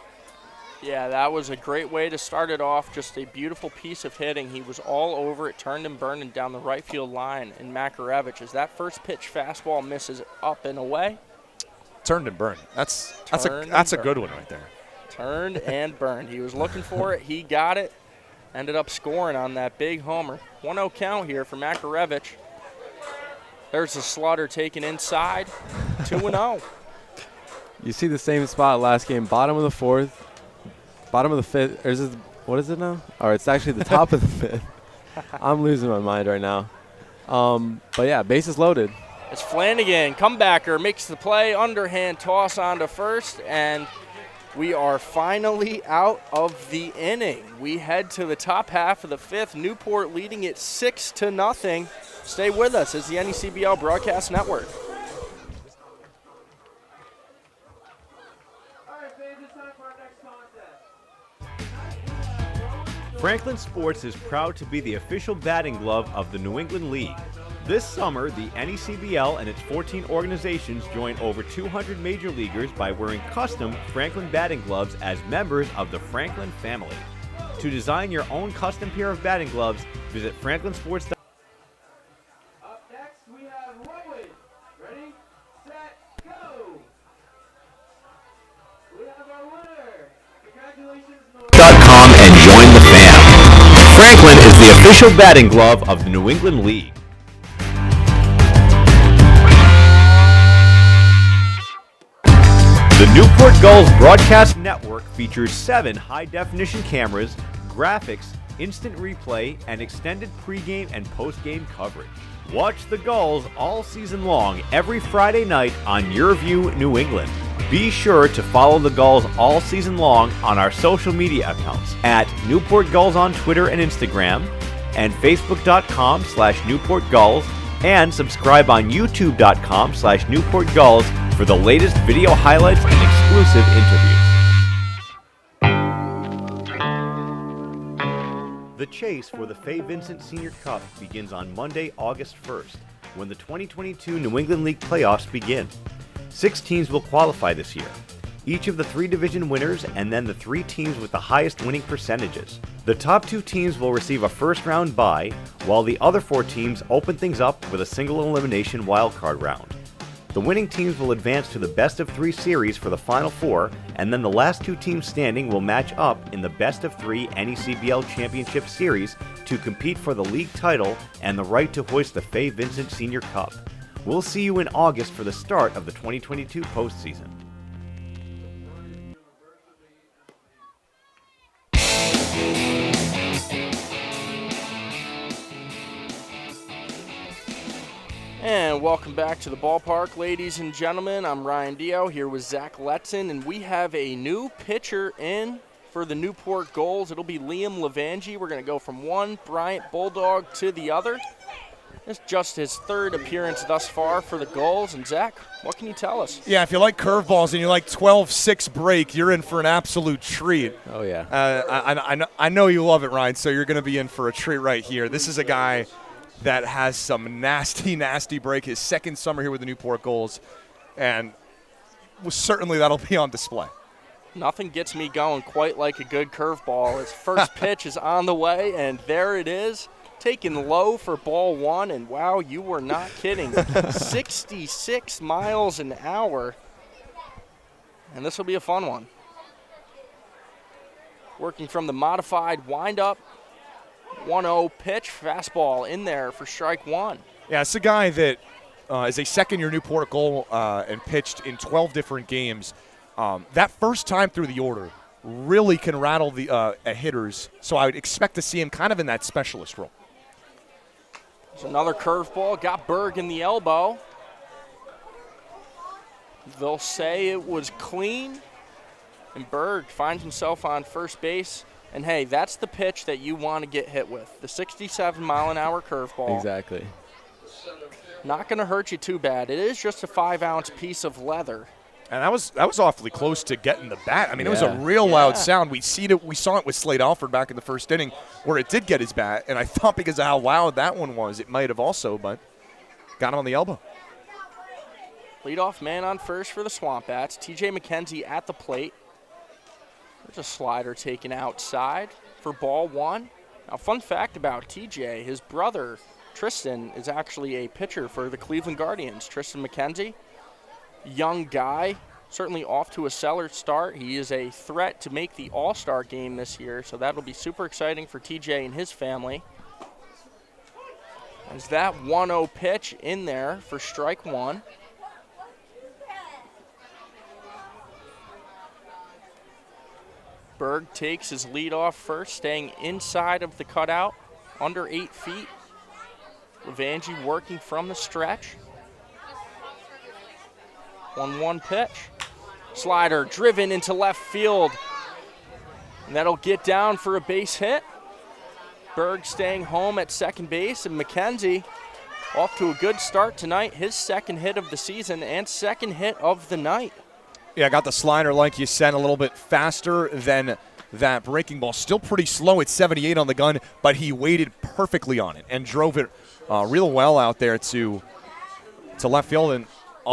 Yeah, that was a great way to start it off. Just a beautiful piece of hitting. He was all over it, turned and burned down the right field line. And Makarevich, as that first pitch fastball misses up and away. Turned and burned. That's a good one right there. Turned and burned. He was looking for it. He got it. Ended up scoring on that big homer. 1-0 count here for Makarevich. There's the slaughter taken inside. 2-0. You see the same spot last game, bottom of the fourth. Bottom of the fifth, or is it, what is it now? Or it's actually the top of the fifth. I'm losing my mind right now. But yeah, bases loaded. It's Flanagan, comebacker, makes the play, underhand toss onto first, and we are finally out of the inning. We head to the top half of the fifth. Newport leading it 6-0. Stay with us. It's the NECBL Broadcast Network. Franklin Sports is proud to be the official batting glove of the New England League. This summer, the NECBL and its 14 organizations join over 200 major leaguers by wearing custom Franklin batting gloves as members of the Franklin family. To design your own custom pair of batting gloves, visit franklinsports.com. Up next, we have Rowan. Ready, set, go! We have our winner. Congratulations, .com and join the fam. Franklin is the official batting glove of the New England League. The Newport Gulls Broadcast Network features 7 high-definition cameras, graphics, instant replay, and extended pregame and postgame coverage. Watch the Gulls all season long every Friday night on Your View New England. Be sure to follow the Gulls all season long on our social media accounts at Newport Gulls on Twitter and Instagram, and Facebook.com/Newport Gulls, and subscribe on YouTube.com/Newport Gulls for the latest video highlights and exclusive interviews. The chase for the Fay Vincent Senior Cup begins on Monday, August 1st, when the 2022 New England League playoffs begin. 6 teams will qualify this year, each of the 3 division winners and then the 3 teams with the highest winning percentages. The top 2 teams will receive a first-round bye, while the other 4 teams open things up with a single elimination wildcard round. The winning teams will advance to the best-of-3 series for the Final 4, and then the last 2 teams standing will match up in the best-of-3 NECBL Championship Series to compete for the league title and the right to hoist the Fay Vincent Senior Cup. We'll see you in August for the start of the 2022 postseason. And And welcome back to the ballpark, ladies and gentlemen. I'm Ryan Dio here with Zach Letson, and we have a new pitcher in for the Newport Gulls. It'll be Liam Levangie. We're going to go from one Bryant Bulldog to the other. It's just his third appearance thus far for the Gulls. And Zach, what can you tell us? Yeah, if you like curveballs and you like 12-6 break, you're in for an absolute treat. Oh, yeah. I know you love it, Ryan, so you're going to be in for a treat right here. This is a guy that has some nasty, nasty break. His second summer here with the Newport Gulls, and certainly that'll be on display. Nothing gets me going quite like a good curveball. His first pitch is on the way, and there it is. Taken low for ball one, and wow, you were not kidding. 66 miles an hour, and this will be a fun one. Working from the modified windup, 1-0 pitch, fastball in there for strike one. Yeah, it's a guy that is a second-year Newport Gull and pitched in 12 different games. That first time through the order really can rattle the hitters, so I would expect to see him kind of in that specialist role. There's another curveball, got Berg in the elbow. They'll say it was clean, and Berg finds himself on first base. And, hey, that's the pitch that you want to get hit with, the 67-mile-an-hour curveball. Exactly. Not going to hurt you too bad. It is just a 5-ounce piece of leather. And that was awfully close to getting the bat. I mean, it was a real loud sound. We saw it with Slade Alford back in the first inning where it did get his bat, and I thought because of how loud that one was, it might have also, but got him on the elbow. Leadoff man on first for the Swamp Bats. T.J. McKenzie at the plate. There's a slider taken outside for ball one. Now, fun fact about TJ, his brother, Tristan, is actually a pitcher for the Cleveland Guardians. Tristan McKenzie, young guy, certainly off to a stellar start. He is a threat to make the All-Star game this year, so that'll be super exciting for TJ and his family. As that 1-0 pitch in there for strike one. Berg takes his lead off first, staying inside of the cutout, under 8 feet. Levangie working from the stretch. 1-1 pitch. Slider driven into left field. And that'll get down for a base hit. Berg staying home at second base, and McKenzie off to a good start tonight. His second hit of the season and second hit of the night. Yeah, got the slider, like you said, a little bit faster than that breaking ball. Still pretty slow at 78 on the gun, but he waited perfectly on it and drove it real well out there to left field. And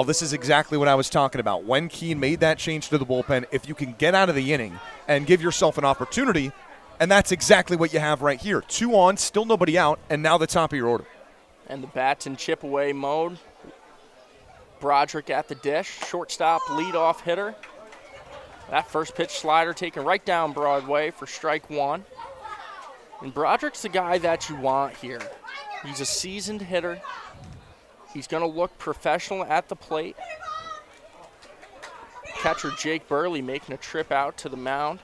this is exactly what I was talking about. When Keene made that change to the bullpen, if you can get out of the inning and give yourself an opportunity, and that's exactly what you have right here. 2 on, still nobody out, and now the top of your order. And the bats in chip away mode. Broderick at the dish, shortstop leadoff hitter. That first pitch slider taken right down Broadway for strike one. And Broderick's the guy that you want here. He's a seasoned hitter. He's going to look professional at the plate. Catcher Jake Burley making a trip out to the mound,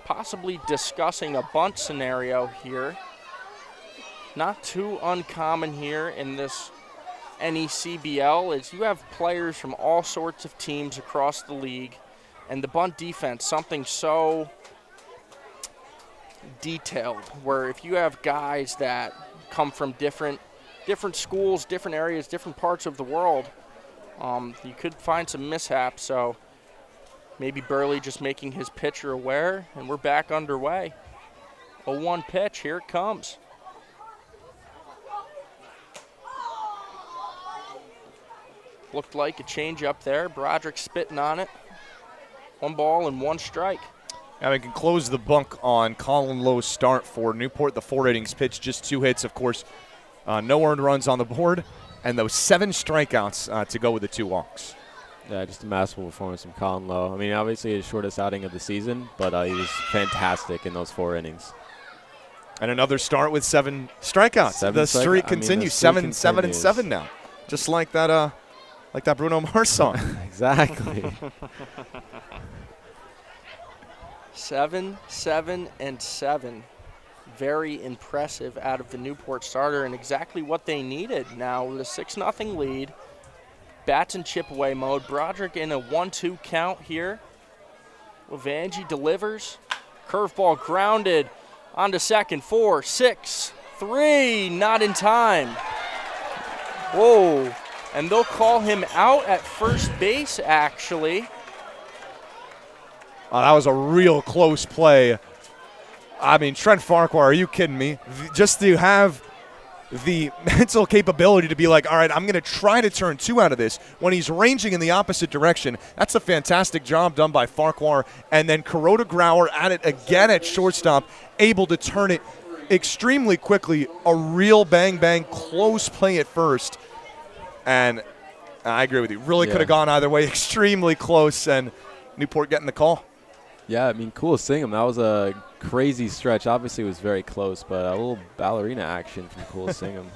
possibly discussing a bunt scenario here. Not too uncommon here in this NECBL, is you have players from all sorts of teams across the league, and the bunt defense, something so detailed, where if you have guys that come from different schools, different areas, different parts of the world, you could find some mishaps. So maybe Burley just making his pitcher aware, and we're back underway. 0-1 pitch, here it comes. Looked like a change up there. Broderick spitting on it. 1 ball and 1 strike. And we can close the book on Colin Lowe's start for Newport. The 4 innings pitched, just 2 hits, of course. No earned runs on the board, and those 7 strikeouts to go with the 2 walks. Yeah, just a masterful performance from Colin Lowe. I mean, obviously his shortest outing of the season, but he was fantastic in those 4 innings. And another start with 7 strikeouts. The streak continues. 7, 7, and 7 now. Just like that Bruno Mars song. Exactly. 7, 7, and 7. very impressive out of the Newport starter and exactly what they needed. Now with a 6-0 lead, bats and chip away mode. Broderick in a 1-2 count here. Levangie delivers. Curveball grounded onto second. 4, 6, 3, not in time. Whoa, and they'll call him out at first base actually. That was a real close play. I mean, Trent Farquhar, are you kidding me? Just to have the mental capability to be like, all right, I'm going to try to turn 2 out of this when he's ranging in the opposite direction. That's a fantastic job done by Farquhar. And then Kuroda Grauer at it again at shortstop, able to turn it extremely quickly. A real bang-bang close play at first. And I agree with you. Really could have gone either way. Extremely close, and Newport getting the call. Yeah, I mean, cool seeing him. That was a crazy stretch. Obviously, it was very close, but a little ballerina action from Cool seeing him.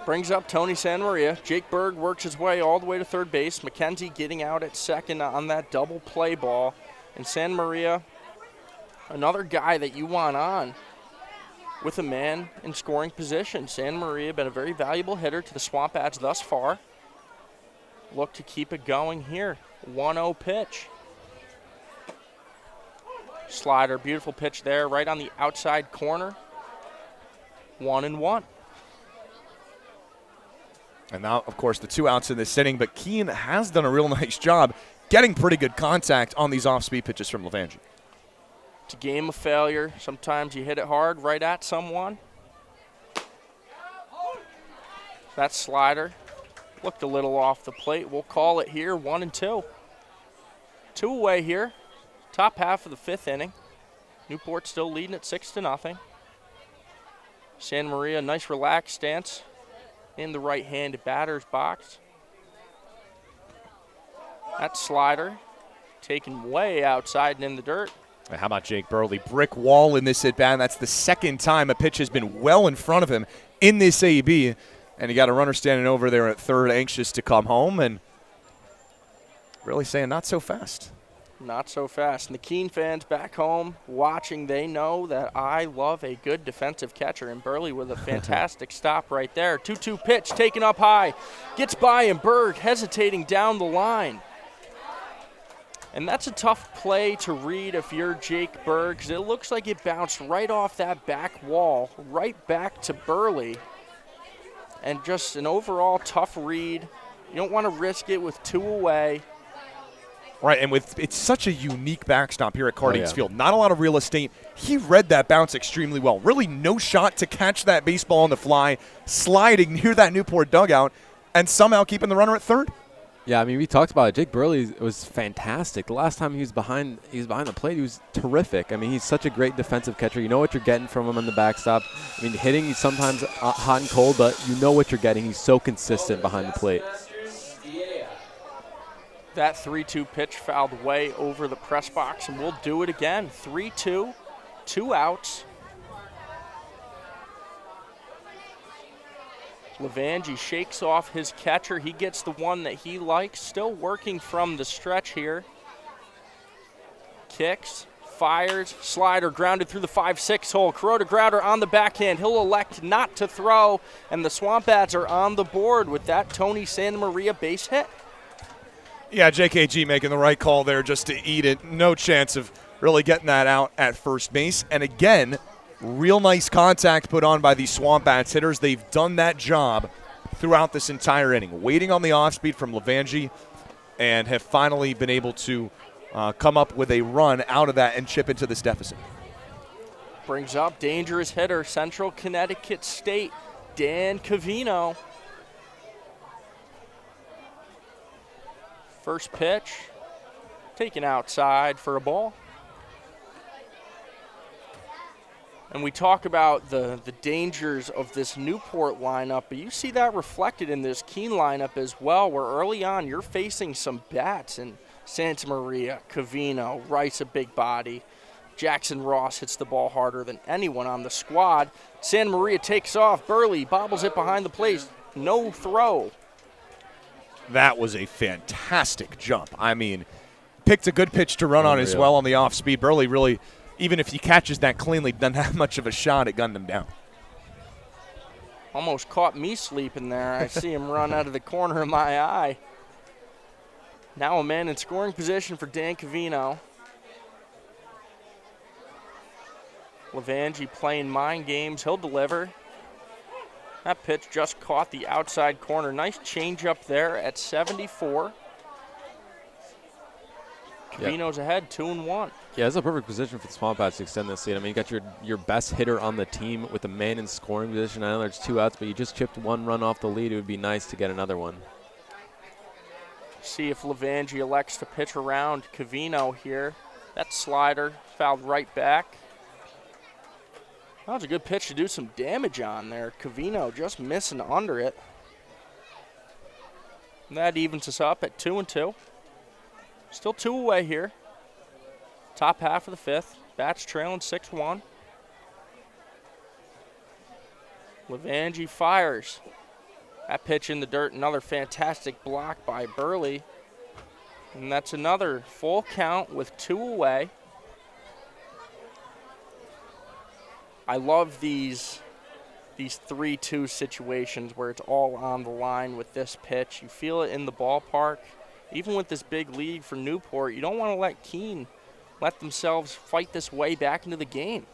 Brings up Tony Santamaria. Jake Berg works his way all the way to third base. McKenzie getting out at second on that double play ball. And Santamaria, another guy that you want on with a man in scoring position. Santamaria been a very valuable hitter to the Swamp Bats thus far. Look to keep it going here. 1-0 pitch. Slider, beautiful pitch there, right on the outside corner. 1-1. And now, of course, the 2 outs in this inning, but Keene has done a real nice job getting pretty good contact on these off-speed pitches from Levangie. It's a game of failure. Sometimes you hit it hard right at someone. That slider looked a little off the plate. We'll call it here, 1-2. 2 away here. Top half of the 5th inning. Newport still leading at 6-0. Santamaria, nice relaxed stance in the right-handed batter's box. That slider taken way outside and in the dirt. How about Jake Burley? Brick wall in this at-bat. That's the second time a pitch has been well in front of him in this AB. And you got a runner standing over there at third, anxious to come home, and really saying not so fast. Not so fast. And the Keene fans back home watching, they know that I love a good defensive catcher. And Burley with a fantastic stop right there. 2-2 pitch taken up high. Gets by, and Berg hesitating down the line. And that's a tough play to read if you're Jake Berg, because it looks like it bounced right off that back wall, right back to Burley. And just an overall tough read. You don't want to risk it with 2 away. Right, and it's such a unique backstop here at Cardines Field. Not a lot of real estate. He read that bounce extremely well. Really no shot to catch that baseball on the fly, sliding near that Newport dugout, and somehow keeping the runner at third. Yeah, I mean, we talked about it. Jake Burley was fantastic. The last time he was behind the plate, he was terrific. I mean, he's such a great defensive catcher. You know what you're getting from him on the backstop. I mean, hitting, he's sometimes hot and cold, but you know what you're getting. He's so consistent behind the plate. That 3-2 pitch fouled way over the press box, and we'll do it again. 3-2, 2 outs. Levangie shakes off his catcher. He gets the one that he likes. Still working from the stretch here. Kicks, fires, slider grounded through the 5-6 hole. Kuroda Grounder on the backhand. He'll elect not to throw, and the Swamp Bats are on the board with that Tony Santamaria base hit. Yeah, JKG making the right call there just to eat it. No chance of really getting that out at first base. And again, real nice contact put on by these Swamp Bats hitters. They've done that job throughout this entire inning, waiting on the off-speed from Levangie, and have finally been able to come up with a run out of that and chip into this deficit. Brings up dangerous hitter, Central Connecticut State, Dan Covino. First pitch, taken outside for a ball. And we talk about the dangers of this Newport lineup, but you see that reflected in this Keene lineup as well, where early on you're facing some bats, and Santamaria, Covino, Rice, a big body. Jackson Ross hits the ball harder than anyone on the squad. Santamaria takes off. Burley bobbles it behind the plate. No throw. That was a fantastic jump. I mean, picked a good pitch to run on as well on the off-speed. Burley really, even if he catches that cleanly, doesn't have much of a shot at gunning them down. Almost caught me sleeping there. I see him run out of the corner of my eye. Now a man in scoring position for Dan Covino. Levangie playing mind games. He'll deliver. That pitch just caught the outside corner. Nice change up there at 74. Covino's ahead, 2-1. Yeah, it's a perfect position for the Swamp Bats to extend this lead. I mean, you got your best hitter on the team with a man in scoring position. I know there's 2 outs, but you just chipped 1 run off the lead. It would be nice to get another one. See if Levangie elects to pitch around Covino here. That slider fouled right back. That was a good pitch to do some damage on there. Covino just missing under it. And that evens us up at 2-2. Still 2 away here. Top half of the 5th. Bats trailing 6-1. Levangie fires. That pitch in the dirt, another fantastic block by Burley. And that's another full count with 2 away. I love these 3-2 situations where it's all on the line with this pitch. You feel it in the ballpark. Even with this big lead for Newport, you don't want to let Keene let themselves fight this way back into the game.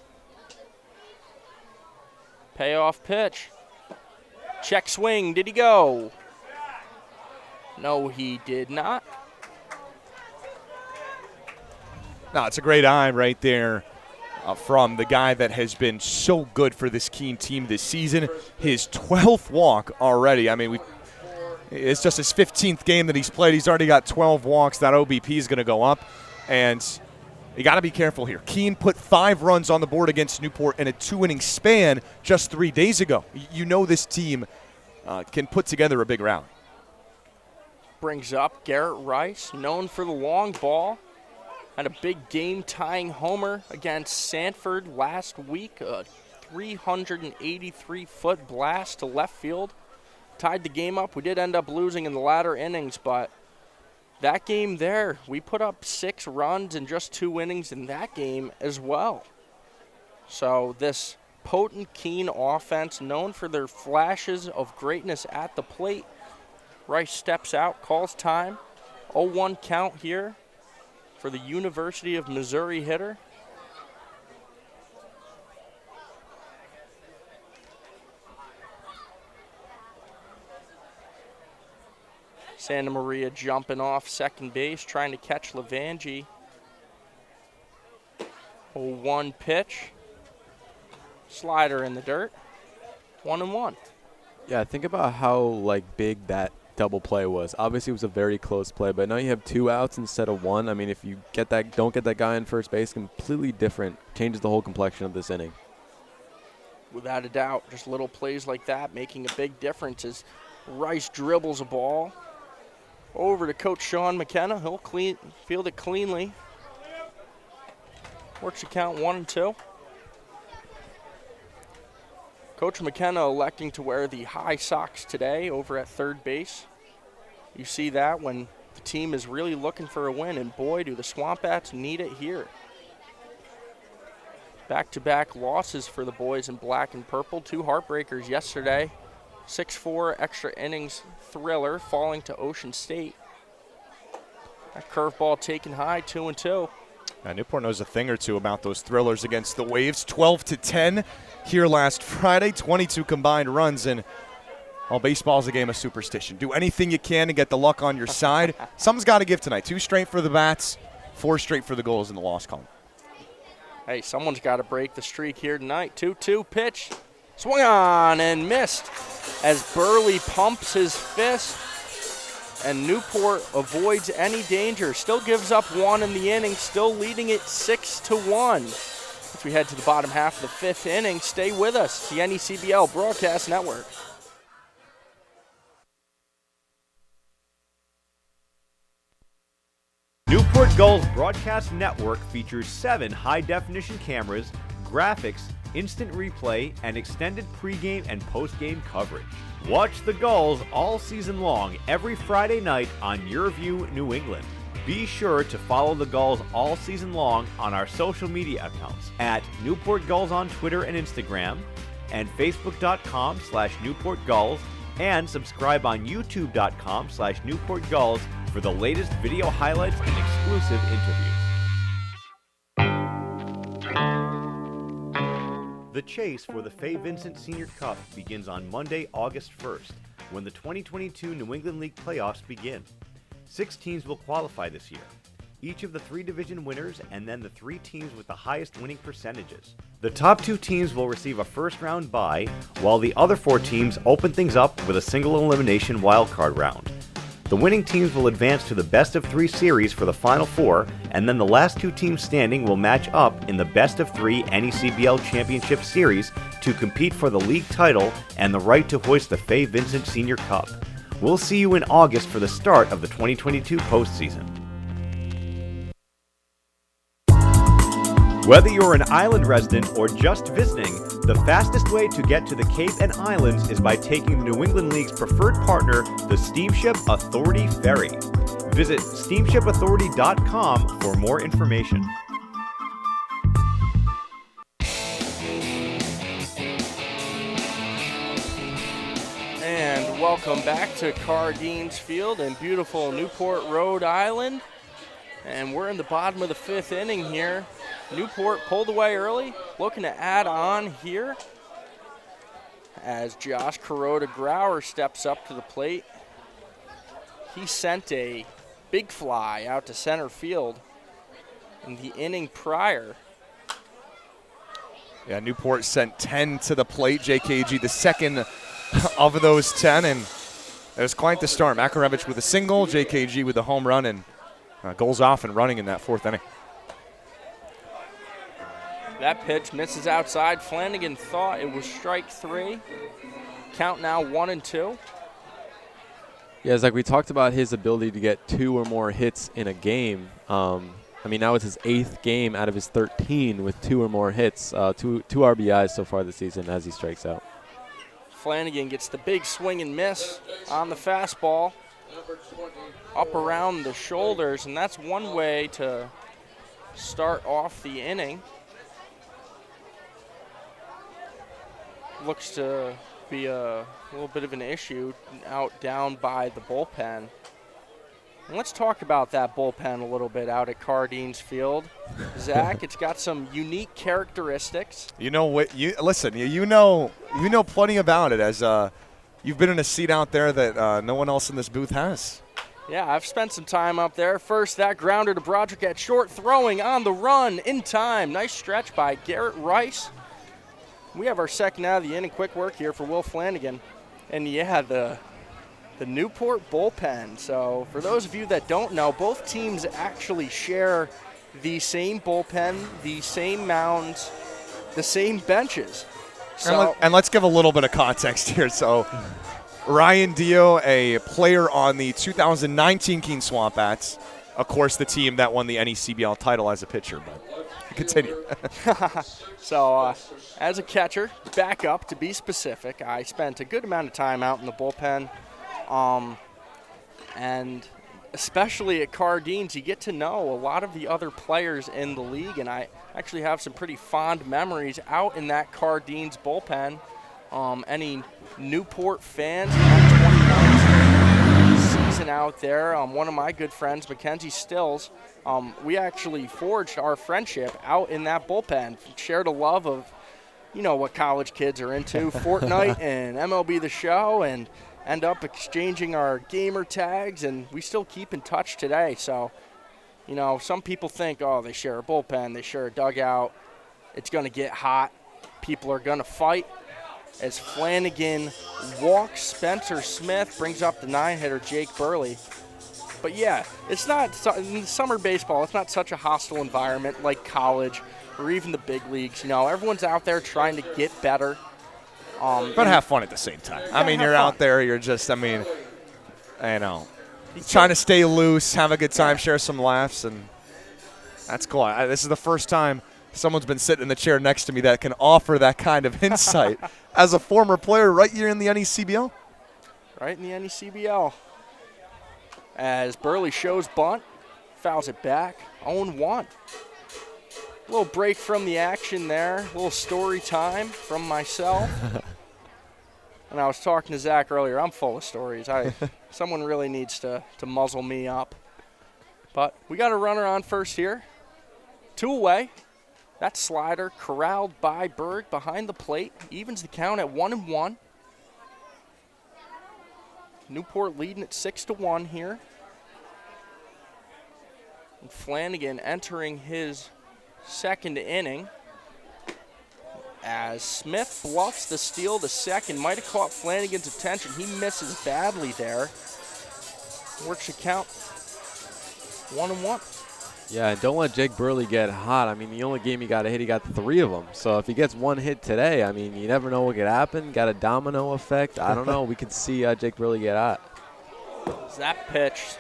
Payoff pitch. Check swing. Did he go? No, he did not. No, it's a great eye right there from the guy that has been so good for this Keene team this season. His 12th walk already. I mean, it's just his 15th game that he's played. He's already got 12 walks. That OBP is going to go up. And you got to be careful here. Keene put 5 runs on the board against Newport in a 2-inning span just 3 days ago. You know this team can put together a big rally. Brings up Garrett Rice, known for the long ball. Had a big game-tying homer against Sanford last week. A 383-foot blast to left field. Tied the game up. We did end up losing in the latter innings, but that game there, we put up 6 runs in just 2 innings in that game as well. So this potent Keene offense, known for their flashes of greatness at the plate. Rice steps out, calls time. 0-1 count here for the University of Missouri hitter. Santa Maria jumping off second base, trying to catch Levangie. 0-1 pitch. Slider in the dirt. 1-1. Yeah, think about how big that double play was. Obviously, it was a very close play, but now you have 2 outs instead of 1. I mean, if you don't get that guy in first base, completely different. Changes the whole complexion of this inning. Without a doubt, just little plays like that making a big difference as Rice dribbles a ball over to Coach Sean McKenna. He'll field it cleanly. Works the count 1-2. Coach McKenna electing to wear the high socks today over at third base. You see that when the team is really looking for a win, and boy, do the Swamp Bats need it here. Back-to-back losses for the boys in black and purple. 2 heartbreakers yesterday. 6-4 extra innings thriller falling to Ocean State. That curveball taken high, 2-2. Newport knows a thing or two about those thrillers against the Waves. 12-10 here last Friday, 22 combined runs, and baseball's a game of superstition. Do anything you can to get the luck on your side. Something's got to give tonight. 2 straight for the Bats, 4 straight for the Gulls in the loss column. Hey, someone's got to break the streak here tonight. 2-2 pitch. Swung on and missed as Burley pumps his fist, and Newport avoids any danger. Still gives up 1 in the inning, still leading it 6-1. As we head to the bottom half of the 5th inning, stay with us, the NECBL Broadcast Network. Newport Gulls Broadcast Network features 7 high-definition cameras, graphics, instant replay, and extended pregame and postgame coverage. Watch the Gulls all season long every Friday night on Your View New England. Be sure to follow the Gulls all season long on our social media accounts at Newport Gulls on Twitter and Instagram, and Facebook.com/Newport Gulls, and subscribe on YouTube.com/Newport Gulls for the latest video highlights and exclusive interviews. The chase for the Fay Vincent Senior Cup begins on Monday, August 1st, when the 2022 New England League playoffs begin. 6 teams will qualify this year, each of the 3 division winners and then the 3 teams with the highest winning percentages. The top 2 teams will receive a first-round bye, while the other 4 teams open things up with a single elimination wildcard round. The winning teams will advance to the best-of-3 series for the Final 4, and then the last 2 teams standing will match up in the best-of-3 NECBL Championship Series to compete for the league title and the right to hoist the Fay Vincent Senior Cup. We'll see you in August for the start of the 2022 postseason. Whether you're an island resident or just visiting, the fastest way to get to the Cape and Islands is by taking the New England League's preferred partner, the Steamship Authority Ferry. Visit steamshipauthority.com for more information. And welcome back to Cardines Field in beautiful Newport, Rhode Island. And we're in the bottom of the 5th inning here. Newport pulled away early, looking to add on here as Josh Kuroda-Grauer steps up to the plate. He sent a big fly out to center field in the inning prior. Yeah, Newport sent 10 to the plate. JKG the second of those 10, and it was quite the start. Makarevich with a single, JKG with a home run, and goals off and running in that 4th inning. That pitch misses outside. Flanagan thought it was strike 3. Count now 1-2. Yeah, it's like we talked about his ability to get 2 or more hits in a game. I mean, now it's his 8th game out of his 13 with 2 or more hits, 2 RBIs so far this season as he strikes out. Flanagan gets the big swing and miss on the fastball, up around the shoulders, and that's one way to start off the inning. Looks to be a little bit of an issue out down by the bullpen. And let's talk about that bullpen a little bit out at Cardines Field. Zach, it's got some unique characteristics. You know what? Listen. You know plenty about it, as you've been in a seat out there that no one else in this booth has. Yeah, I've spent some time up there. First, that grounder to Broderick at short, throwing on the run in time. Nice stretch by Garrett Rice. We have our second out of the inning. Quick work here for Will Flanagan. And yeah, the Newport bullpen. So for those of you that don't know, both teams actually share the same bullpen, the same mounds, the same benches. So, and let's give a little bit of context here. So Ryan Dio, a player on the 2019 Keene Swamp Bats, of course the team that won the NECBL title as a pitcher, but continue. So as a catcher, backup to be specific, I spent a good amount of time out in the bullpen. And especially at Cardines, you get to know a lot of the other players in the league, and I actually have some pretty fond memories out in that Cardines bullpen. Any Newport fans that 2019 season out there, one of my good friends, Mackenzie Stills, we actually forged our friendship out in that bullpen, shared a love of, you know, what college kids are into, Fortnite and MLB The Show, and end up exchanging our gamer tags, and we still keep in touch today. So, you know, some people think, oh, they share a bullpen, they share a dugout, it's going to get hot, people are going to fight. As Flanagan walks Spencer Smith, brings up the 9-hitter Jake Burley. But yeah, it's not in summer baseball, it's not such a hostile environment like college or even the big leagues. You know, everyone's out there trying to get better. But have fun at the same time. I mean, you're out there, you're just, trying to stay loose, have a good time, share some laughs, and that's cool. This is the first time someone's been sitting in the chair next to me that can offer that kind of insight as a former player right here in the NECBL. Right in the NECBL. As Burley shows bunt, Fouls it back. 0-1. A little break from the action there. A little story time from myself. And I was talking to Zach earlier. I'm full of stories. Someone really needs to muzzle me up. But we got a runner on first here. 2 away. That slider corralled by Berg behind the plate. Evens the count at 1-1. Newport leading at 6-1 here. And Flanagan entering his second inning as Smith bluffs the steal to second. Might have caught Flanagan's attention. He misses badly there. Works the count 1-1. Yeah, and don't let Jake Burley get hot. I mean, the only game he got a hit, he got 3 of them. So if he gets 1 hit today, I mean, you never know what could happen. Got a domino effect. I don't know. We could see Jake Burley get hot. As that pitch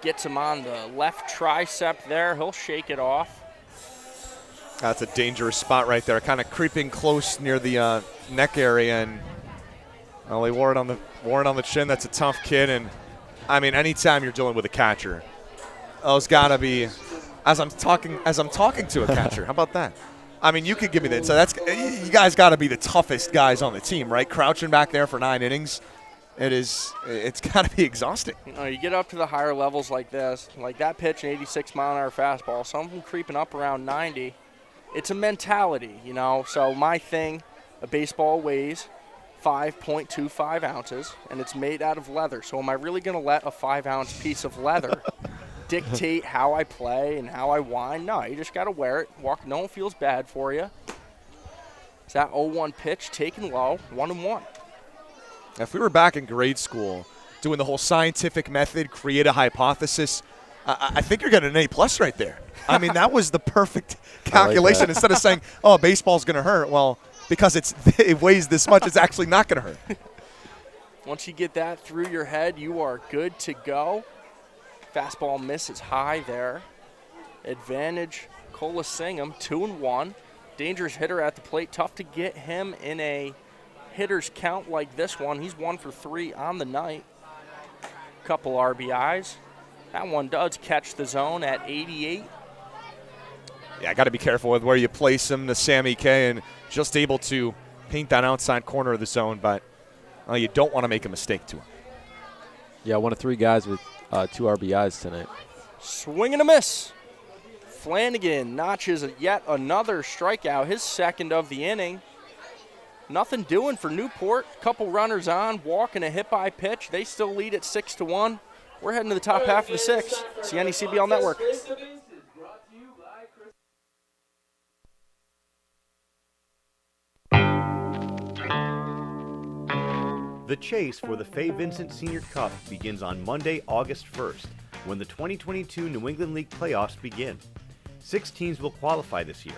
gets him on the left tricep there, he'll shake it off. That's a dangerous spot right there, kind of creeping close near the neck area, and well, he wore it on the chin. That's a tough kid, and I mean, anytime you're dealing with a catcher, it's got to be as I'm talking to a catcher. How about that? I mean, you could give me that. So you guys got to be the toughest guys on the team, right? Crouching back there for 9 innings. It's got to be exhausting. You get up to the higher levels like this, like that pitch, an 86-mile-an-hour fastball, some of them creeping up around 90. It's a mentality, So my thing, a baseball weighs 5.25 ounces, and it's made out of leather. So am I really going to let a 5-ounce piece of leather dictate how I play and how I whine? No, you just got to wear it. Walk. No one feels bad for you. It's that 0-1 pitch taken low, 1-1. If we were back in grade school doing the whole scientific method, create a hypothesis, I think you're getting an A+ right there. I mean, that was the perfect calculation. Like instead of saying, oh, baseball's going to hurt, well, because it weighs this much, it's actually not going to hurt. Once you get that through your head, you are good to go. Fastball misses high there. Advantage, Colasingham, 2-1. Dangerous hitter at the plate. Tough to get him in a hitter's count like this one. He's 1 for 3 on the night. Couple RBIs. That one does catch the zone at 88. Yeah, got to be careful with where you place him to Sammy K, and just able to paint that outside corner of the zone, but you don't want to make a mistake to him. Yeah, 1 of 3 guys with 2 RBIs tonight. Swing and a miss. Flanagan notches yet another strikeout, his second of the inning. Nothing doing for Newport. Couple runners on, walk and a hit by pitch. They still lead at 6-1. We're heading to the top half of the 6th. CNE CBL Network. The chase for the Fay Vincent Senior Cup begins on Monday, August 1st, when the 2022 New England League playoffs begin. 6 teams will qualify this year,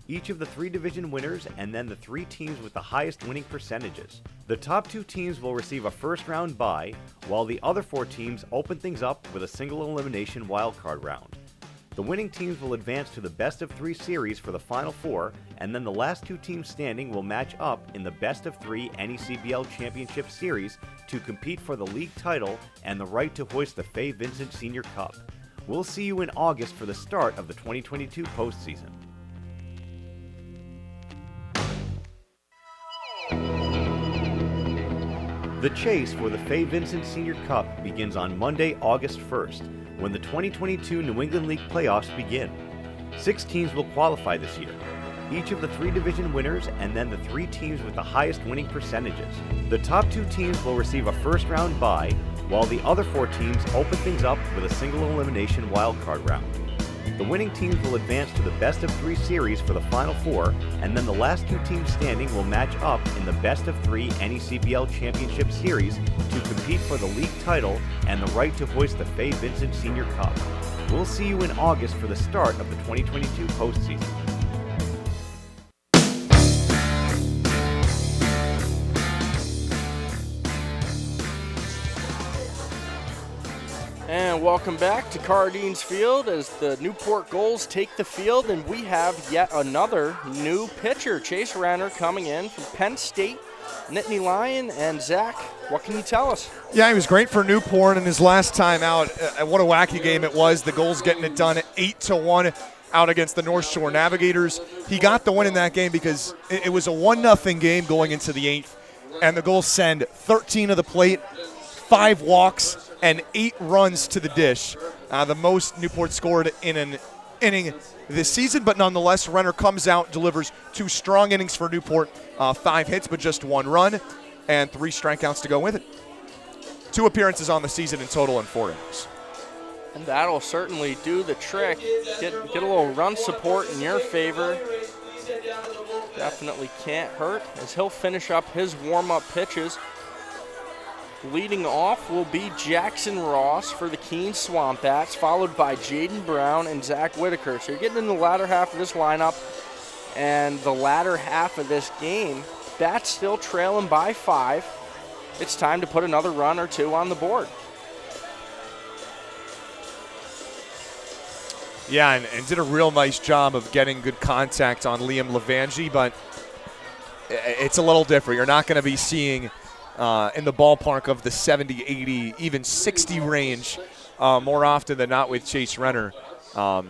each of the 3 division winners and then the 3 teams with the highest winning percentages. The top 2 teams will receive a first-round bye, while the other 4 teams open things up with a single elimination wildcard round. The winning teams will advance to the best-of-3 series for the Final 4, and then the last 2 teams standing will match up in the best-of-3 NECBL Championship Series to compete for the league title and the right to hoist the Fay Vincent Senior Cup. We'll see you in August for the start of the 2022 postseason. The chase for the Fay Vincent Senior Cup begins on Monday, August 1st, when the 2022 New England League playoffs begin. 6 teams will qualify this year, each of the 3 division winners and then the 3 teams with the highest winning percentages. The top 2 teams will receive a first-round bye, while the other 4 teams open things up with a single elimination wildcard round. The winning teams will advance to the best-of-3 series for the Final 4, and then the last 2 teams standing will match up in the best-of-3 NECBL Championship Series to compete for the league title and the right to hoist the Fay Vincent Senior Cup. We'll see you in August for the start of the 2022 postseason. And welcome back to Cardines Field as the Newport Gulls take the field, and we have yet another new pitcher. Chase Renner coming in from Penn State Nittany Lion. And Zach, what can you tell us? Yeah, he was great for Newport in his last time out. What a wacky game it was. The Gulls getting it done 8-1 out against the North Shore Navigators. He got the win in that game because it was a 1-0 game going into the 8th, and the Gulls send 13 to the plate, 5 walks, and 8 runs to the dish. The most Newport scored in an inning this season, but nonetheless, Renner comes out, delivers 2 strong innings for Newport, 5 hits but just 1 run, and 3 strikeouts to go with it. 2 appearances on the season in total and 4 innings. And that'll certainly do the trick. Get a little run support in your favor. Definitely can't hurt as he'll finish up his warm-up pitches. Leading off will be Jackson Ross for the Keene Swamp Bats, followed by Jaden Brown and Zach Whitaker. So you're getting in the latter half of this lineup and the latter half of this game. Bats still trailing by 5. It's time to put another run or 2 on the board. Yeah, and did a real nice job of getting good contact on Liam Levangie, but it's a little different. You're not going to be seeing in the ballpark of the 70, 80, even 60 range more often than not with Chase Renner. I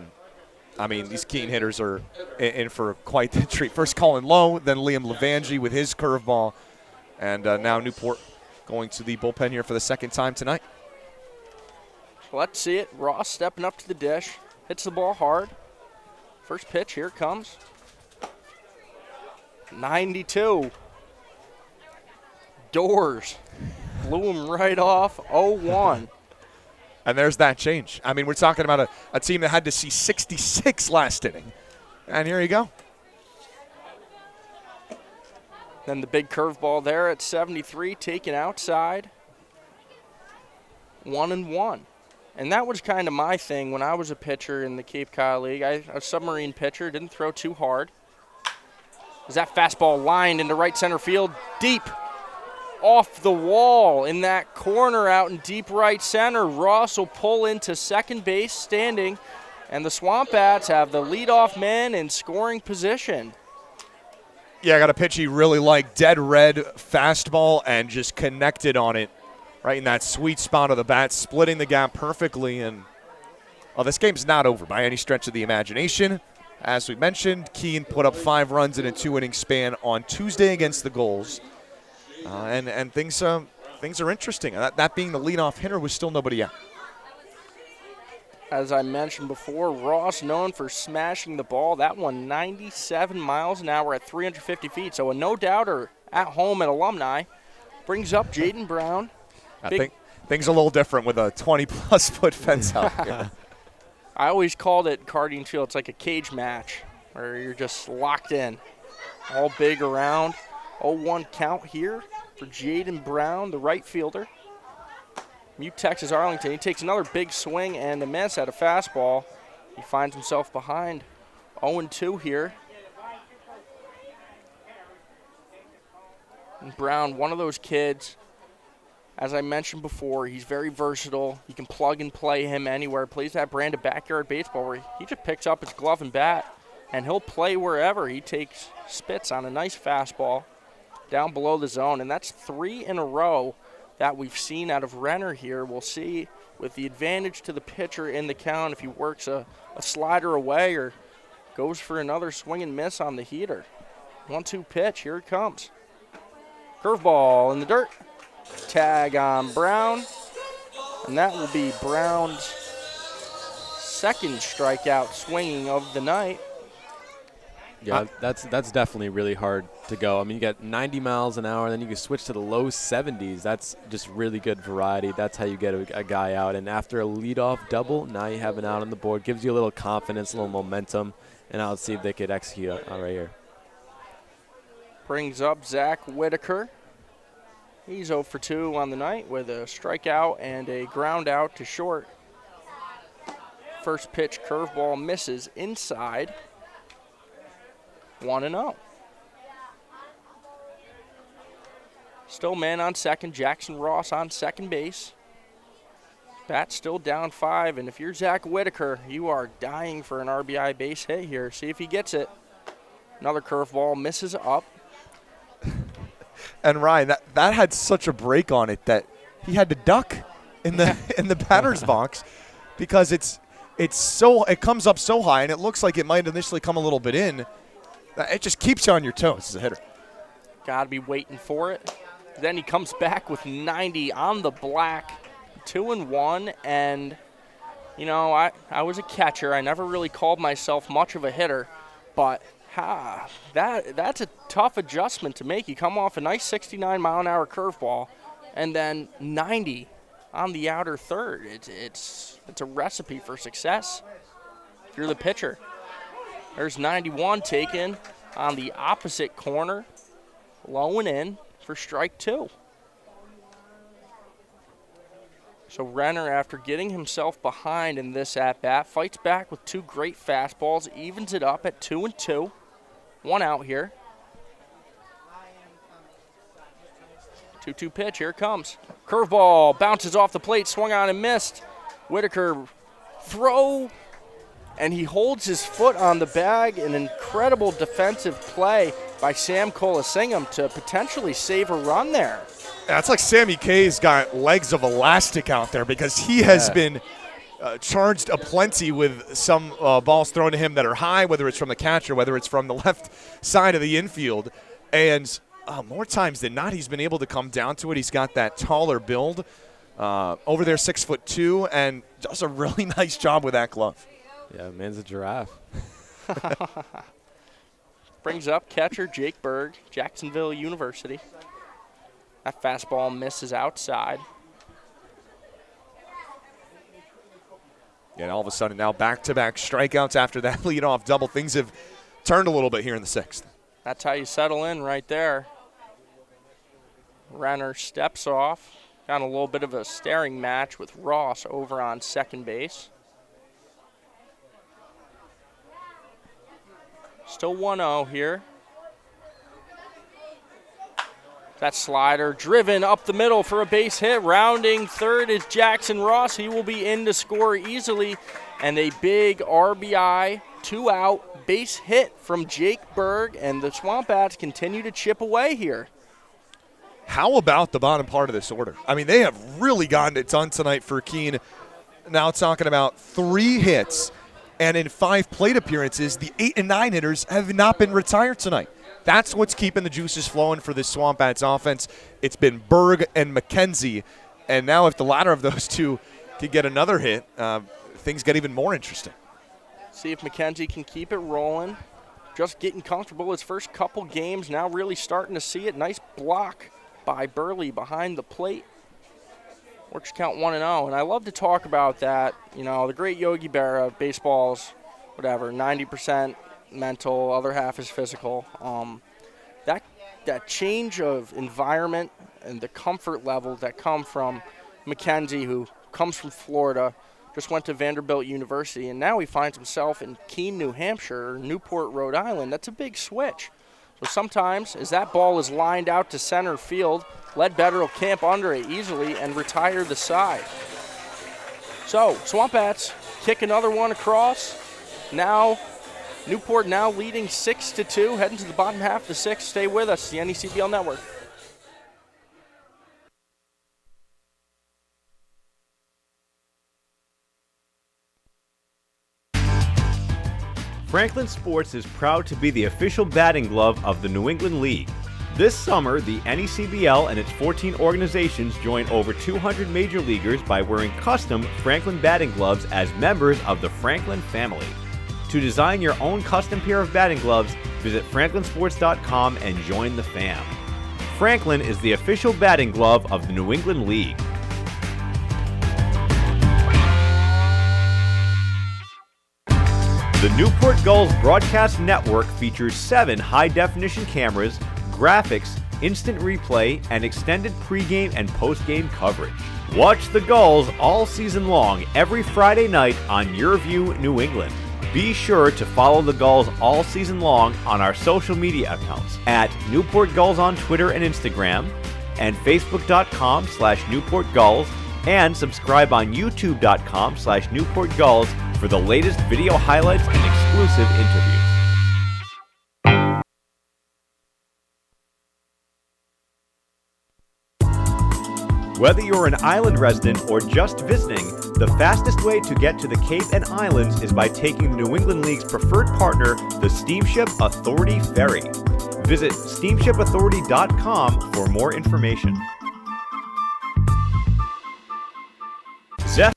mean, these Keene hitters are in for quite the treat. First Colin Lowe, then Liam Levangie with his curveball, and now Newport going to the bullpen here for the second time tonight. Let's see it. Ross stepping up to the dish. Hits the ball hard. First pitch, here it comes. 92. Doors. Blew him right off. 0-1. And there's that change. I mean, we're talking about a team that had to see 66 last inning. And here you go. Then the big curveball there at 73, taken outside. 1-1. And that was kind of my thing when I was a pitcher in the Cape Cod League. A submarine pitcher, didn't throw too hard. As that fastball lined into right center field, deep off the wall in that corner out in deep right center. Ross will pull into second base standing, and the Swamp Bats have the leadoff man in scoring position. Yeah, I got a pitch he really liked, dead red fastball, and just connected on it right in that sweet spot of the bat, splitting the gap perfectly. And this game's not over by any stretch of the imagination. As we mentioned, Keene put up 5 runs in a 2-inning span on Tuesday against the Gulls. And things are interesting. That being the leadoff hitter with still nobody out. As I mentioned before, Ross known for smashing the ball. That one 97 miles an hour at 350 feet. So a no-doubter at home at Alumni. Brings up Jaden Brown. I think things are a little different with a 20-plus foot fence out here. I always called it Cardine Field. It's like a cage match where you're just locked in. All big around. 0-1 count here for Jaden Brown, the right fielder. Mutex Arlington. He takes another big swing and a miss at a fastball. He finds himself behind 0-2 here. And Brown, one of those kids, as I mentioned before, he's very versatile. You can plug and play him anywhere. Plays that brand of backyard baseball where he just picks up his glove and bat, and he'll play wherever. He takes spits on a nice fastball down below the zone, and that's 3 in a row that we've seen out of Renner here. We'll see with the advantage to the pitcher in the count if he works a slider away or goes for another swing and miss on the heater. 1-2 pitch, here it comes. Curveball in the dirt. Tag on Brown, and that will be Brown's second strikeout swinging of the night. Yeah, that's definitely really hard to go. I mean, you got 90 miles an hour, then you can switch to the low 70s. That's just really good variety. That's how you get a guy out. And after a leadoff double, now you have an out on the board. Gives you a little confidence, a little momentum, and I'll see if they could execute right here. Brings up Zach Whitaker. He's 0 for 2 on the night with a strikeout and a ground out to short. First pitch curveball misses inside. 1-0. Still man on second. Jackson Ross on second base. Bat still down 5, and if you're Zach Whitaker, you are dying for an RBI base hit here. See if he gets it. Another curveball misses up. And Ryan, that had such a break on it that he had to duck in the batter's box because it comes up so high and it looks like it might initially come a little bit in. It just keeps you on your toes as a hitter. Got to be waiting for it. Then he comes back with 90 on the black, 2-1, and you know, I was a catcher. I never really called myself much of a hitter, but that's a tough adjustment to make. You come off a nice 69-mile-an-hour curveball, and then 90 on the outer third. It's a recipe for success if you're the pitcher. There's 91 taken on the opposite corner, low and in for strike 2. So Renner, after getting himself behind in this at-bat, fights back with 2 great fastballs, evens it up at 2-2. 1 out here. 2-2 pitch, here it comes. Curveball, bounces off the plate, swung on and missed. Whitaker throw, and he holds his foot on the bag. An incredible defensive play by Sam Colasingham to potentially save a run there. Yeah, it's like Sammy K's got legs of elastic out there because he has been charged aplenty with some balls thrown to him that are high, whether it's from the catcher, whether it's from the left side of the infield. And more times than not, he's been able to come down to it. He's got that taller build over there, 6'2", and does a really nice job with that glove. Yeah, man's a giraffe. Brings up catcher Jake Berg, Jacksonville University. That fastball misses outside. And all of a sudden now back-to-back strikeouts after that leadoff double. Things have turned a little bit here in the 6th. That's how you settle in right there. Renner steps off. Got a little bit of a staring match with Ross over on second base. Still 1-0 here. That slider driven up the middle for a base hit. Rounding third is Jackson Ross. He will be in to score easily. And a big RBI, 2-out base hit from Jake Berg. And the Swamp Bats continue to chip away here. How about the bottom part of this order? I mean, they have really gotten it done tonight for Keene. Now talking about 3 hits. And in 5 plate appearances, the 8 and 9 hitters have not been retired tonight. That's what's keeping the juices flowing for this Swamp Bats offense. It's been Berg and McKenzie. And now if the latter of those two could get another hit, things get even more interesting. See if McKenzie can keep it rolling. Just getting comfortable his first couple games. Now really starting to see it. Nice block by Burley behind the plate. Works count 1-0. And I love to talk about that. You know, the great Yogi Berra, baseball's, whatever, 90% mental, other half is physical. That change of environment and the comfort level that come from McKenzie, who comes from Florida, just went to Vanderbilt University, and now he finds himself in Keene, New Hampshire, or Newport, Rhode Island. That's a big switch. So sometimes, as that ball is lined out to center field, Ledbetter will camp under it easily and retire the side. So, Swamp Bats kick another one across. Now, Newport now leading 6-2, heading to the bottom half of the 6th. Stay with us, the NECBL Network. Franklin Sports is proud to be the official batting glove of the New England League. This summer, the NECBL and its 14 organizations join over 200 major leaguers by wearing custom Franklin batting gloves as members of the Franklin family. To design your own custom pair of batting gloves, visit franklinsports.com and join the fam. Franklin is the official batting glove of the New England League. The Newport Gulls broadcast network features 7 high-definition cameras, graphics, instant replay, and extended pregame and postgame coverage. Watch the Gulls all season long every Friday night on YourView New England. Be sure to follow the Gulls all season long on our social media accounts at Newport Gulls on Twitter and Instagram, and Facebook.com/Newport Gulls, and subscribe on YouTube.com/Newport Gulls for the latest video highlights and exclusive interviews. Whether you're an island resident or just visiting, the fastest way to get to the Cape and Islands is by taking the New England League's preferred partner, the Steamship Authority Ferry. Visit steamshipauthority.com for more information. Zeph.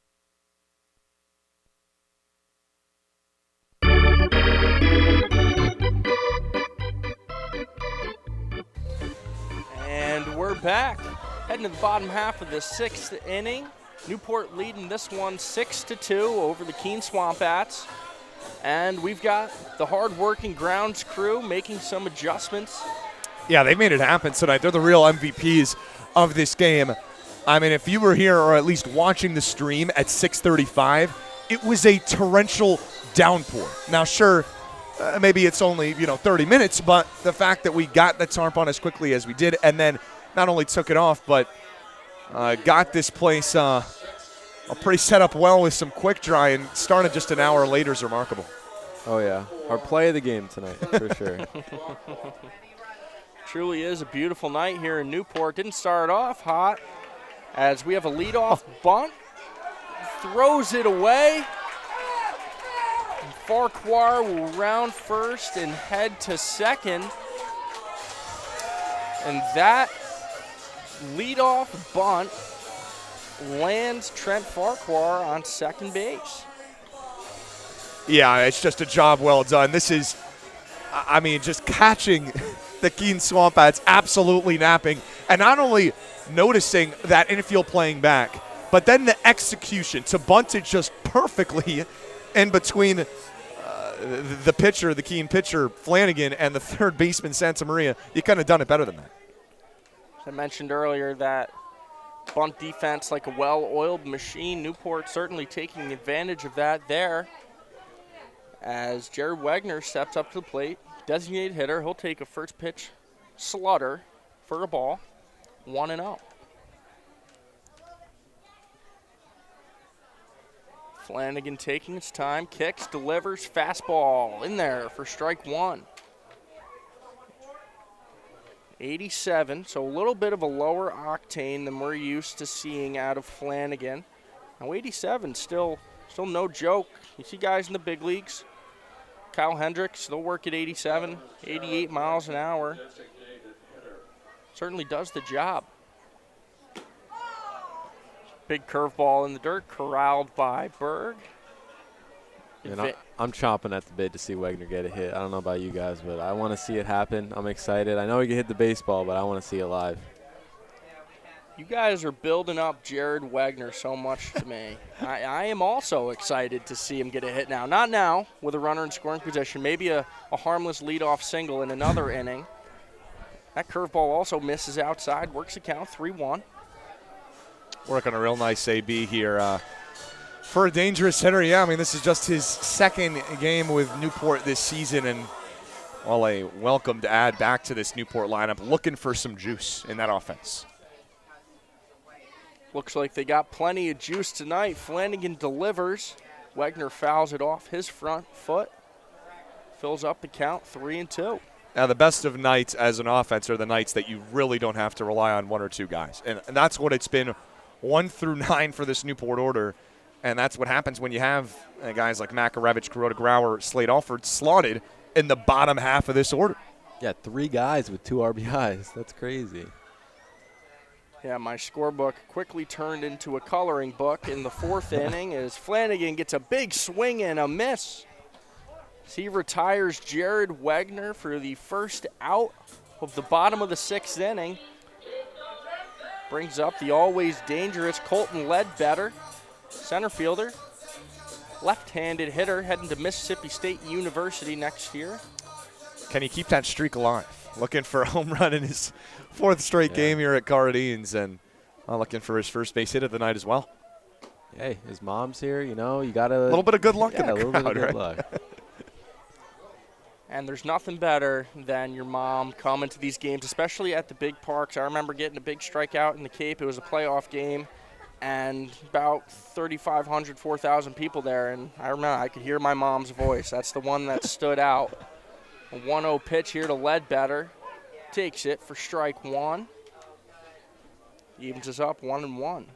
And we're back, heading to the bottom half of the 6th inning. Newport leading this one 6-2 over the Keene Swamp Bats. And we've got the hard-working grounds crew making some adjustments. Yeah, they made it happen tonight. They're the real MVPs of this game. I mean, if you were here or at least watching the stream at 6:35, it was a torrential downpour. Now, sure, maybe it's only 30 minutes, but the fact that we got the tarp on as quickly as we did, and then not only took it off, but got this place pretty set up well with some quick dry, and started just an hour later is remarkable. Oh, yeah. Our play of the game tonight, for sure. Truly is a beautiful night here in Newport. Didn't start off hot as we have a leadoff bunt. Throws it away. Farquhar will round first and head to second. And that leadoff bunt lands Trent Farquhar on second base. Yeah, it's just a job well done. This is, I mean, just catching the Keene Swamp Bats absolutely napping, and not only noticing that infield playing back, but then the execution to bunt it just perfectly in between the pitcher, the Keene pitcher, Flanagan, and the third baseman, Santa Maria. You couldn't have done it better than that. As I mentioned earlier, that bunt defense like a well-oiled machine. Newport certainly taking advantage of that there. As Jared Wagner steps up to the plate, designated hitter, he'll take a first pitch slutter for a ball, 1-0. Flanagan taking his time, kicks, delivers, fastball in there for strike one. 87, so a little bit of a lower octane than we're used to seeing out of Flanagan. Now 87, still no joke. You see guys in the big leagues, Kyle Hendricks, they'll work at 87, 88 miles an hour. Certainly does the job. Big curveball in the dirt, corralled by Berg. And I'm chomping at the bit to see Wagner get a hit. I don't know about you guys, but I want to see it happen. I'm excited. I know he can hit the baseball, but I want to see it live. You guys are building up Jared Wagner so much to me. I am also excited to see him get a hit now. Not now, with a runner in scoring position. Maybe a harmless leadoff single in another inning. That curveball also misses outside. Works the count, 3-1. Working a real nice AB here. For a dangerous hitter, yeah, I mean, this is just his second game with Newport this season, and a welcome to add back to this Newport lineup, looking for some juice in that offense. Looks like they got plenty of juice tonight. Flanagan delivers. Wagner fouls it off his front foot. Fills up the count, 3-2. Now, the best of nights as an offense are the nights that you really don't have to rely on one or two guys. And that's what it's been 1 through 9 for this Newport order. And that's what happens when you have guys like Makarevich, Kuroda Grauer, Slade Alford slotted in the bottom half of this order. Yeah, 3 guys with 2 RBIs. That's crazy. Yeah, my scorebook quickly turned into a coloring book in the 4th inning as Flanagan gets a big swing and a miss. He retires Jared Wagner for the first out of the bottom of the 6th inning. Brings up the always dangerous Colton Ledbetter, center fielder, left-handed hitter heading to Mississippi State University next year. Can he keep that streak alive? Looking for a home run in his 4th straight game here at Cardines, and looking for his first base hit of the night as well. Hey, his mom's here, you got to. A little bit of good luck in the a little crowd, bit of good right? luck. And there's nothing better than your mom coming to these games, especially at the big parks. I remember getting a big strikeout in the Cape. It was a playoff game, and about 3,500, 4,000 people there. And I remember I could hear my mom's voice. That's the one that stood out. A 1-0 pitch here to Ledbetter. Takes it for strike one. Evens us up 1-1.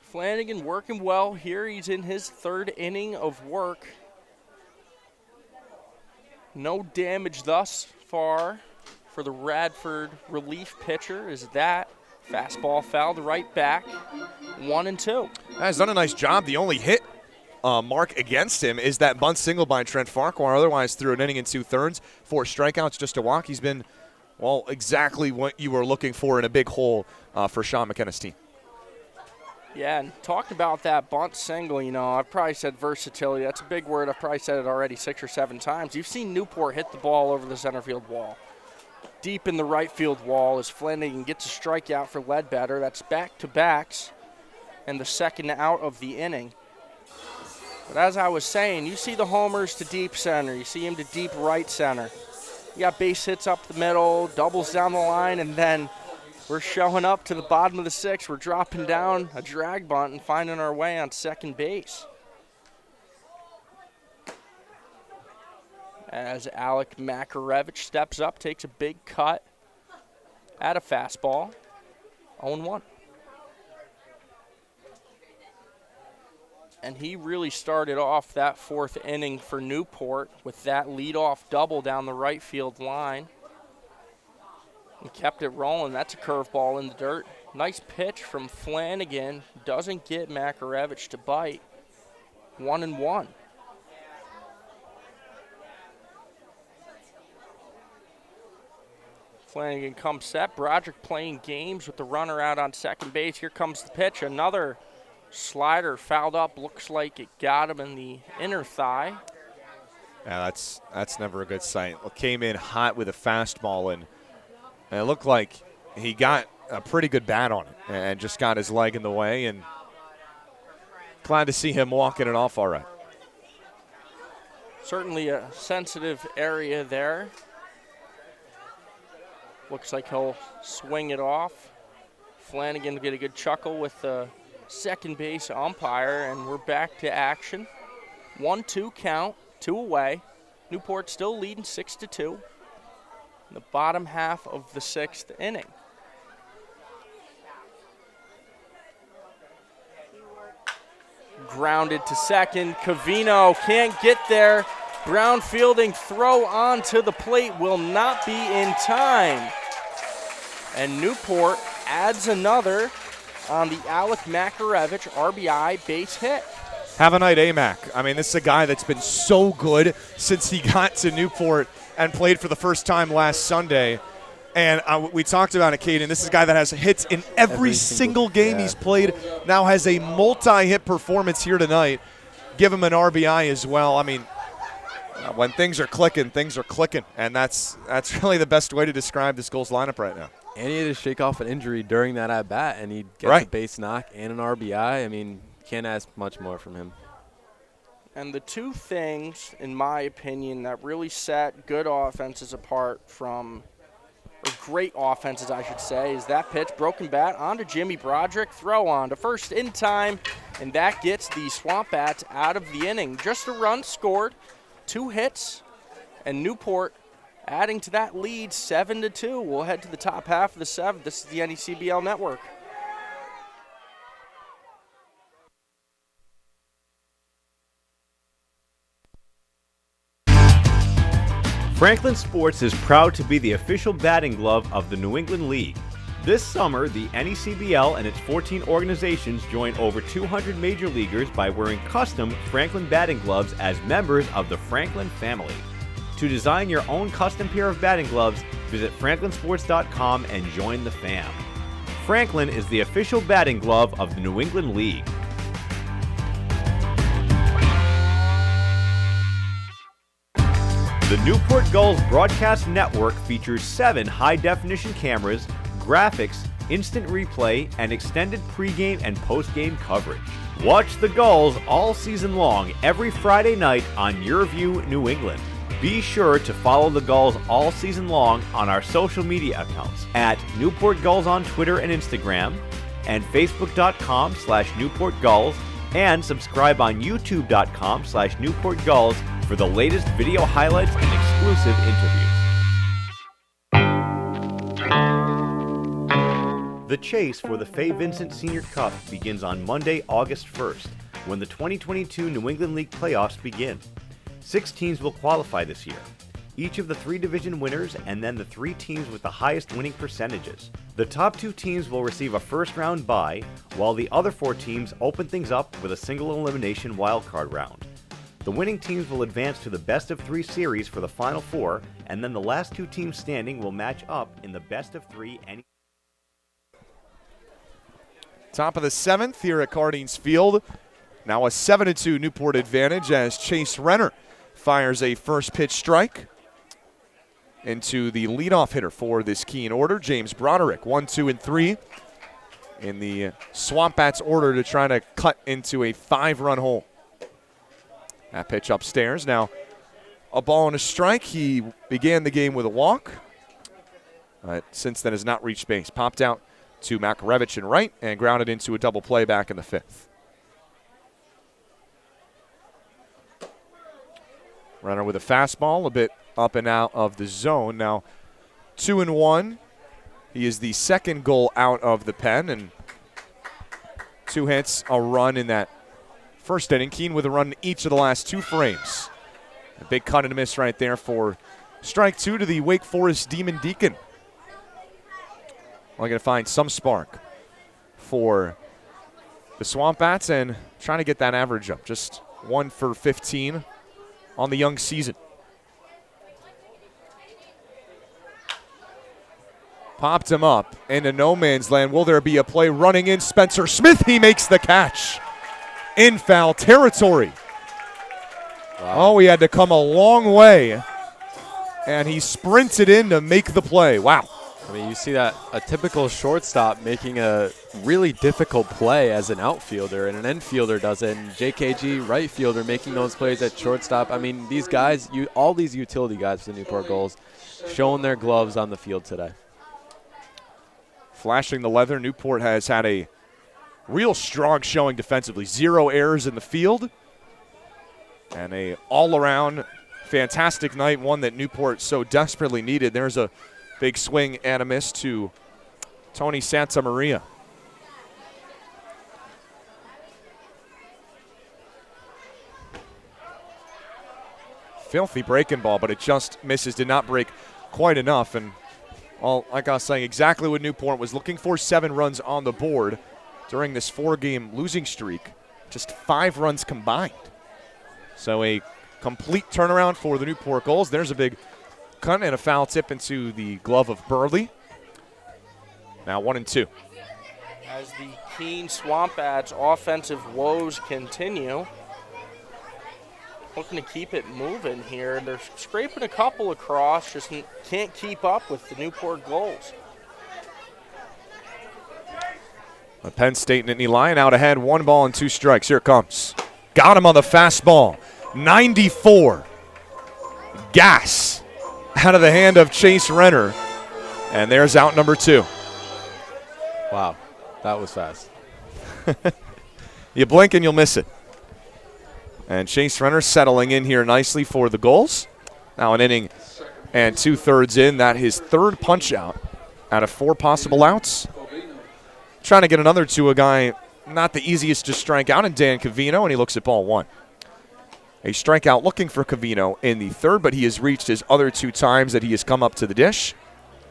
Flanagan working well here. He's in his 3rd inning of work. No damage thus far for the Radford relief pitcher. Is that fastball foul to right back? 1-2. Has done a nice job. The only hit mark against him is that bunt single by Trent Farquhar. Otherwise, through an inning and 2/3, 4 strikeouts, just a walk. He's been, well, exactly what you were looking for in a big hole for Sean McKenna's team. Yeah, and talked about that bunt single, you know, I've probably said versatility. That's a big word. I've probably said it already 6 or 7 times. You've seen Newport hit the ball over the center field wall. Deep in the right field wall as Flanagan gets a strikeout for Ledbetter. That's back-to-backs and the 2nd out of the inning. But as I was saying, you see the homers to deep center. You see him to deep right center. You got base hits up the middle, doubles down the line, and then we're showing up to the bottom of the 6th. We're dropping down a drag bunt and finding our way on second base. As Alec Makarevich steps up, takes a big cut at a fastball. 0-1. And he really started off that 4th inning for Newport with that leadoff double down the right field line. And kept it rolling. That's a curveball in the dirt. Nice pitch from Flanagan. Doesn't get Makarevich to bite. 1-1. Flanagan comes set. Broderick playing games with the runner out on second base. Here comes the pitch. Another slider fouled up. Looks like it got him in the inner thigh. Yeah, that's never a good sight. Came in hot with a fastball, and it looked like he got a pretty good bat on it and just got his leg in the way, and glad to see him walking it off all right. Certainly a sensitive area there. Looks like he'll swing it off. Flanagan will get a good chuckle with the second base umpire, and we're back to action. 1-2 count, 2 away. Newport still leading 6-2 in the bottom half of the 6th inning. Grounded to second. Covino can't get there. Brown fielding, throw onto the plate will not be in time. And Newport adds another on the Alec Makarevich RBI base hit. Have a night, AMAC. I mean, this is a guy that's been so good since he got to Newport and played for the first time last Sunday. And we talked about it, Keene. This is a guy that has hits in every single game he's played. Now has a multi-hit performance here tonight. Give him an RBI as well. I mean, when things are clicking, and that's really the best way to describe this Gulls lineup right now. And he had to shake off an injury during that at-bat, and he gets a base knock and an RBI. I mean, can't ask much more from him. And the two things, in my opinion, that really set good offenses apart from, or great offenses, I should say, is that pitch, broken bat, onto Jimmy Broderick, throw on to first in time, and that gets the Swamp Bats out of the inning. Just a run scored, 2 hits, and Newport adding to that lead 7-2. We'll head to the top half of the 7th. This is the NECBL Network. Franklin Sports is proud to be the official batting glove of the New England League. This summer, the NECBL and its 14 organizations join over 200 major leaguers by wearing custom Franklin batting gloves as members of the Franklin family. To design your own custom pair of batting gloves, visit franklinsports.com and join the fam. Franklin is the official batting glove of the New England League. The Newport Gulls broadcast network features 7 high-definition cameras, graphics, instant replay, and extended pregame and postgame coverage. Watch the Gulls all season long every Friday night on YourView New England. Be sure to follow the Gulls all season long on our social media accounts at Newport Gulls on Twitter and Instagram, and Facebook.com/Newport Gulls, and subscribe on YouTube.com/Newport Gulls for the latest video highlights and exclusive interviews. The chase for the Fay Vincent Senior Cup begins on Monday, August 1st, when the 2022 New England League playoffs begin. 6 teams will qualify this year, each of the 3 division winners and then the 3 teams with the highest winning percentages. The top 2 teams will receive a first-round bye, while the other 4 teams open things up with a single elimination wildcard round. The winning teams will advance to the best-of-3 series for the Final Four, and then the last 2 teams standing will match up in the best-of-3. Top of the 7th here at Cardines Field. Now a 7-2 Newport advantage as Chase Renner fires a first pitch strike into the leadoff hitter for this Keene order, James Broderick. 1, 2, and 3 in the Swamp Bats order to try to cut into a 5-run hole. That pitch upstairs. Now a ball and a strike. He began the game with a walk. Since then has not reached base. Popped out to Makarevich in right and grounded into a double play back in the 5th. Runner with a fastball, a bit up and out of the zone. Now 2-1. He is the second goal out of the pen, and 2 hits, a run in that first inning. Keene with a run in each of the last 2 frames. A big cut and a miss right there for strike 2 to the Wake Forest Demon Deacon. Only going to find some spark for the Swamp Bats and trying to get that average up. Just 1 for 15 on the young season. Popped him up into no man's land. Will there be a play running in? Spencer Smith, he makes the catch in foul territory. Wow. Oh, he had to come a long way, and he sprinted in to make the play. Wow. I mean, you see that a typical shortstop making a really difficult play as an outfielder, and an infielder does it. And JKG, right fielder, making those plays at shortstop. I mean, these guys, all these utility guys for the Newport Gulls, showing their gloves on the field today. Flashing the leather, Newport has had a real strong showing defensively. 0 errors in the field, and a all-around fantastic night, one that Newport so desperately needed. There's a big swing and a miss to Tony Santamaria. Filthy breaking ball, but it just misses. Did not break quite enough. And like I was saying, exactly what Newport was looking for. 7 runs on the board during this 4-game losing streak. Just 5 runs combined. So a complete turnaround for the Newport Gulls. There's a big cut and a foul tip into the glove of Burley. Now 1-2. As the Keene Swamp Bats offensive woes continue, looking to keep it moving here. They're scraping a couple across, just can't keep up with the Newport Gulls. Penn State Nittany Lion out ahead, 1 ball and 2 strikes. Here it comes. Got him on the fastball. 94. Gas out of the hand of Chase Renner. And there's out number 2. Wow, that was fast. You blink and you'll miss it. And Chase Renner settling in here nicely for the Gulls. Now an inning and 2/3 in. That his 3rd punch out of 4 possible outs. Trying to get another to a guy not the easiest to strike out in Dan Covino, and he looks at ball 1. A strikeout looking for Covino in the 3rd, but he has reached his other 2 times that he has come up to the dish.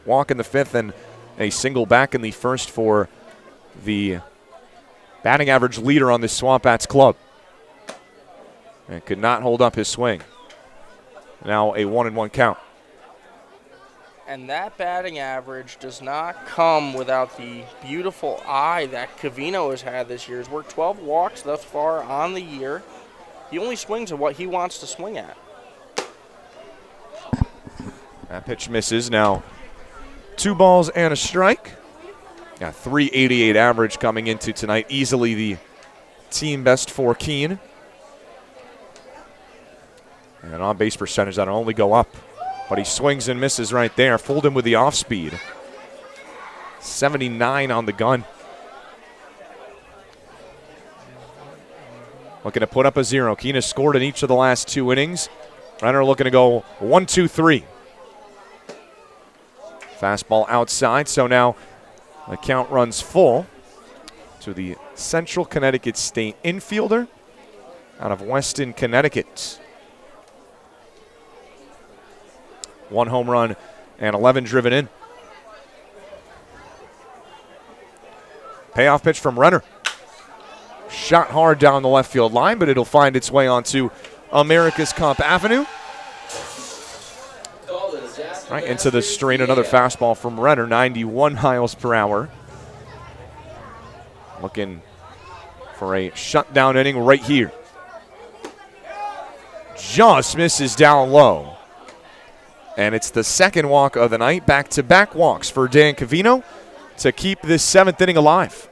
Walk in the 5th and a single back in the 1st for the batting average leader on this Swamp Bats club. And could not hold up his swing. Now a 1-1 count. And that batting average does not come without the beautiful eye that Covino has had this year. He's worked 12 walks thus far on the year. He only swings at what he wants to swing at. That pitch misses. Now 2 balls and a strike. Got 388 average coming into tonight. Easily the team best for Keene. And an on-base percentage that'll only go up. But he swings and misses right there. Fooled him with the off-speed. 79 on the gun. Looking to put up a 0. Keene has scored in each of the last 2 innings. Renner looking to go 1-2-3. Fastball outside, so now The count runs full to the Central Connecticut State infielder out of Weston, Connecticut. 1 home run and 11 driven in. Payoff pitch from Renner. Shot hard down the left field line, but it'll find its way onto America's Cup Avenue. Right into the street, another fastball from Renner, 91 miles per hour. Looking for a shutdown inning right here. Just misses down low. And it's the second walk of the night. Back-to-back walks for Dan Covino to keep this 7th inning alive.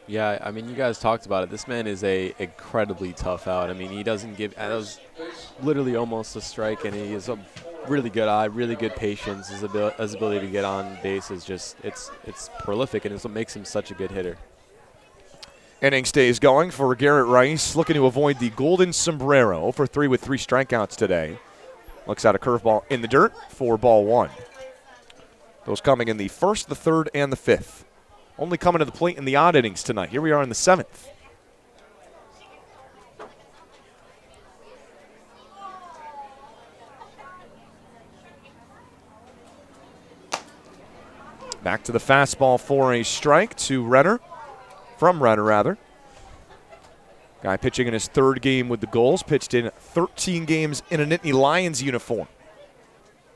Yeah, I mean, you guys talked about it. This man is a incredibly tough out. I mean, he doesn't give – that was literally almost a strike, and he is a really good eye, really good patience. His ability to get on base is just – it's prolific, and it's what makes him such a good hitter. Inning stays going for Garrett Rice, looking to avoid the golden sombrero for 3 with 3 strikeouts today. Looks at a curveball in the dirt for ball 1. Those coming in the 1st, the 3rd, and the 5th. Only coming to the plate in the odd innings tonight. Here we are in the 7th. Back to the fastball for a strike to Renner. From Renner, rather. Guy pitching in his 3rd game with the Gulls. Pitched in 13 games in a Nittany Lions uniform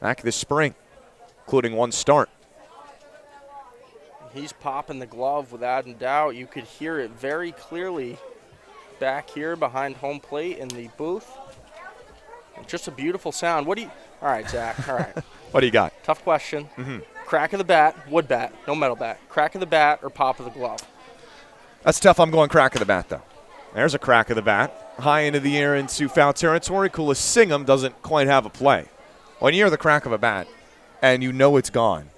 back this spring, including 1 start. He's popping the glove without a doubt. You could hear it very clearly back here behind home plate in the booth. Just a beautiful sound. All right, Zach, all right. What do you got? Tough question. Crack of the bat, wood bat, no metal bat. Crack of the bat or pop of the glove? That's tough. I'm going crack of the bat, though. There's a crack of the bat. High into the air into foul territory. Singham doesn't quite have a play. When you hear the crack of a bat and you know it's gone,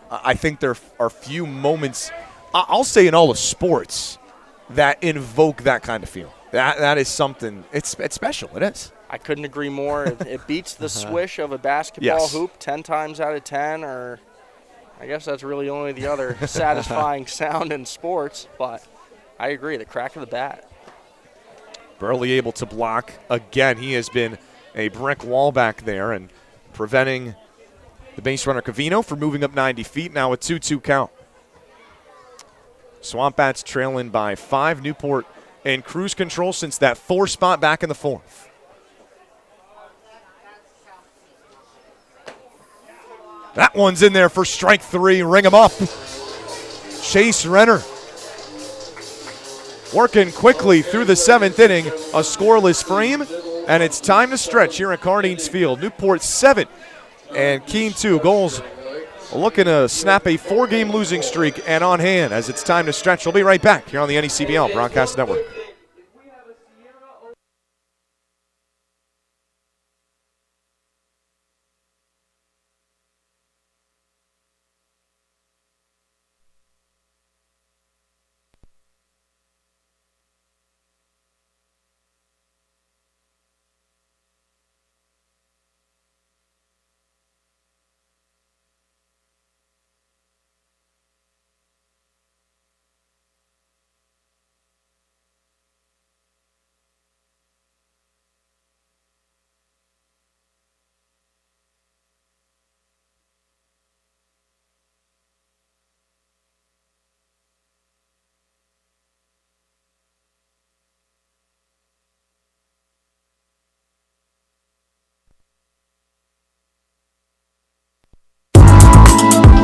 I think there are few moments, I'll say in all of sports, that invoke that kind of feeling. That is something, it's special. It is. I couldn't agree more. It beats the swish of a basketball hoop 10 times out of 10, or I guess that's really only the other satisfying sound in sports, but I agree, the crack of the bat. Barely able to block. Again, he has been a brick wall back there and preventing the base runner Covino from moving up 90 feet. Now a 2-2 count. Swamp Bats trailing by 5. Newport in cruise control since that 4 spot back in the 4th. That one's in there for strike 3. Ring him up. Chase Renner working quickly through the 7th inning. A scoreless frame, and it's time to stretch here at Cardines Field. Newport 7 and Keene 2. Gulls looking to snap a 4-game losing streak and on hand as it's time to stretch. We'll be right back here on the NECBL Broadcast Network.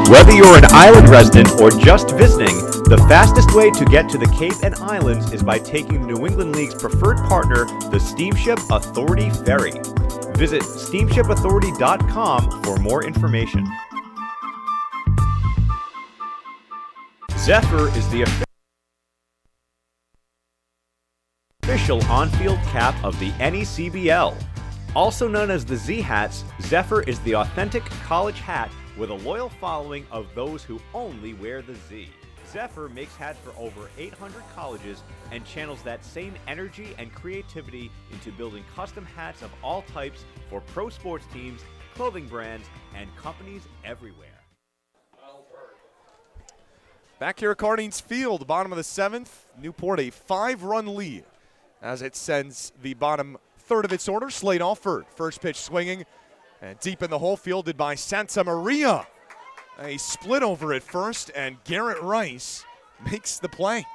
Whether you're an island resident or just visiting, the fastest way to get to the Cape and Islands is by taking the New England League's preferred partner, the Steamship Authority Ferry. Visit steamshipauthority.com for more information. Zephyr is the official on-field cap of the NECBL. Also known as the Z-Hats, Zephyr is the authentic college hat with a loyal following of those who only wear the Z. Zephyr makes hats for over 800 colleges and channels that same energy and creativity into building custom hats of all types for pro sports teams, clothing brands, and companies everywhere. Back here at Cardines Field, bottom of the 7th, Newport a 5-run lead as it sends the bottom third of its order. Slade Alford, first pitch swinging, and deep in the hole, fielded by Santa Maria. A split over at first, and Garrett Rice makes the play.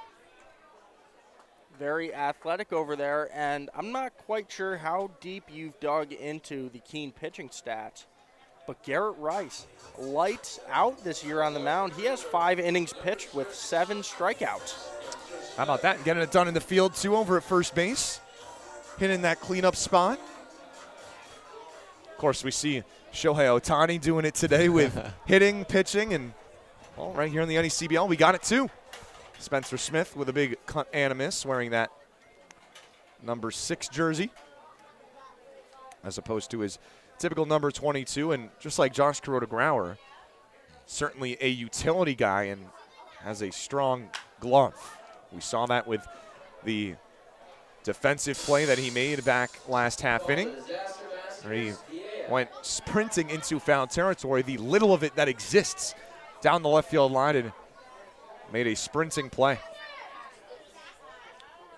Very athletic over there, and I'm not quite sure how deep you've dug into the Keene pitching stats, but Garrett Rice, lights out this year on the mound. He has 5 innings pitched with 7 strikeouts. How about that? Getting it done in the field, too, over at first base. Hitting that cleanup spot. Of course, we see Shohei Ohtani doing it today with hitting, pitching, and well, right here in the NECBL, we got it, too. Spencer Smith with a big cut and a miss, wearing that number 6 jersey as opposed to his typical number 22. And just like Josh Kuroda-Grauer, certainly a utility guy and has a strong glove. We saw that with the defensive play that he made back last half inning, where he went sprinting into foul territory, the little of it that exists down the left field line, and made a sprinting play.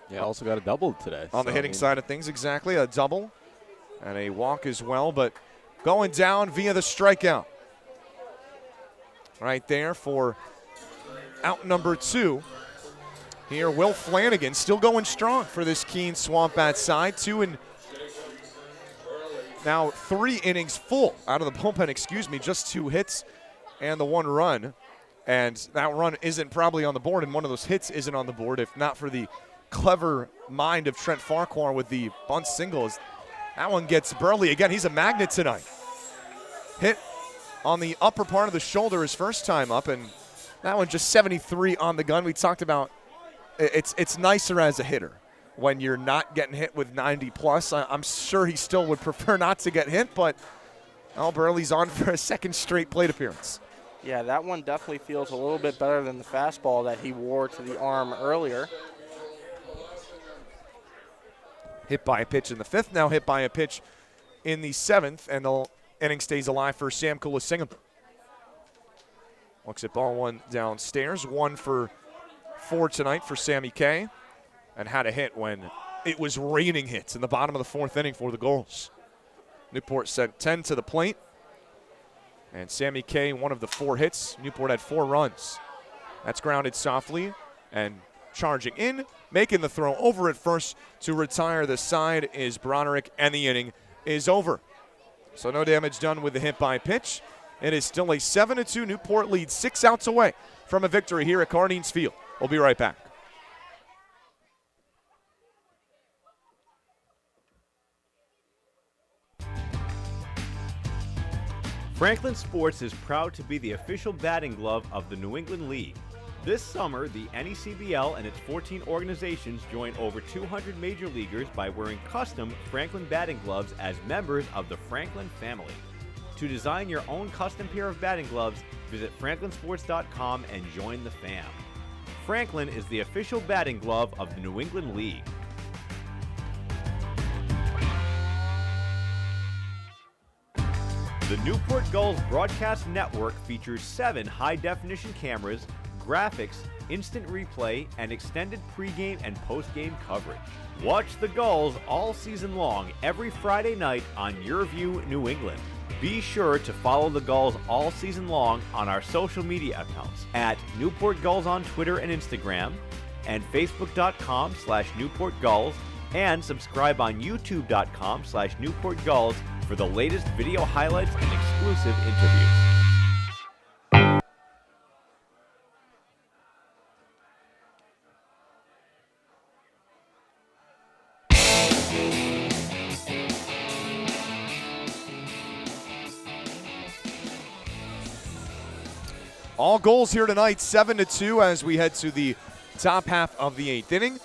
Yeah, also got a double today. On the hitting side of things, exactly, a double and a walk as well, but going down via the strikeout. Right there for out number 2. Here, Will Flanagan still going strong for this Keene Swamp Bat side. 3 innings full out of the bullpen, just 2 hits and the 1 run. And that run isn't probably on the board, and one of those hits isn't on the board if not for the clever mind of Trent Farquhar with the bunt singles. That one gets Burley. Again, he's a magnet tonight. Hit on the upper part of the shoulder his first time up, and that one just 73 on the gun. We talked about it's nicer as a hitter when you're not getting hit with 90+. I'm sure he still would prefer not to get hit, but Al Burley's on for a second straight plate appearance. Yeah, that one definitely feels a little bit better than the fastball that he wore to the arm earlier. Hit by a pitch in the 5th, now hit by a pitch in the 7th, and the inning stays alive for Sam Kulasingam. Looks at ball 1 downstairs, 1 for 4 tonight for Sammy K, and had a hit when it was raining hits in the bottom of the 4th inning for the Gulls. Newport sent 10 to the plate, and Sammy K, one of the 4 hits. Newport had 4 runs. That's grounded softly, and charging in, making the throw over at first to retire the side is Broderick, and the inning is over. So no damage done with the hit by pitch. It is still a 7-2 Newport lead, 6 outs away from a victory here at Cardines Field. We'll be right back. Franklin Sports is proud to be the official batting glove of the New England League. This summer, the NECBL and its 14 organizations join over 200 major leaguers by wearing custom Franklin batting gloves as members of the Franklin family. To design your own custom pair of batting gloves, visit franklinsports.com and join the fam. Franklin is the official batting glove of the New England League. The Newport Gulls broadcast network features 7 high-definition cameras, graphics, instant replay, and extended pregame and postgame coverage. Watch the Gulls all season long every Friday night on Your View New England. Be sure to follow the Gulls all season long on our social media accounts at Newport Gulls on Twitter and Instagram, and Facebook.com/Newport Gulls, and subscribe on YouTube.com/Newport Gulls for the latest video highlights and exclusive interviews. All goals here tonight, 7-2 as we head to the top half of the 8th inning.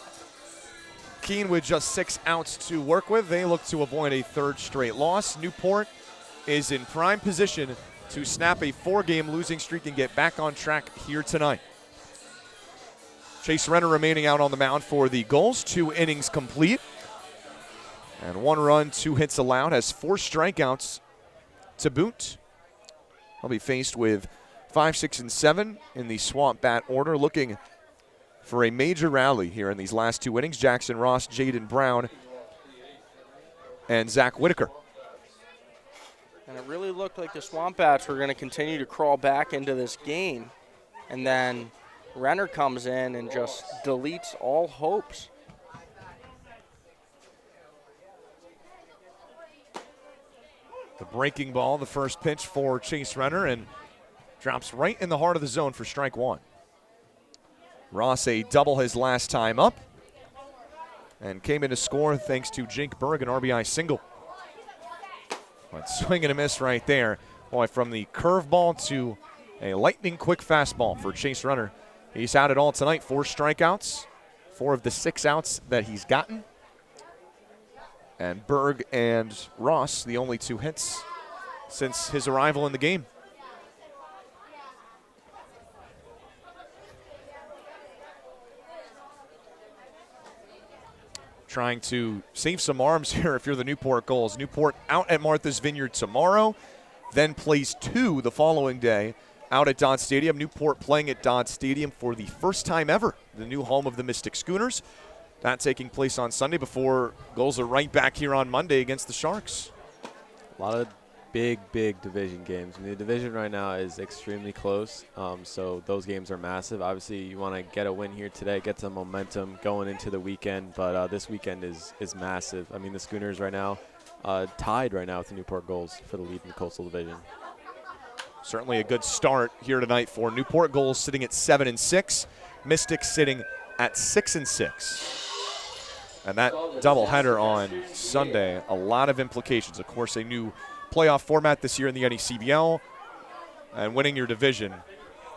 Keene with just 6 outs to work with. They look to avoid a 3rd straight loss. Newport is in prime position to snap a 4-game losing streak and get back on track here tonight. Chase Renner remaining out on the mound for the Gulls. 2 innings complete. And 1 run, 2 hits allowed. Has 4 strikeouts to boot. He'll be faced with 5, 6, and 7 in the Swamp Bat order, looking for a major rally here in these last 2 innings. Jackson Ross, Jaden Brown, and Zach Whitaker. And it really looked like the Swamp Bats were going to continue to crawl back into this game. And then Renner comes in and just deletes all hopes. The breaking ball, the first pitch for Chase Renner, and drops right in the heart of the zone for strike 1. Ross a double his last time up, and came in to score thanks to Jake Berg, an RBI single. But swing and a miss right there. Boy, from the curveball to a lightning quick fastball for Chase Renner. He's had it all tonight, 4 strikeouts, 4 of the 6 outs that he's gotten. And Berg and Ross, the only 2 hits since his arrival in the game. Trying to save some arms here if you're the Newport Gulls. Newport out at Martha's Vineyard tomorrow, then plays 2 the following day out at Dodd Stadium. Newport playing at Dodd Stadium for the first time ever, the new home of the Mystic Schooners. That taking place on Sunday before Gulls are right back here on Monday against the Sharks. A lot of big division games. I mean, the division right now is extremely close, so those games are massive. Obviously, you want to get a win here today, get some momentum going into the weekend, but this weekend is massive. I mean, the Schooners right now tied right now with the Newport Gulls for the lead in the Coastal Division. Certainly a good start here tonight for Newport. Gulls sitting at 7-6, Mystics sitting at 6-6. And that doubleheader on Sunday, a lot of implications. Of course, a new playoff format this year in the NECBL, and winning your division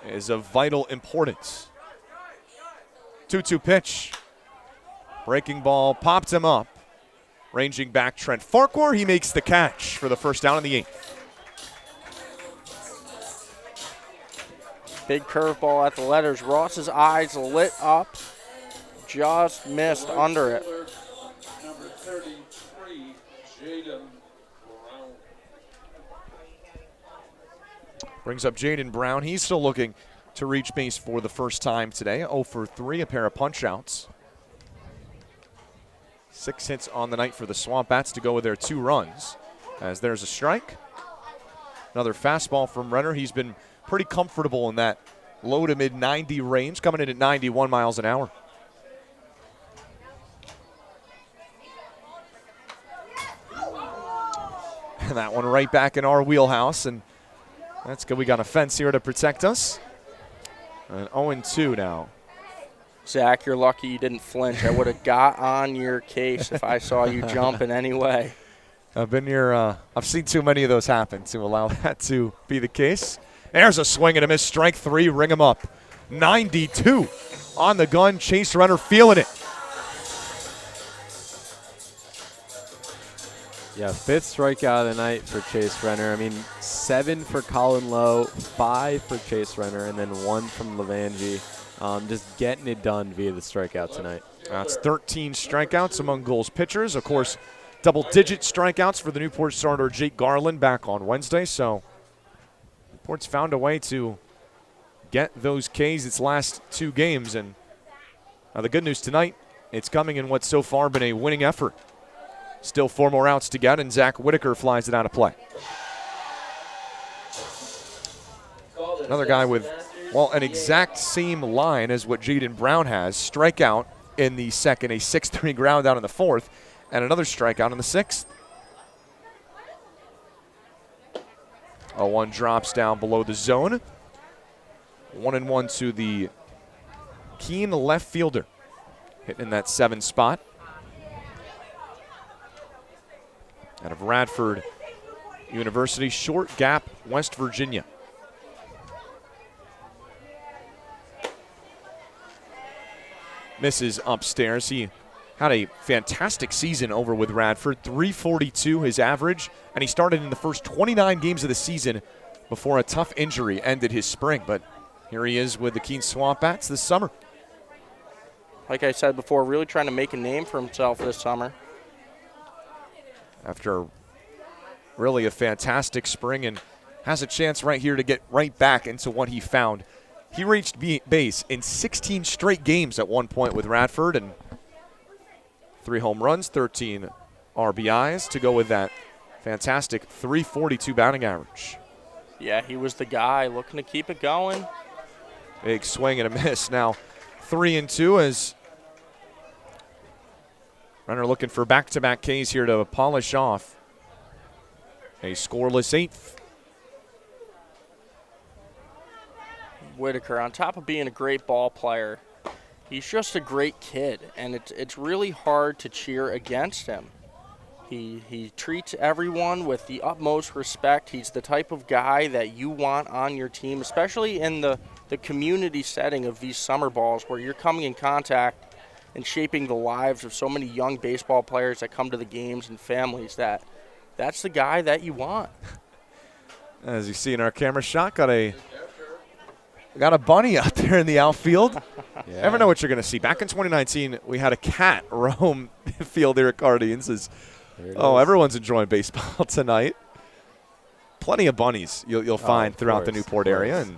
is of vital importance. 2-2 pitch. Breaking ball, popped him up. Ranging back, Trent Farquhar. He makes the catch for the first down in the 8th. Big curveball at the letters. Ross's eyes lit up. Just missed under it. Number 33, Jaden Brown. Brings up Jaden Brown. He's still looking to reach base for the first time today. 0 for 3, a pair of punch-outs. 6 hits on the night for the Swamp Bats to go with their 2 runs. As there's a strike. Another fastball from Renner. He's been pretty comfortable in that low to mid 90 range, coming in at 91 miles an hour. And that one right back in our wheelhouse, and that's good. We got a fence here to protect us. And 0-2 now. Zach, you're lucky you didn't flinch. I would have got on your case if I saw you jump in any way. I've been here. I've seen too many of those happen to allow that to be the case. There's a swing and a miss. Strike 3. Ring him up. 92 on the gun. Chase Renner feeling it. Yeah, 5th strikeout of the night for Chase Renner. I mean, 7 for Colin Lowe, 5 for Chase Renner, and then 1 from Levangie. Just getting it done via the strikeout tonight. That's 13 strikeouts among Gulls pitchers. Of course, double-digit strikeouts for the Newport starter Jake Garland back on Wednesday. So Newport's found a way to get those Ks its last 2 games. And the good news tonight, it's coming in what's so far been a winning effort. Still 4 more outs to get, and Zach Whitaker flies it out of play. Another guy with, well, an exact same line as what Jaden Brown has. Strikeout in the 2nd, a 6-3 ground out in the 4th, and another strikeout in the 6th. 0-1 drops down below the zone. 1-1 to the Keene left fielder. Hitting in that 7 spot. Out of Radford University, Short Gap, West Virginia. Misses upstairs. He had a fantastic season over with Radford, 342 his average, and he started in the first 29 games of the season before a tough injury ended his spring. But here he is with the Keene Swamp Bats this summer. Like I said before, really trying to make a name for himself this summer. After really a fantastic spring and has a chance right here to get right back into what he found. He reached base in 16 straight games at one point with Radford, and 3 home runs, 13 RBIs to go with that fantastic .342 batting average. Yeah, he was the guy looking to keep it going. Big swing and a miss. Now 3-2 as runner looking for back-to-back Ks here to polish off a scoreless 8th. Whitaker, on top of being a great ball player, he's just a great kid, and it's really hard to cheer against him. He treats everyone with the utmost respect. He's the type of guy that you want on your team, especially in the community setting of these summer balls where you're coming in contact and shaping the lives of so many young baseball players that come to the games and families. That's the guy that you want. As you see in our camera shot, got a bunny out there in the outfield. Yeah. Never know what you're going to see. Back in 2019, we had a cat roam the field here at Guardians. Everyone's enjoying baseball tonight. Plenty of bunnies you'll find throughout the Newport area, and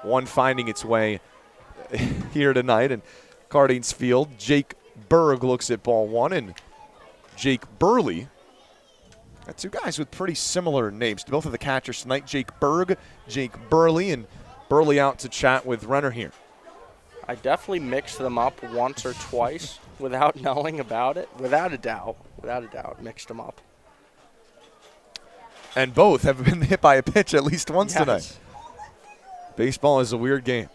one finding its way here tonight in Guardians Field. Jake Berg looks at ball 1, and Jake Burley. Got 2 guys with pretty similar names. Both of the catchers tonight, Jake Berg, Jake Burley, and Burley out to chat with Renner here. I definitely mixed them up once or twice without knowing about it. Without a doubt, mixed them up. And both have been hit by a pitch at least once Yes. tonight. Baseball is a weird game,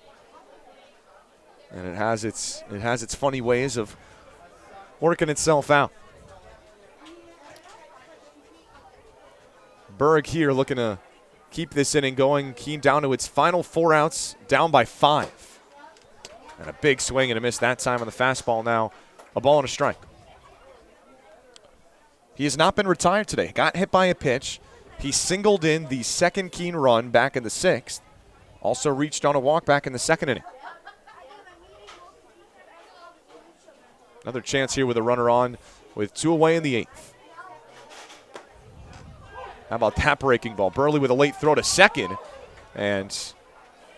and it has its funny ways of working itself out. Berg here looking to keep this inning going. Keene down to its final 4 outs, down by 5. And a big swing and a miss that time on the fastball. Now a ball and a strike. He has not been retired today. Got hit by a pitch. He singled in the second Keene run back in the 6th. Also reached on a walk back in the 2nd inning. Another chance here with a runner on with 2 away in the 8th. How about that breaking ball? Burley with a late throw to second. And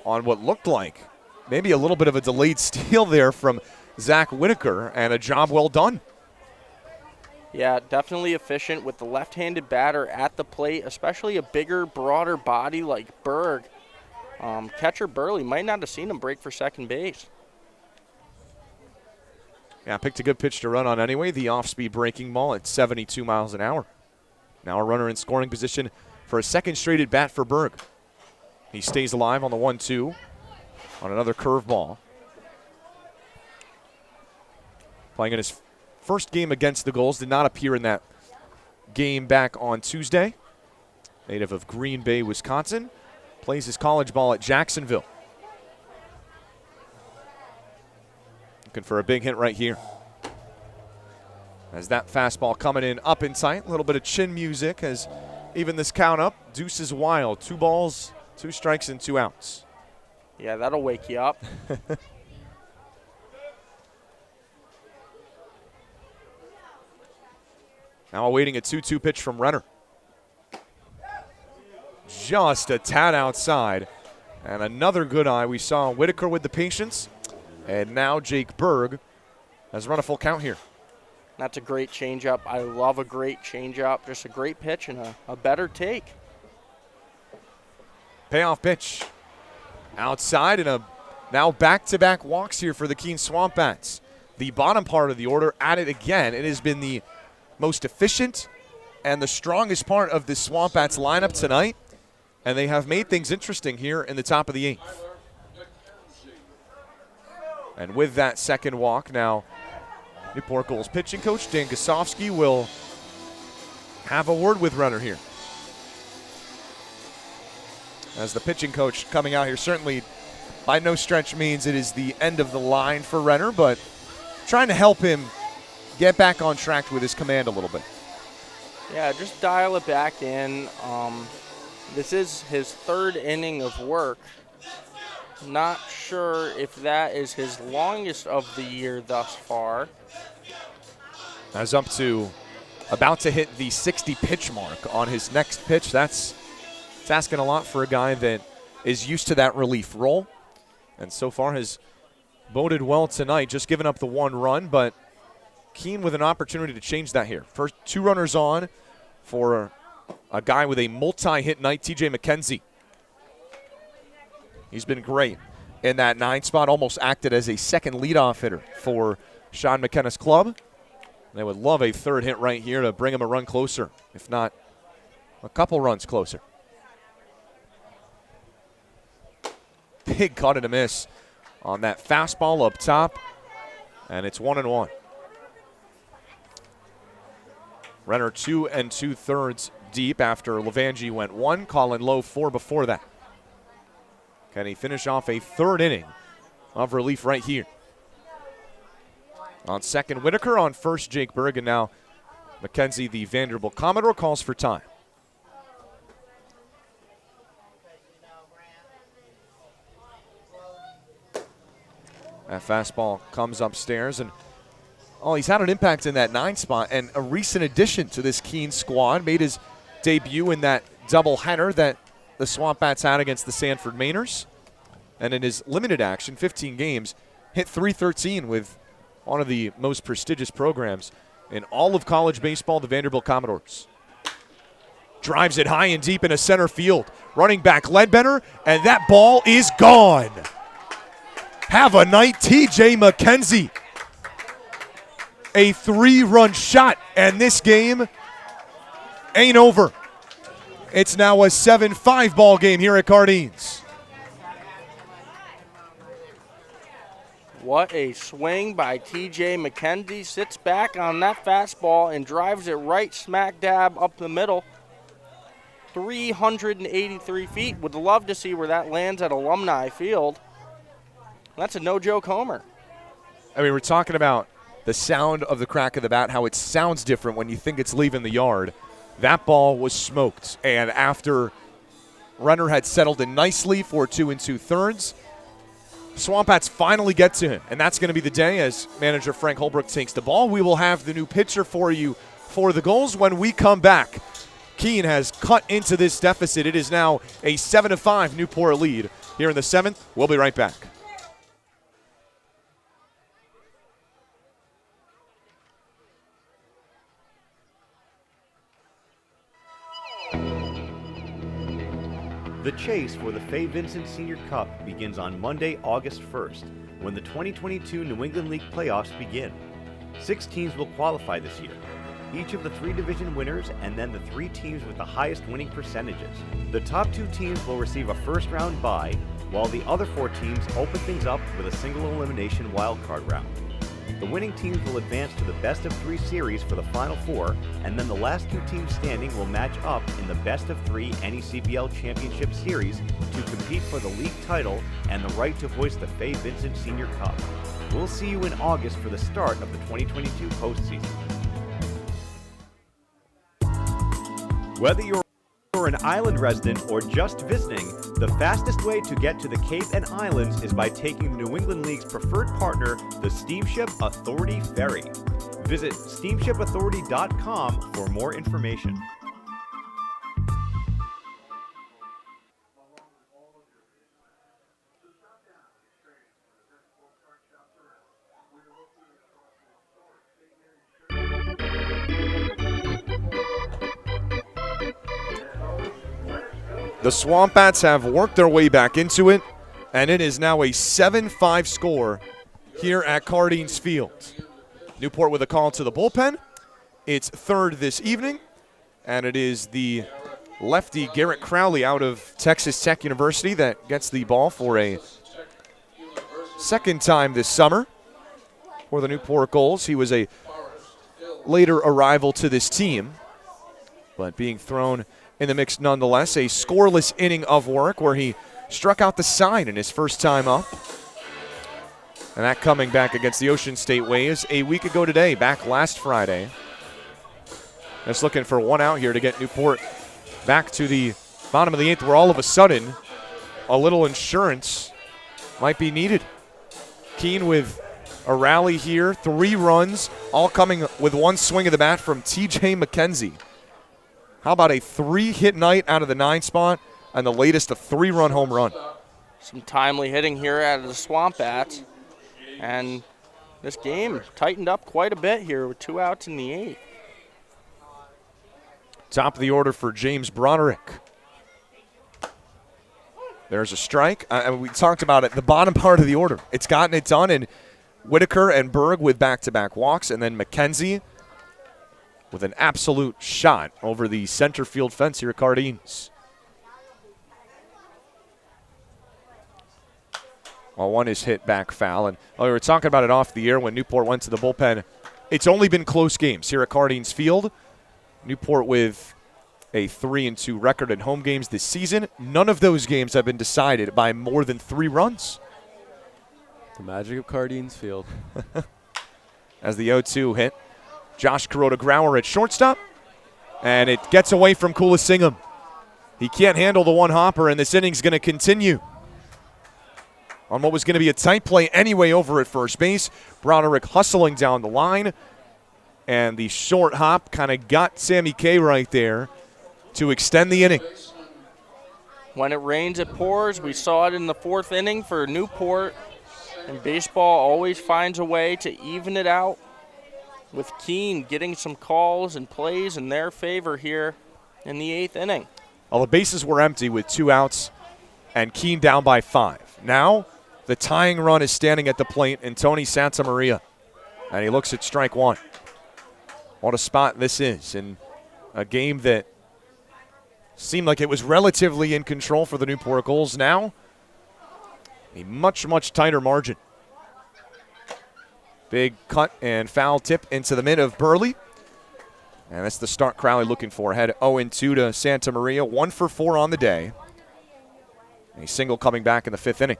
on what looked like maybe a little bit of a delayed steal there from Zach Whitaker, and a job well done. Yeah, definitely efficient with the left-handed batter at the plate, especially a bigger, broader body like Berg. Catcher Burley might not have seen him break for second base. Yeah, picked a good pitch to run on anyway. The off-speed breaking ball at 72 miles an hour. Now a runner in scoring position for a second straight at bat for Berg. He stays alive on the 1-2 on another curveball. Playing in his first game against the Gulls. Did not appear in that game back on Tuesday. Native of Green Bay, Wisconsin. Plays his college ball at Jacksonville. Looking for a big hit right here. As that fastball coming in up and tight. A little bit of chin music as even this count up. Deuce is wild. 2 balls, 2 strikes, and 2 outs. Yeah, that'll wake you up. Now awaiting a 2-2 pitch from Renner. Just a tad outside. And another good eye. We saw Whitaker with the patience. And now Jake Berg has run a full count here. That's a great changeup. I love a great changeup. Just a great pitch and a better take. Payoff pitch. Outside, and a now back-to-back walks here for the Keene Swamp Bats. The bottom part of the order at it again. It has been the most efficient and the strongest part of the Swamp Bats lineup tonight, and they have made things interesting here in the top of the 8th. And with that second walk, now Newport Gulls pitching coach Dan Gosofsky will have a word with Renner here. As the pitching coach coming out here, certainly by no stretch means it is the end of the line for Renner, but trying to help him get back on track with his command a little bit. Yeah, just dial it back in. This is his 3rd inning of work. Not sure if that is his longest of the year thus far. As about to hit the 60 pitch mark on his next pitch. That's It's asking a lot for a guy that is used to that relief role, and so far has boded well tonight, just giving up the 1 run, but Keene with an opportunity to change that here. First 2 runners on for a guy with a multi-hit night, TJ McKenzie. He's been great in that 9 spot, almost acted as a second leadoff hitter for Sean McKenna's club. They would love a 3rd hit right here to bring him a run closer, if not a couple runs closer. Big cut and a miss on that fastball up top, and it's 1-1. Renner 2 2/3 deep after Levangie went 1. Colin Lowe 4 before that. Can he finish off a 3rd inning of relief right here? On second, Whitaker. On first, Jake Berg. And now McKenzie, the Vanderbilt Commodore, calls for time. That fastball comes upstairs, and he's had an impact in that 9 spot, and a recent addition to this Keene squad. Made his debut in that doubleheader that the Swamp Bats had against the Sanford Mainers. And in his limited action, 15 games, hit .313 with one of the most prestigious programs in all of college baseball, the Vanderbilt Commodores. Drives it high and deep into center field. Running back Ledbetter, and that ball is gone. Have a night, TJ McKenzie. A 3-run shot, and this game ain't over. It's now a 7-5 ball game here at Cardines. What a swing by TJ McKenzie. Sits back on that fastball and drives it right smack dab up the middle. 383 feet. Would love to see where that lands at Alumni Field. That's a no-joke homer. I mean, we're talking about the sound of the crack of the bat, how it sounds different when you think it's leaving the yard. That ball was smoked, and after Renner had settled in nicely for 2 2/3, Swamp Bats finally get to him, and that's going to be the day as manager Frank Holbrook takes the ball. We will have the new pitcher for you for the Gulls when we come back. Keene has cut into this deficit. It is now a 7-5 Newport lead here in the 7th. We'll be right back. The chase for the Fay Vincent Senior Cup begins on Monday, August 1st, when the 2022 New England League playoffs begin. 6 teams will qualify this year, each of the 3 division winners and then the 3 teams with the highest winning percentages. The top 2 teams will receive a first-round bye, while the other 4 teams open things up with a single elimination wildcard round. The winning teams will advance to the best-of-3 series for the Final 4, and then the last 2 teams standing will match up in the best-of-3 NECBL Championship Series to compete for the league title and the right to hoist the Fay Vincent Senior Cup. We'll see you in August for the start of the 2022 postseason. Whether you're an island resident or just visiting, the fastest way to get to the Cape and Islands is by taking the New England League's preferred partner, the Steamship Authority Ferry. Visit steamshipauthority.com for more information. The Swamp Bats have worked their way back into it, and it is now a 7-5 score here at Cardines Field. Newport with a call to the bullpen. It's 3rd this evening, and it is the lefty Garrett Crowley out of Texas Tech University that gets the ball for a 2nd time this summer for the Newport Gulls. He was a later arrival to this team, but being thrown in the mix nonetheless. A scoreless inning of work where he struck out the sign in his first time up. And that coming back against the Ocean State Waves a week ago today, back last Friday. Just looking for 1 out here to get Newport back to the bottom of the 8th, where all of a sudden a little insurance might be needed. Keene with a rally here, 3 runs, all coming with 1 swing of the bat from TJ McKenzie. How about a 3-hit night out of the 9 spot and the latest a 3-run home run. Some timely hitting here out of the Swamp Bats. And this game tightened up quite a bit here with 2 outs in the 8th. Top of the order for James Broderick. There's a strike. We talked about it. The bottom part of the order. It's gotten it done, and Whitaker and Berg with back-to-back walks, and then McKenzie with an absolute shot over the center field fence here at Cardines. Well, one is hit back foul. And we were talking about it off the air when Newport went to the bullpen. It's only been close games here at Cardines Field. Newport with a 3-2 record in home games this season. None of those games have been decided by more than 3 runs. The magic of Cardines Field. As the 0-2 hit, Josh Kuroda-Grauer at shortstop, and it gets away from Kulasingam. He can't handle the one hopper, and this inning's going to continue on what was going to be a tight play anyway over at first base. Broderick hustling down the line, and the short hop kind of got Sammy K right there to extend the inning. When it rains, it pours. We saw it in the 4th inning for Newport. And baseball always finds a way to even it out, with Keene getting some calls and plays in their favor here in the 8th inning. Well, the bases were empty with 2 outs and Keene down by 5. Now the tying run is standing at the plate in Tony Santamaria, and he looks at strike 1. What a spot this is in a game that seemed like it was relatively in control for the Newport Gulls. Now a much, much tighter margin. Big cut and foul tip into the mid of Burley. And that's the start Crowley looking for. Had 0-2 to Santa Maria, 1 for 4 on the day. A single coming back in the 5th inning.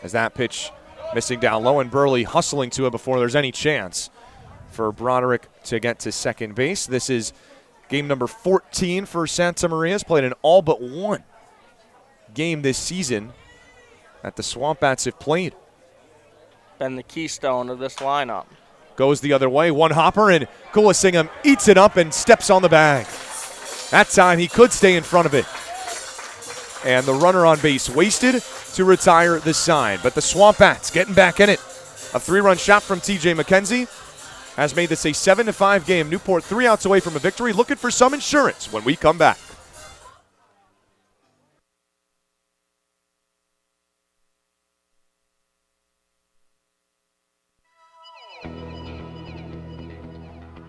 As that pitch missing down low, and Burley hustling to it before there's any chance for Broderick to get to second base. This is game number 14 for Santa Maria. Has played in all but 1 game this season that the Swamp Bats have played. Been the keystone of this lineup. Goes the other way, 1 hopper, and Kulasingam eats it up and steps on the bag. That time he could stay in front of it. And the runner on base wasted to retire the side. But the Swamp Bats getting back in it. A 3-run shot from TJ McKenzie has made this a 7-5 game. Newport 3 outs away from a victory, looking for some insurance when we come back.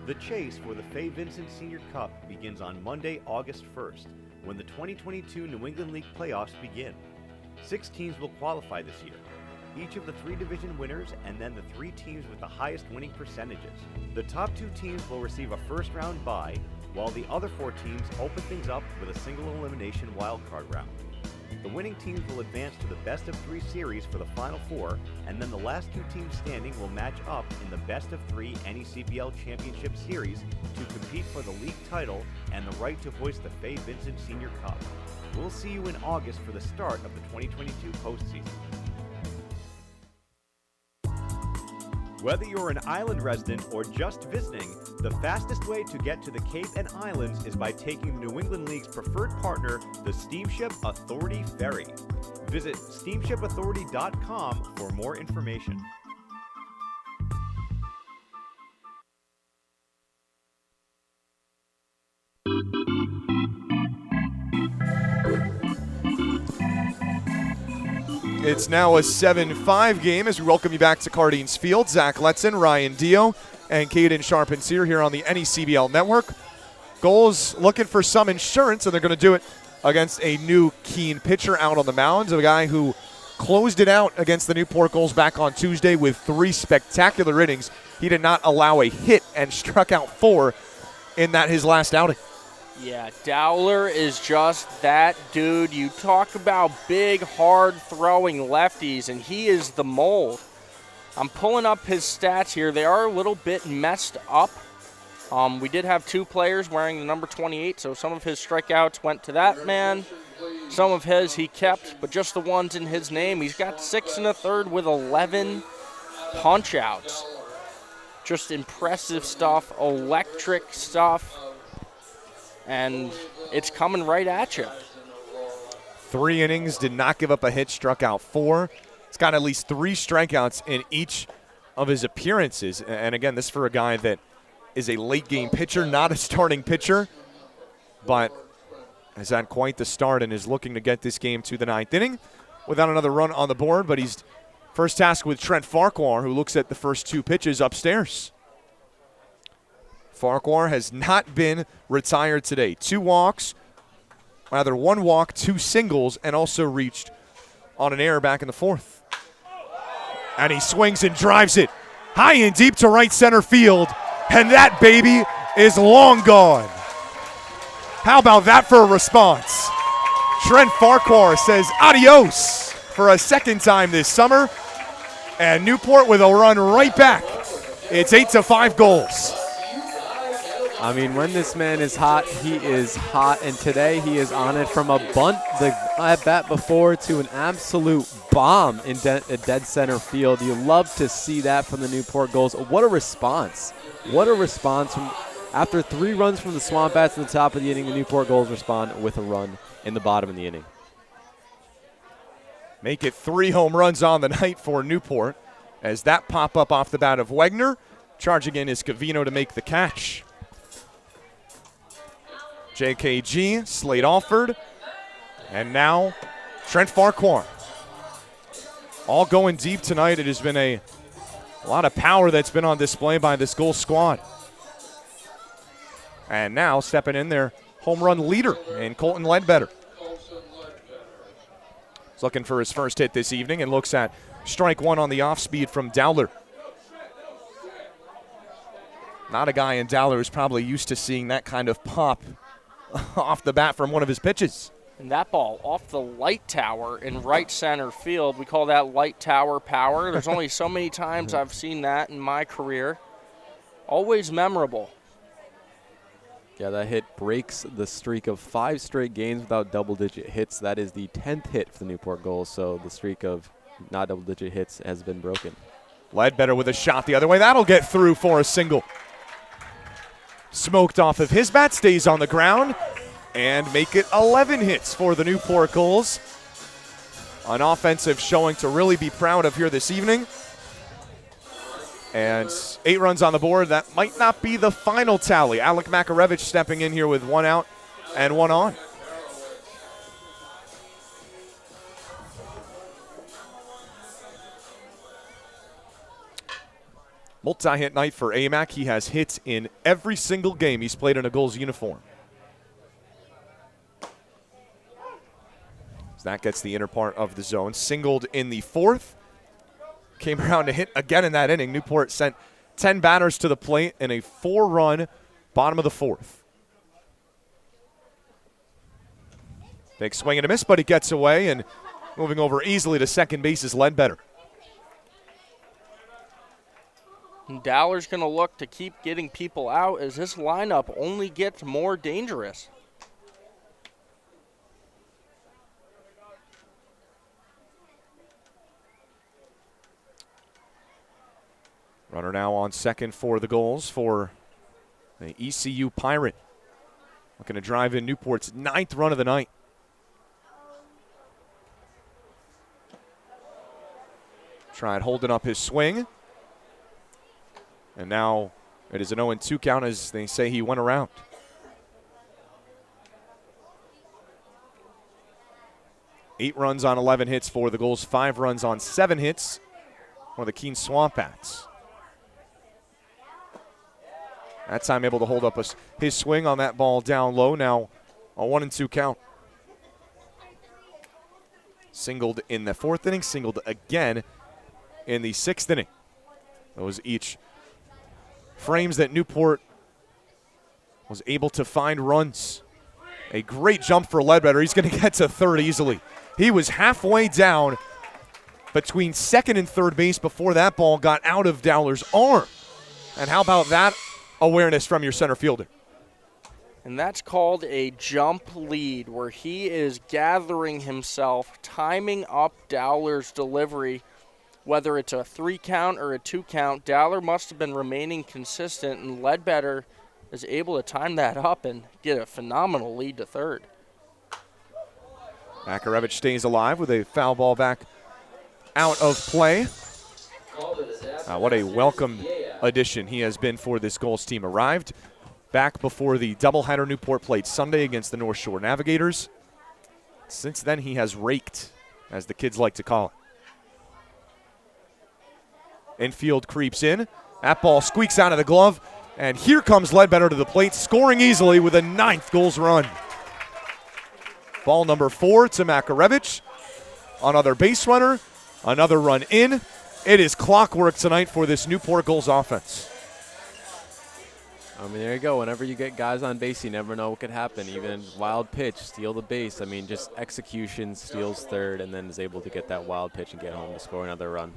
The chase for the Fay Vincent Senior Cup begins on Monday, August 1st, when the 2022 New England League playoffs begin. 6 teams will qualify this year, each of the 3 division winners and then the 3 teams with the highest winning percentages. The top 2 teams will receive a first-round bye, while the other 4 teams open things up with a single elimination wildcard round. The winning teams will advance to the best-of-3 series for the Final 4, and then the last 2 teams standing will match up in the best-of-3 NECBL Championship Series to compete for the league title and the right to hoist the Fay Vincent Senior Cup. We'll see you in August for the start of the 2022 postseason. Whether you're an island resident or just visiting, the fastest way to get to the Cape and Islands is by taking the New England League's preferred partner, the Steamship Authority Ferry. Visit steamshipauthority.com for more information. It's now a 7-5 game as we welcome you back to Cardines Field. Zach Letson, Ryan Dio, and Caden Sharpensir here on the NECBL Network. Gulls looking for some insurance, and they're going to do it against a new Keene pitcher out on the mound, a guy who closed it out against the Newport Gulls back on Tuesday with 3 spectacular innings. He did not allow a hit and struck out 4 in that his last outing. Yeah, Dowler is just that dude. You talk about big, hard-throwing lefties, and he is the mold. I'm pulling up his stats here. They are a little bit messed up. We did have 2 players wearing the number 28, so some of his strikeouts went to that man. Some of his he kept, but just the ones in his name. He's got 6 1/3 with 11 punch-outs. Just impressive stuff, electric stuff, and it's coming right at you. 3 innings, did not give up a hit, struck out 4. He's got at least 3 strikeouts in each of his appearances. And again, this for a guy that is a late game pitcher, not a starting pitcher, but has had quite the start and is looking to get this game to the 9th inning without another run on the board. But he's first tasked with Trent Farquhar, who looks at the first 2 pitches upstairs. Farquhar has not been retired today. 1 walk, 2 singles, and also reached on an error back in the 4th. And he swings and drives it high and deep to right center field. And that baby is long gone. How about that for a response? Trent Farquhar says adios for a 2nd time this summer. And Newport with a run right back. It's 8-5 goals. I mean, when this man is hot, he is hot. And today he is on it from a bunt the at bat before to an absolute bomb in dead center field. You love to see that from the Newport Gulls. What a response. What a response. After 3 runs from the Swamp Bats in the top of the inning, the Newport Gulls respond with a run in the bottom of the inning. Make it 3 home runs on the night for Newport as that pop up off the bat of Wegner. Charging in is Cavino to make the catch. JKG, Slade Alford, and now Trent Farquhar. All going deep tonight. It has been a lot of power that's been on display by this Gulls squad. And now stepping in their home run leader in Colton Ledbetter. He's looking for his first hit this evening and looks at strike 1 on the off speed from Dowler. Not a guy in Dowler who's probably used to seeing that kind of pop off the bat from one of his pitches. And that ball off the light tower in right center field. We call that light tower power. There's only so many times I've seen that in my career. Always memorable. Yeah, that hit breaks the streak of 5 straight games without double-digit hits. That is the 10th hit for the Newport Gulls, so the streak of not double-digit hits has been broken. Ledbetter with a shot the other way. That'll get through for a single. Smoked off of his bat, stays on the ground, and make it 11 hits for the Newport Gulls. An offensive showing to really be proud of here this evening. And 8 runs on the board. That might not be the final tally. Alec Makarevich stepping in here with 1 out and 1 on. Multi-hit night for Amac. He has hits in every single game he's played in a Gulls uniform. So that gets the inner part of the zone. Singled in the 4th. Came around to hit again in that inning. Newport sent 10 batters to the plate in a 4-run bottom of the 4th. Big swing and a miss, but he gets away, and moving over easily to second base is Ledbetter. Dowler's going to look to keep getting people out as this lineup only gets more dangerous. Runner now on second for the Gulls for the ECU Pirate. Looking to drive in Newport's 9th run of the night. Tried holding up his swing. And now it is an 0-2 count as they say he went around. Eight runs on 11 hits for the Gulls, 5 runs on 7 hits for the Keene Swamp Bats. That time able to hold up his swing on that ball down low. Now a 1-2 count. Singled in the 4th inning, singled again in the 6th inning. Those each frames that Newport was able to find runs. A great jump for Ledbetter. He's going to get to third easily. He was halfway down between second and third base before that ball got out of Dowler's arm. And how about that awareness from your center fielder? And that's called a jump lead, where he is gathering himself, timing up Dowler's delivery whether it's a 3 count or a 2 count, Dowler must have been remaining consistent, and Ledbetter is able to time that up and get a phenomenal lead to third. Makarevich stays alive with a foul ball back out of play. What a welcome addition he has been for this Gulls team. Arrived back before the doubleheader Newport played Sunday against the North Shore Navigators. Since then, he has raked, as the kids like to call it. Infield creeps in. That ball squeaks out of the glove, and here comes Ledbetter to the plate, scoring easily with a 9th Gulls run. Ball number 4 to Makarevich. Another base runner, another run in. It is clockwork tonight for this Newport Gulls offense. I mean, there you go. Whenever you get guys on base, you never know what could happen. Even wild pitch, steal the base. I mean, just execution, steals third, and then is able to get that wild pitch and get home to score another run.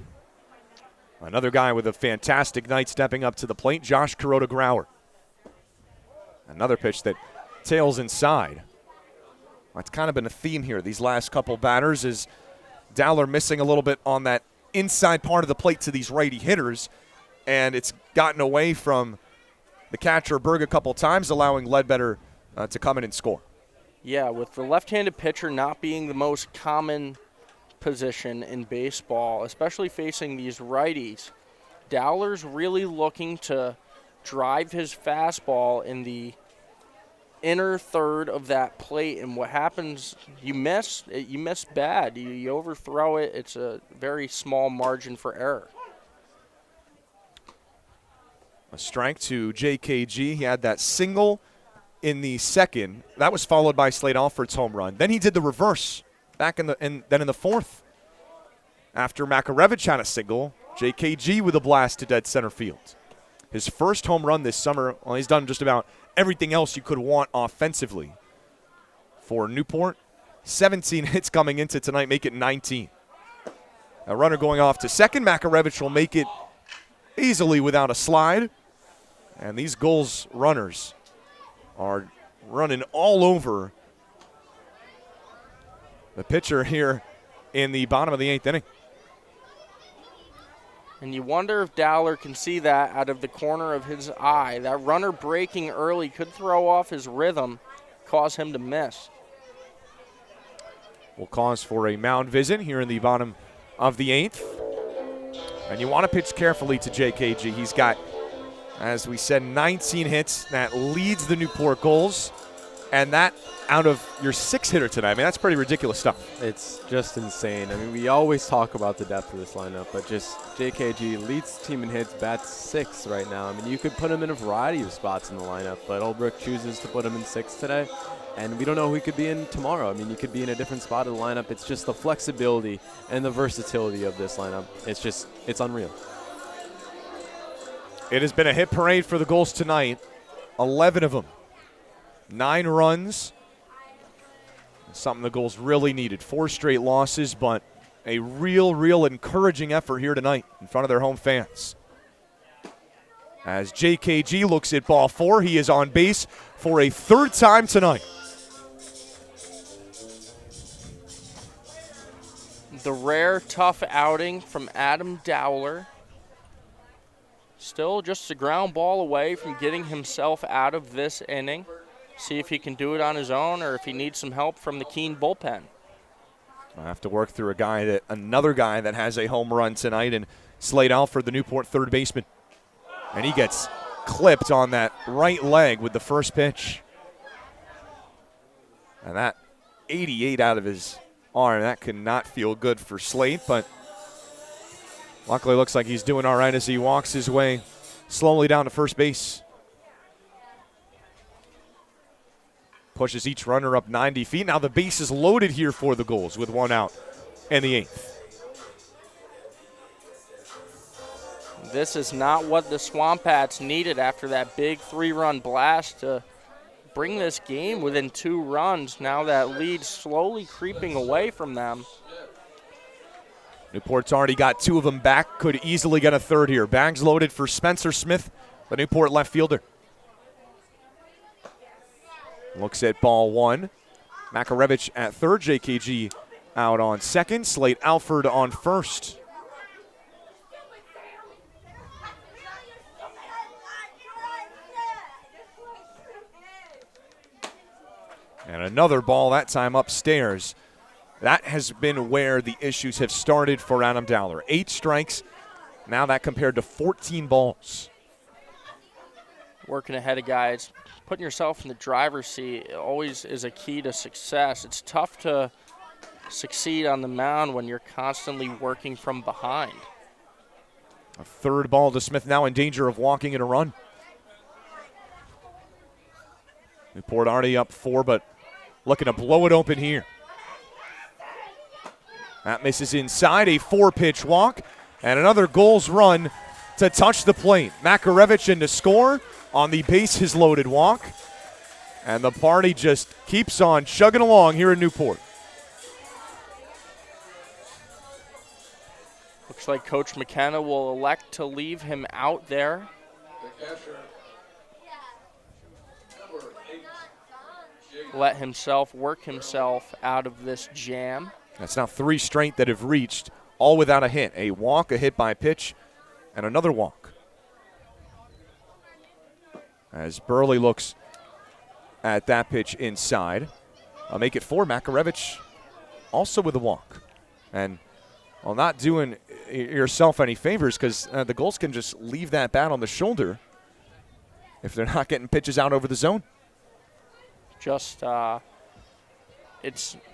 Another guy with a fantastic night stepping up to the plate, Josh Kuroda-Grauer. Another pitch that tails inside. That's kind of been a theme here. These last couple batters is Dowler missing a little bit on that inside part of the plate to these righty hitters, and it's gotten away from the catcher Berg a couple times, allowing Ledbetter to come in and score. Yeah, with the left-handed pitcher not being the most common position in baseball, especially facing these righties, Dowler's really looking to drive his fastball in the inner third of that plate, and what happens, you miss bad. You overthrow it, it's a very small margin for error. A strike to JKG. He had that single in the second. That was followed by Slade Alford's home run. Then he did the reverse back in the fourth. After Makarevich had a single, JKG with a blast to dead center field. His first home run this summer. Well, he's done just about everything else you could want offensively for Newport. 17 hits coming into tonight, make it 19. A runner going off to second. Makarevich will make it easily without a slide. And these Gulls runners are running all over the pitcher here in the bottom of the 8th inning. And you wonder if Dowler can see that out of the corner of his eye. That runner breaking early could throw off his rhythm, cause him to miss. Will cause for a mound visit here in the bottom of the 8th. And you want to pitch carefully to JKG. He's got, as we said, 19 hits. That leads the Newport Gulls. And that out of your 6th hitter tonight. I mean, that's pretty ridiculous stuff. It's just insane. I mean, we always talk about the depth of this lineup, but just JKG leads the team in hits, bats 6 right now. I mean, you could put him in a variety of spots in the lineup, but Olbrich chooses to put him in 6 today, and we don't know who he could be in tomorrow. I mean, you could be in a different spot of the lineup. It's just the flexibility and the versatility of this lineup. It's unreal. It has been a hit parade for the Gulls tonight. 11 of them. 9 runs. Something the Gulls really needed. 4 straight losses, but a real encouraging effort here tonight in front of their home fans. As JKG looks at ball 4, he is on base for a 3rd time tonight. The rare tough outing from Adam Dowler. Still just a ground ball away from getting himself out of this inning. See if he can do it on his own or if he needs some help from the Keene bullpen. I have to work through another guy that has a home run tonight, and Slade Alford, the Newport third baseman. And he gets clipped on that right leg with the first pitch. And that 88 out of his arm, that could not feel good for Slade, but luckily looks like he's doing all right as he walks his way slowly down to first base. Pushes each runner up 90 feet. Now the base is loaded here for the Gulls with 1 out in the 8th. This is not what the Swampats needed after that big 3-run blast to bring this game within 2 runs. Now that lead slowly creeping away from them. Newport's already got 2 of them back. Could easily get a 3rd here. Bags loaded for Spencer Smith, the Newport left fielder. Looks at ball 1. Makarevich at 3rd. JKG out on 2nd. Slade Alford on 1st. And another ball, that time upstairs. That has been where the issues have started for Adam Dowler. 8 strikes, now that compared to 14 balls. Working ahead of guys, putting yourself in the driver's seat always is a key to success. It's tough to succeed on the mound when you're constantly working from behind. A third ball to Smith, now in danger of walking in a run. Newport already up 4, but looking to blow it open here. That misses inside, a 4-pitch walk, and another Gulls run to touch the plate. Makarevich in to score on the bases loaded walk, and the party just keeps on chugging along here in Newport. Looks like Coach McKenna will elect to leave him out there. Let himself work himself out of this jam. That's now 3 straight that have reached, all without a hit. A walk, a hit by pitch, and another walk. As Burley looks at that pitch inside. I'll make it 4. Makarevich also with a walk. And while not doing yourself any favors, because the Gulls can just leave that bat on the shoulder if they're not getting pitches out over the zone. Just,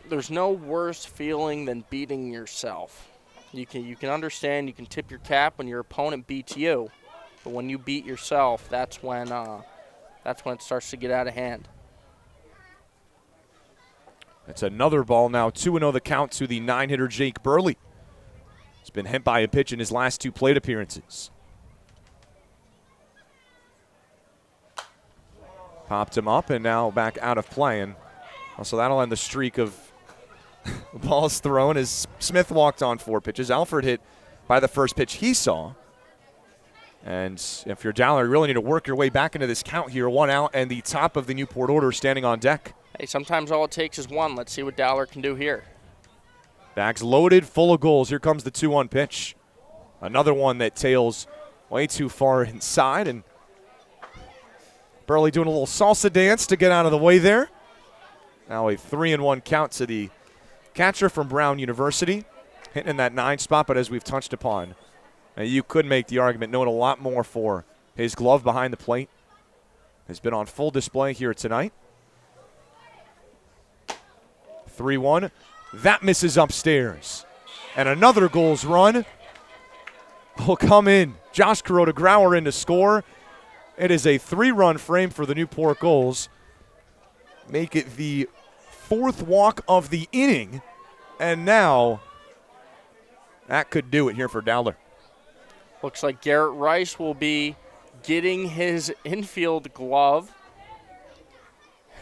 there's no worse feeling than beating yourself. You can understand, you can tip your cap when your opponent beats you, but when you beat yourself, that's when it starts to get out of hand. It's another ball now, 2-0 the count to the 9-hitter Jake Burley. He's been hit by a pitch in his last 2 plate appearances. Popped him up and now back out of play. And so that'll end the streak of balls thrown as Smith walked on 4 pitches. Alford hit by the first pitch he saw. And if you're Dowler, you really need to work your way back into this count here. 1 out and the top of the Newport order standing on deck. Hey, sometimes all it takes is 1. Let's see what Dowler can do here. Bags loaded, full of goals. Here comes the 2-1 pitch. Another one that tails way too far inside, and Burley doing a little salsa dance to get out of the way there. Now a 3-1 count to the catcher from Brown University, hitting in that 9 spot, but as we've touched upon, you could make the argument knowing a lot more for his glove behind the plate. Has been on full display here tonight. 3-1. That misses upstairs. And another Gulls run will come in. Josh Kuroda-Grauer in to score. It is a 3-run frame for the Newport Gulls. Make it the 4th walk of the inning. And now that could do it here for Dowler. Looks like Garrett Rice will be getting his infield glove.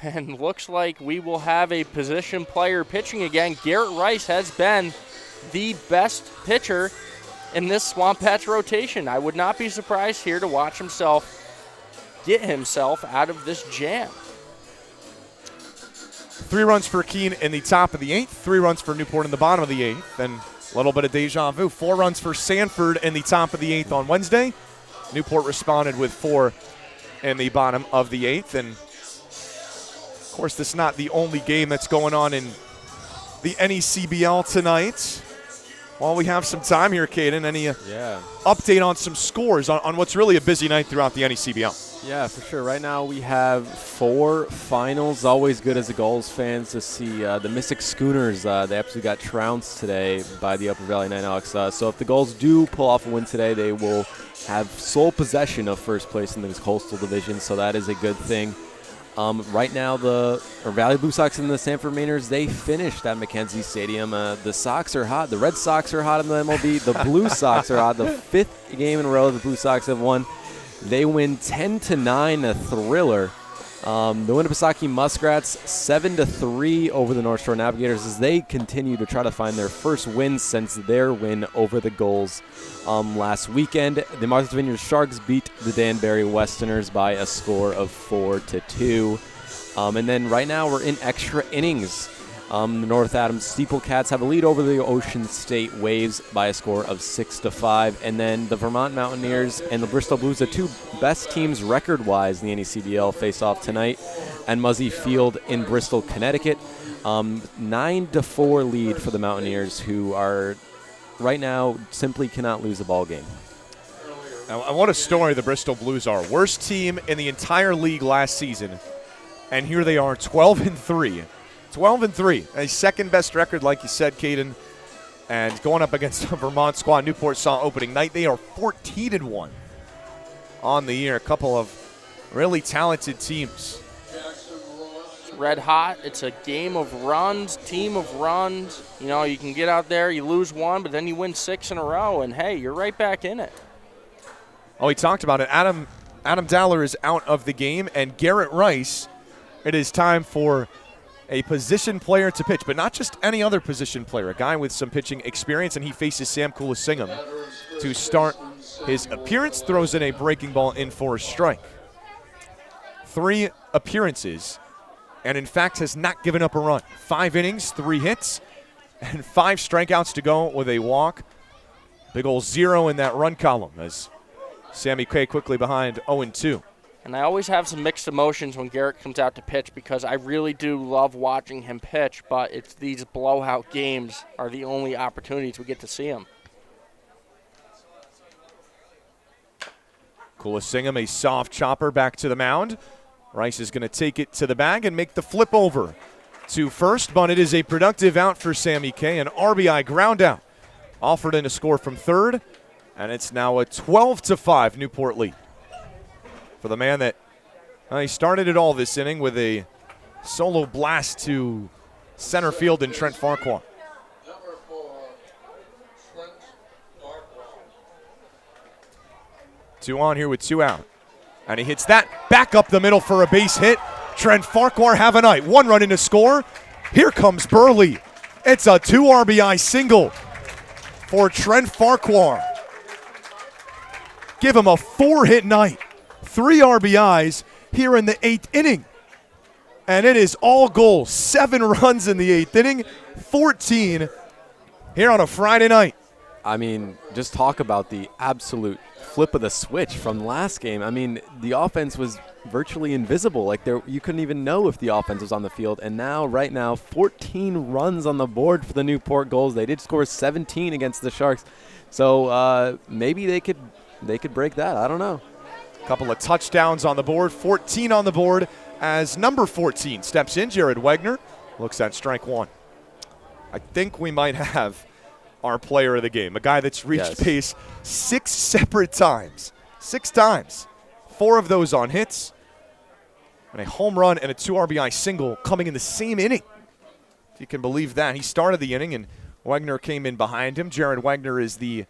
And looks like we will have a position player pitching again. Garrett Rice has been the best pitcher in this Swamp Patch rotation. I would not be surprised here to watch himself get himself out of this jam. 3 runs for Keene in the top of the 8th, 3 runs for Newport in the bottom of the 8th, and a little bit of deja vu. 4 runs for Sanford in the top of the 8th on Wednesday. Newport responded with 4 in the bottom of the 8th, and of course, this is not the only game that's going on in the NECBL tonight. While we have some time here, Caden, any update on some scores on what's really a busy night throughout the NECBL? Yeah, for sure. Right now we have 4 finals. Always good as a Gulls fans to see the Mystic Schooners. They absolutely got trounced today by the Upper Valley Night Hawks. So if the Gulls do pull off a win today, they will have sole possession of first place in the Coastal Division, so that is a good thing. Right now, the Valley Blue Sox and the Sanford Mainers, they finished at McKenzie Stadium. The Sox are hot. The Red Sox are hot in the MLB. The Blue Sox are hot. The 5th game in a row the Blue Sox have won. They win 10-9, a thriller. The Winnipesaukee Muskrats 7-3 over the North Shore Navigators as they continue to try to find their first win since their win over the Gulls last weekend. The Martha's Vineyard Sharks beat the Danbury Westerners by a score of 4-2. And then right now we're in extra innings. The North Adams Steeple Cats have a lead over the Ocean State Waves by a score of 6-5. And then the Vermont Mountaineers and the Bristol Blues, the two best teams record-wise in the NECBL, face off tonight at Muzzy Field in Bristol, Connecticut. 9-4 lead for the Mountaineers, who are right now simply cannot lose a ball game. Now, what a story the Bristol Blues are. Worst team in the entire league last season, and here they are, 12-3. 12-3, a second-best record, like you said, Caden, and going up against the Vermont squad Newport saw opening night. They are 14-1 on the year. A couple of really talented teams. It's red hot. It's a game of runs, team of runs. You know, you can get out there, you lose one, but then you win 6 in a row, and, hey, you're right back in it. Oh, he talked about it. Adam Dowler is out of the game, and Garrett Rice, it is time for a position player to pitch, but not just any other position player, a guy with some pitching experience, and he faces Sam Kulisingham to start his appearance. Throws in a breaking ball in for a strike. 3 appearances, and in fact has not given up a run. 5 innings, 3 hits, and 5 strikeouts to go with a walk. Big ol' 0 in that run column as Sammy Kay quickly behind 0-2. And I always have some mixed emotions when Garrett comes out to pitch because I really do love watching him pitch, but it's these blowout games are the only opportunities we get to see him. Kulisingham, a soft chopper back to the mound. Rice is going to take it to the bag and make the flip over to first, but it is a productive out for Sammy Kay. An RBI ground out offered in a score from third, and it's now a 12-5 Newport lead. For the man that he started it all this inning with a solo blast to center field in Trent Farquhar. Two on here with 2 out. And he hits that back up the middle for a base hit. Trent Farquhar have a night. 1 run in to score. Here comes Burley. It's a 2 RBI single for Trent Farquhar. Give him a 4-hit night. 3 RBIs here in the 8th inning. And it is all goals. 7 runs in the 8th inning, 14 here on a Friday night. I mean, just talk about the absolute flip of the switch from last game. I mean, the offense was virtually invisible. Like, you couldn't even know if the offense was on the field. And now, right now, 14 runs on the board for the Newport Gulls. They did score 17 against the Sharks. So maybe they could break that. I don't know. Couple of touchdowns on the board, 14 on the board as number 14 steps in. Jared Wegner looks at strike 1. I think we might have our player of the game, a guy that's reached pace 6 separate times. 6 times. 4 of those on hits, and a home run and a 2 RBI single coming in the same inning. If you can believe that. He started the inning, and Wegner came in behind him. Jared Wegner is the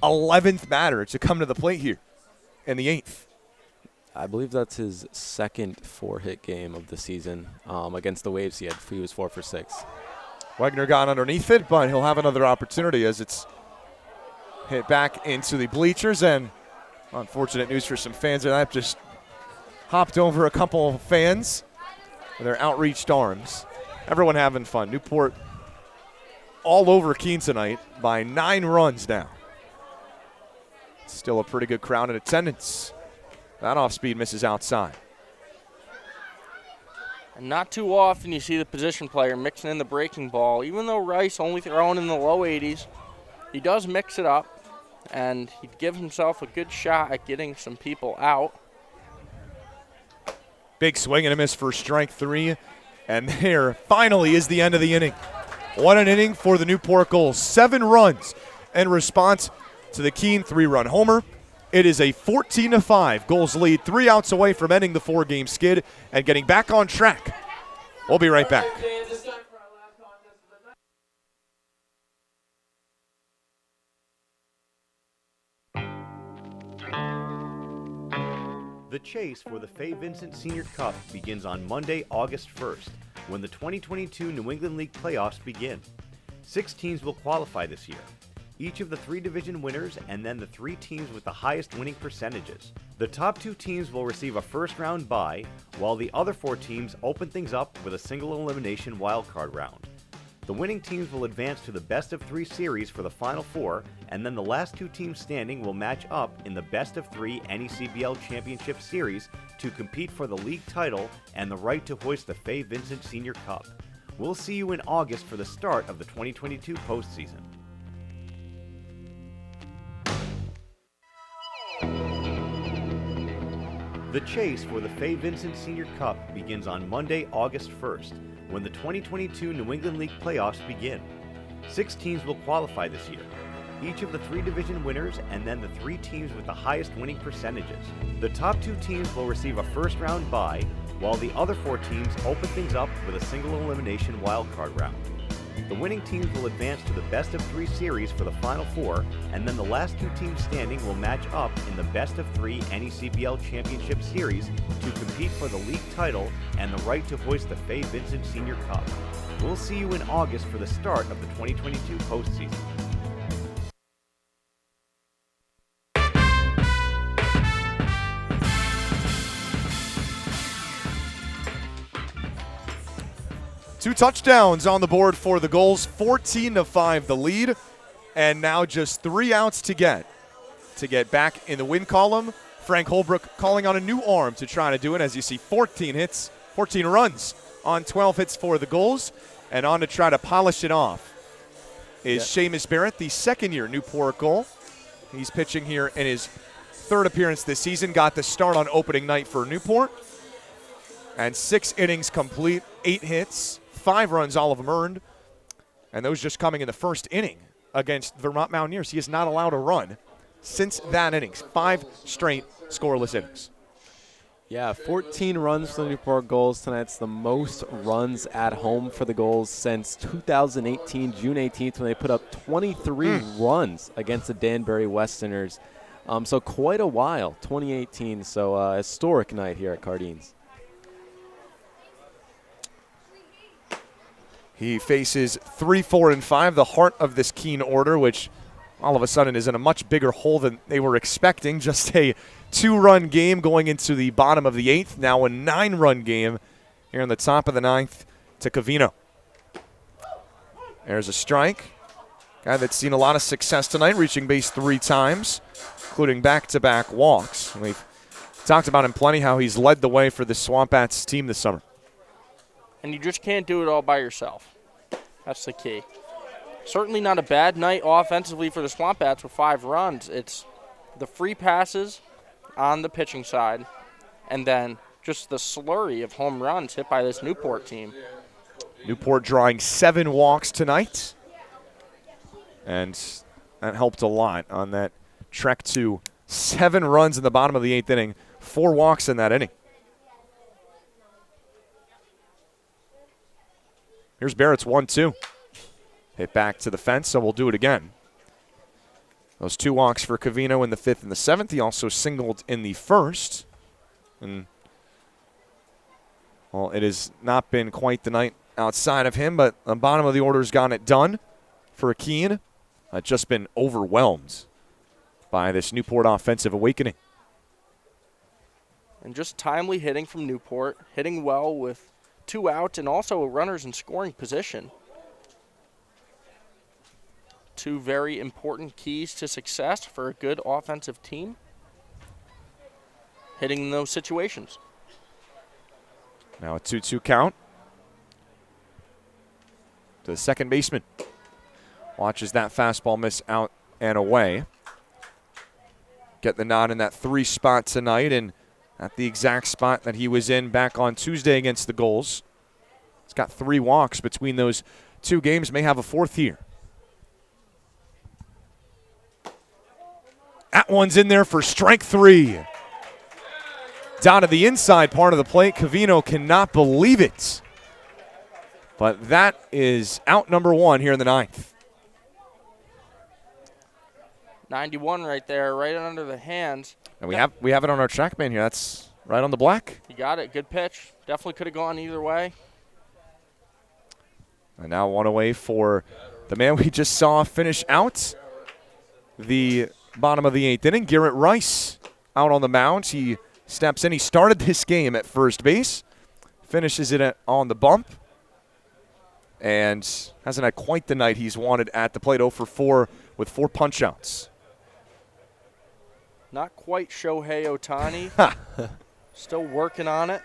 11th batter to come to the plate here in the 8th. I believe that's his second 4-hit game of the season. Against the Waves, he was 4 for 6. Wegner got underneath it, but he'll have another opportunity as it's hit back into the bleachers. And unfortunate news for some fans that I've just hopped over a couple of fans with their outreached arms. Everyone having fun. Newport all over Keene tonight by 9 runs now. Still a pretty good crowd in attendance. That off-speed misses outside. And not too often you see the position player mixing in the breaking ball. Even though Rice only throwing in the low 80s, he does mix it up, and he'd give himself a good shot at getting some people out. Big swing and a miss for strike 3. And there finally is the end of the inning. What an inning for the Newport Gulls. 7 runs in response to the Keene 3-run homer. It is a 14-5 Gulls lead, 3 outs away from ending the 4-game skid and getting back on track. We'll be right back. The chase for the Fay Vincent Senior Cup begins on Monday, August 1st, when the 2022 New England League playoffs begin. 6 teams will qualify this year. Each of the 3 division winners and then the 3 teams with the highest winning percentages. The top 2 teams will receive a first-round bye, while the other 4 teams open things up with a single elimination wildcard round. The winning teams will advance to the best-of-3 series for the Final Four, and then the last 2 teams standing will match up in the best-of-3 NECBL Championship Series to compete for the league title and the right to hoist the Fay Vincent Senior Cup. We'll see you in August for the start of the 2022 postseason. The chase for the Fay Vincent Senior Cup begins on Monday, August 1st, when the 2022 New England League playoffs begin. 6 teams will qualify this year, each of the 3 division winners and then the 3 teams with the highest winning percentages. The top 2 teams will receive a first-round bye, while the other 4 teams open things up with a single elimination wildcard round. The winning teams will advance to the best-of-3 series for the Final Four, and then the last 2 teams standing will match up in the best-of-3 NECBL Championship Series to compete for the league title and the right to hoist the Fay Vincent Senior Cup. We'll see you in August for the start of the 2022 postseason. Two touchdowns on the board for the Gulls, 14-5 the lead, and now just 3 outs to get back in the win column. Frank Holbrook calling on a new arm to try to do it, as you see 14 runs on 12 hits for the Gulls, and on to try to polish it off is Seamus Barrett, the second-year Newport Gull. He's pitching here in his 3rd appearance this season, got the start on opening night for Newport, and 6 innings complete, 8 hits, 5 runs, all of them earned, and those just coming in the first inning against Vermont Mountaineers. He is not allowed a run since that innings. 5 straight scoreless innings. Yeah, 14 runs for the Newport Gulls tonight. It's the most runs at home for the Gulls since 2018, June 18th, when they put up 23 runs against the Danbury Westerners. So quite a while, 2018. So historic night here at Cardines. He faces 3, 4, and 5, the heart of this Keene order, which all of a sudden is in a much bigger hole than they were expecting. Just a 2-run game going into the bottom of the 8th. Now a 9-run game here in the top of the 9th to Covino. There's a strike. Guy that's seen a lot of success tonight, reaching base 3 times, including back-to-back walks. We've talked about him plenty, how he's led the way for the Swamp Bats team this summer. And you just can't do it all by yourself. That's the key. Certainly not a bad night offensively for the Swamp Bats with 5 runs. It's the free passes on the pitching side, and then just the slurry of home runs hit by this Newport team. Newport drawing 7 walks tonight, and that helped a lot on that trek to 7 runs in the bottom of the 8th inning, 4 walks in that inning. Here's Barrett's 1-2. Hit back to the fence, so we'll do it again. Those 2 walks for Covino in the 5th and the 7th. He also singled in the 1st. And, well, it has not been quite the night outside of him, but the bottom of the order's gotten it done for Keene. Just been overwhelmed by this Newport offensive awakening. And just timely hitting from Newport, hitting well with 2 outs and also runners in scoring position. 2 very important keys to success for a good offensive team. Hitting in those situations. Now a 2-2 count to the second baseman. Watches that fastball miss out and away. Get the nod in that 3 spot tonight, and at the exact spot that he was in back on Tuesday against the Gulls. He's got 3 walks between those 2 games, may have a 4th here. That one's in there for strike 3. Down to the inside part of the plate. Covino cannot believe it. But that is out number 1 here in the 9th. 91 right there, right under the hands. And we have it on our TrackMan here. That's right on the black. You got it. Good pitch. Definitely could have gone either way. And now 1 away for the man we just saw finish out the bottom of the 8th inning. Garrett Rice out on the mound. He steps in. He started this game at first base. Finishes it on the bump. and hasn't had quite the night he's wanted at the plate. 0 for 4 with 4 punch-outs. Not quite Shohei Ohtani. Still working on it.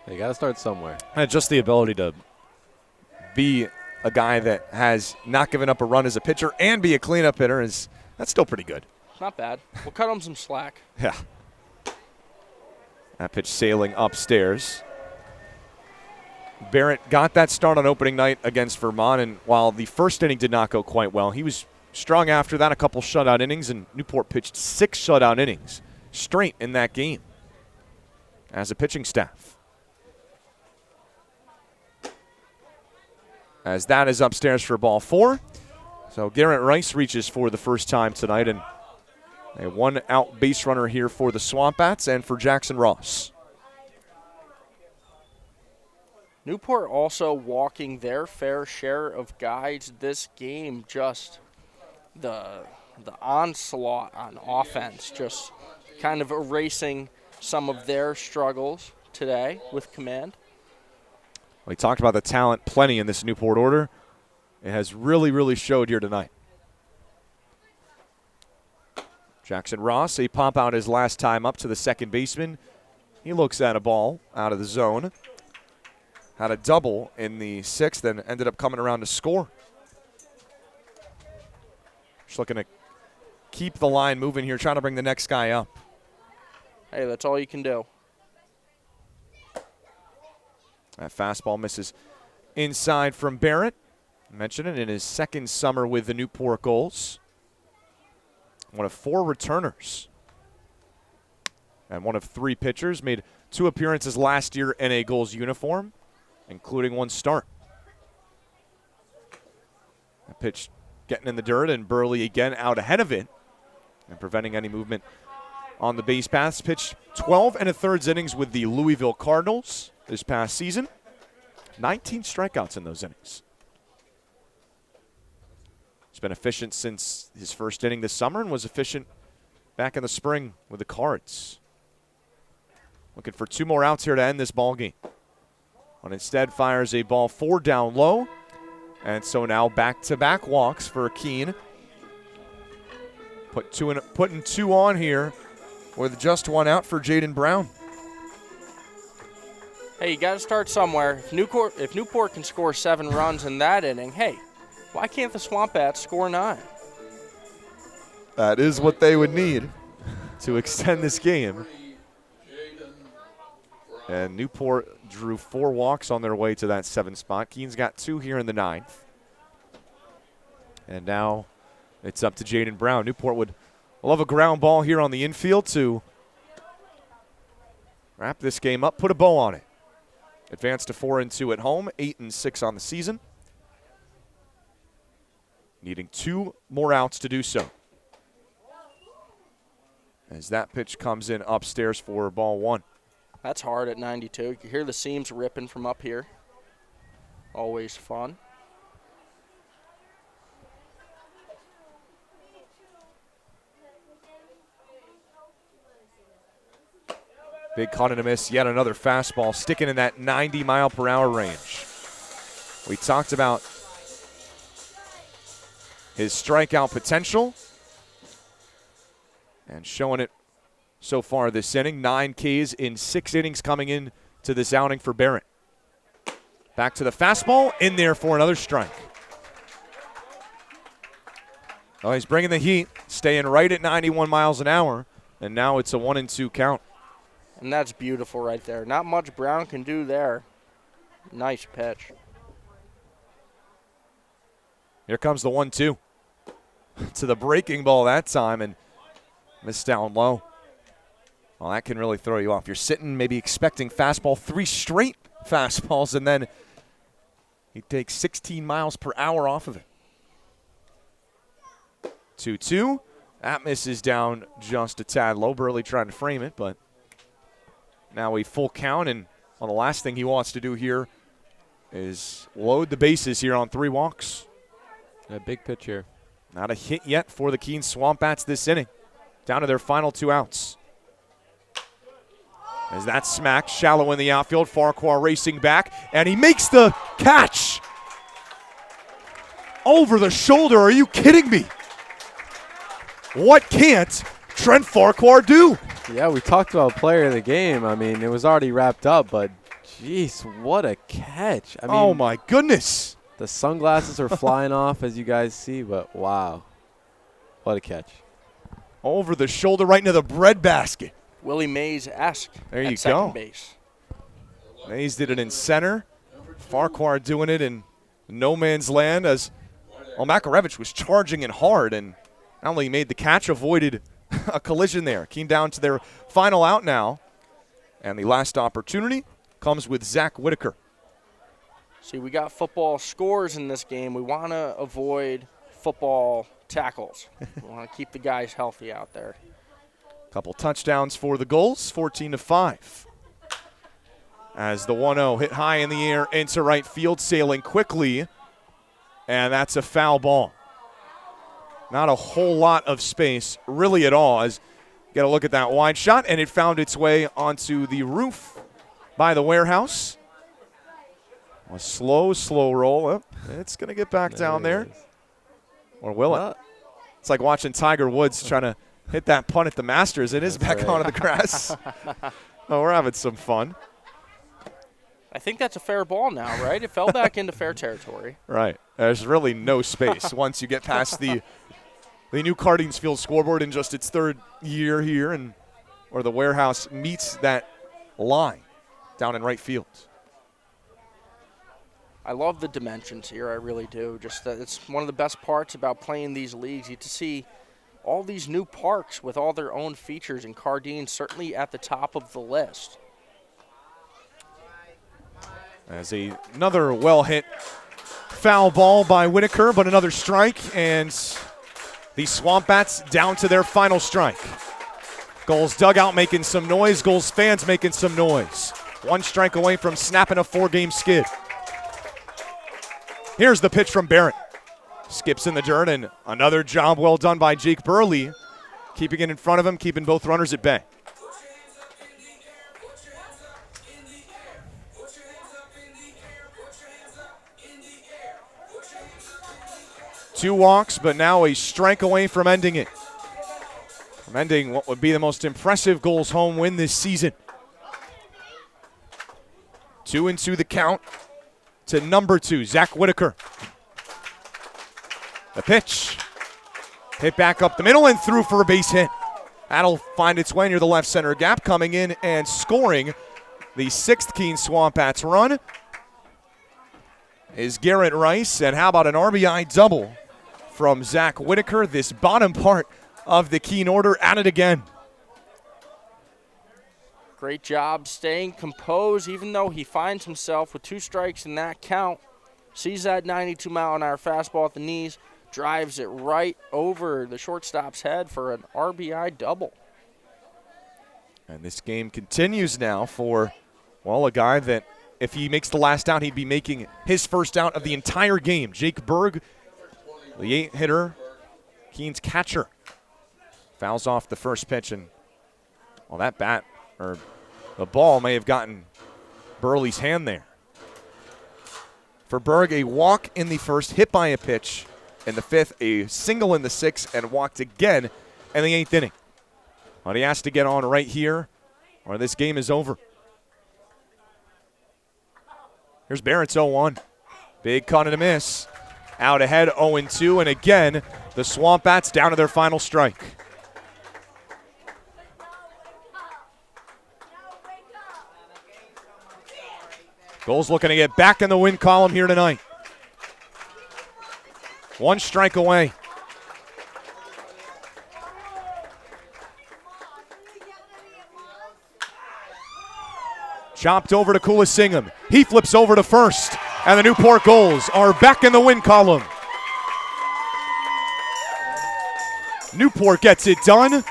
They got to start somewhere. And just the ability to be a guy that has not given up a run as a pitcher and be a cleanup hitter that's still pretty good. Not bad. We'll cut him some slack. Yeah. That pitch sailing upstairs. Barrett got that start on opening night against Vermont, and while the first inning did not go quite well, he was strong after that, a couple shutout innings, and Newport pitched 6 shutout innings straight in that game as a pitching staff. As that is upstairs for ball 4. So Garrett Rice reaches for the first time tonight, and a 1-out base runner here for the Swamp Bats and for Jackson Ross. Newport also walking their fair share of guys this game. Just the onslaught on offense, just kind of erasing some of their struggles today with command. We talked about the talent plenty in this Newport order. It has really, really showed here tonight. Jackson Ross, a pop out his last time up to the second baseman. He looks at a ball out of the zone. Had a double in the 6th and ended up coming around to score. Just looking to keep the line moving here, trying to bring the next guy up. Hey, that's all you can do. That fastball misses inside from Barrett. I mentioned it in his second summer with the Newport Gulls. One of 4 returners. And one of 3 pitchers. Made 2 appearances last year in a Gulls uniform, including 1 start. That pitch getting in the dirt, and Burley again out ahead of it and preventing any movement on the base paths. Pitched 12 1/3 innings with the Louisville Cardinals this past season. 19 strikeouts in those innings. He's been efficient since his first inning this summer and was efficient back in the spring with the Cards. Looking for 2 more outs here to end this ball game. But instead fires a ball 4 down low. And so now back-to-back walks for Keene. Putting 2 on here with just 1 out for Jaden Brown. Hey, you got to start somewhere. If Newport can score 7 runs in that inning, hey, why can't the Swamp Bats score 9? That is what they would need to extend this game. And Newport drew 4 walks on their way to that 7th spot. Keene's got 2 here in the 9th. And now it's up to Jaden Brown. Newport would love a ground ball here on the infield to wrap this game up, put a bow on it. Advance to 4-2 at home, 8-6 on the season. Needing 2 more outs to do so. As that pitch comes in upstairs for ball 1. That's hard at 92. You can hear the seams ripping from up here. Always fun. Big cut and a miss, yet another fastball sticking in that 90-mile-per-hour range. We talked about his strikeout potential and showing it so far this inning. 9 Ks in 6 innings coming in to this outing for Barrett. Back to the fastball, in there for another strike. Oh, he's bringing the heat, staying right at 91 miles an hour, and now it's a 1-2 count. And that's beautiful right there. Not much Brown can do there. Nice pitch. Here comes the 1-2 to the breaking ball that time, and missed down low. Well, that can really throw you off. You're sitting maybe expecting fastball, 3 straight fastballs, and then he takes 16 miles per hour off of it. 2-2. That misses down just a tad low. Burley trying to frame it, but now a full count, and well, the last thing he wants to do here is load the bases here on 3 walks. A big pitch here. Not a hit yet for the Keene Swamp Bats this inning. Down to their final 2 outs. As that smack shallow in the outfield, Farquhar racing back, and he makes the catch. Over the shoulder, are you kidding me? What can't Trent Farquhar do? Yeah, we talked about player of the game. I mean, it was already wrapped up, but jeez, what a catch. I mean, Oh my goodness. the sunglasses are flying off, as you guys see, but wow, what a catch. Over the shoulder, right into the breadbasket. Willie Mays-esque There you at second go. base. Mays did it in center. Farquhar doing it in no man's land as Makarevich was charging in hard and not only made the catch, avoided a collision there. Keene down to their final out now. And the last opportunity comes with Zach Whitaker. See, we got football scores in this game. We want to avoid football tackles. We want to keep the guys healthy out there. Couple touchdowns for the Gulls, 14-5. As the 1-0 hit high in the air into right field, sailing quickly. And that's a foul ball. Not a whole lot of space, really at all, as you got to look at that wide shot, and it found its way onto the roof by the warehouse. A slow roll. Oh, it's going to get back down there. Or will it? It's like watching Tiger Woods trying to hit that putt at the Masters. It is back onto the grass. Oh, we're having some fun. I think that's a fair ball now, right? It fell back into fair territory. Right. There's really no space once you get past the new Cardines Field scoreboard in just its third year here, and where the warehouse meets that line down in right field. I love the dimensions here, I really do. Just that it's one of the best parts about playing these leagues. You get to see all these new parks with all their own features, and Cardine certainly at the top of the list. As another well-hit foul ball by Whitaker, but another strike, and the Swamp Bats down to their final strike. Gulls dugout making some noise, Gulls fans making some noise. One strike away from snapping a 4-game skid. Here's the pitch from Barrett. Skips in the dirt, and another job well done by Jake Burley, keeping it in front of him, keeping both runners at bay. Two walks, but now a strike away from ending it. From ending what would be the most impressive Gulls home win this season. 2-2 the count to number 2, Zach Whitaker. The pitch. Hit back up the middle and through for a base hit. That'll find its way near the left center gap, coming in and scoring the 6th Keene Swamp Bats run is Garrett Rice. And how about an RBI double from Zach Whitaker? This bottom part of the Keene order at it again. Great job staying composed, even though he finds himself with 2 strikes in that count. Sees that 92-mile-an-hour fastball at the knees, drives it right over the shortstop's head for an RBI double. And this game continues now for, well, a guy that if he makes the last out, he'd be making his first out of the entire game. Jake Berg, the 8-hitter, Keene's catcher, fouls off the first pitch, and, well, that bat, or the ball may have gotten Burley's hand there. For Berg, a walk in the first, hit by a pitch in the 5th, a single in the 6th, and walked again in the 8th inning. But he has to get on right here, or this game is over. Here's Barrett's 0-1. Big cut and a miss. Out ahead, 0-2, and again, the Swamp Bats down to their final strike. Gulls looking to get back in the win column here tonight. 1 strike away. Chopped over to Kulisingham. He flips over to first, and the Newport Gulls are back in the win column. Newport gets it done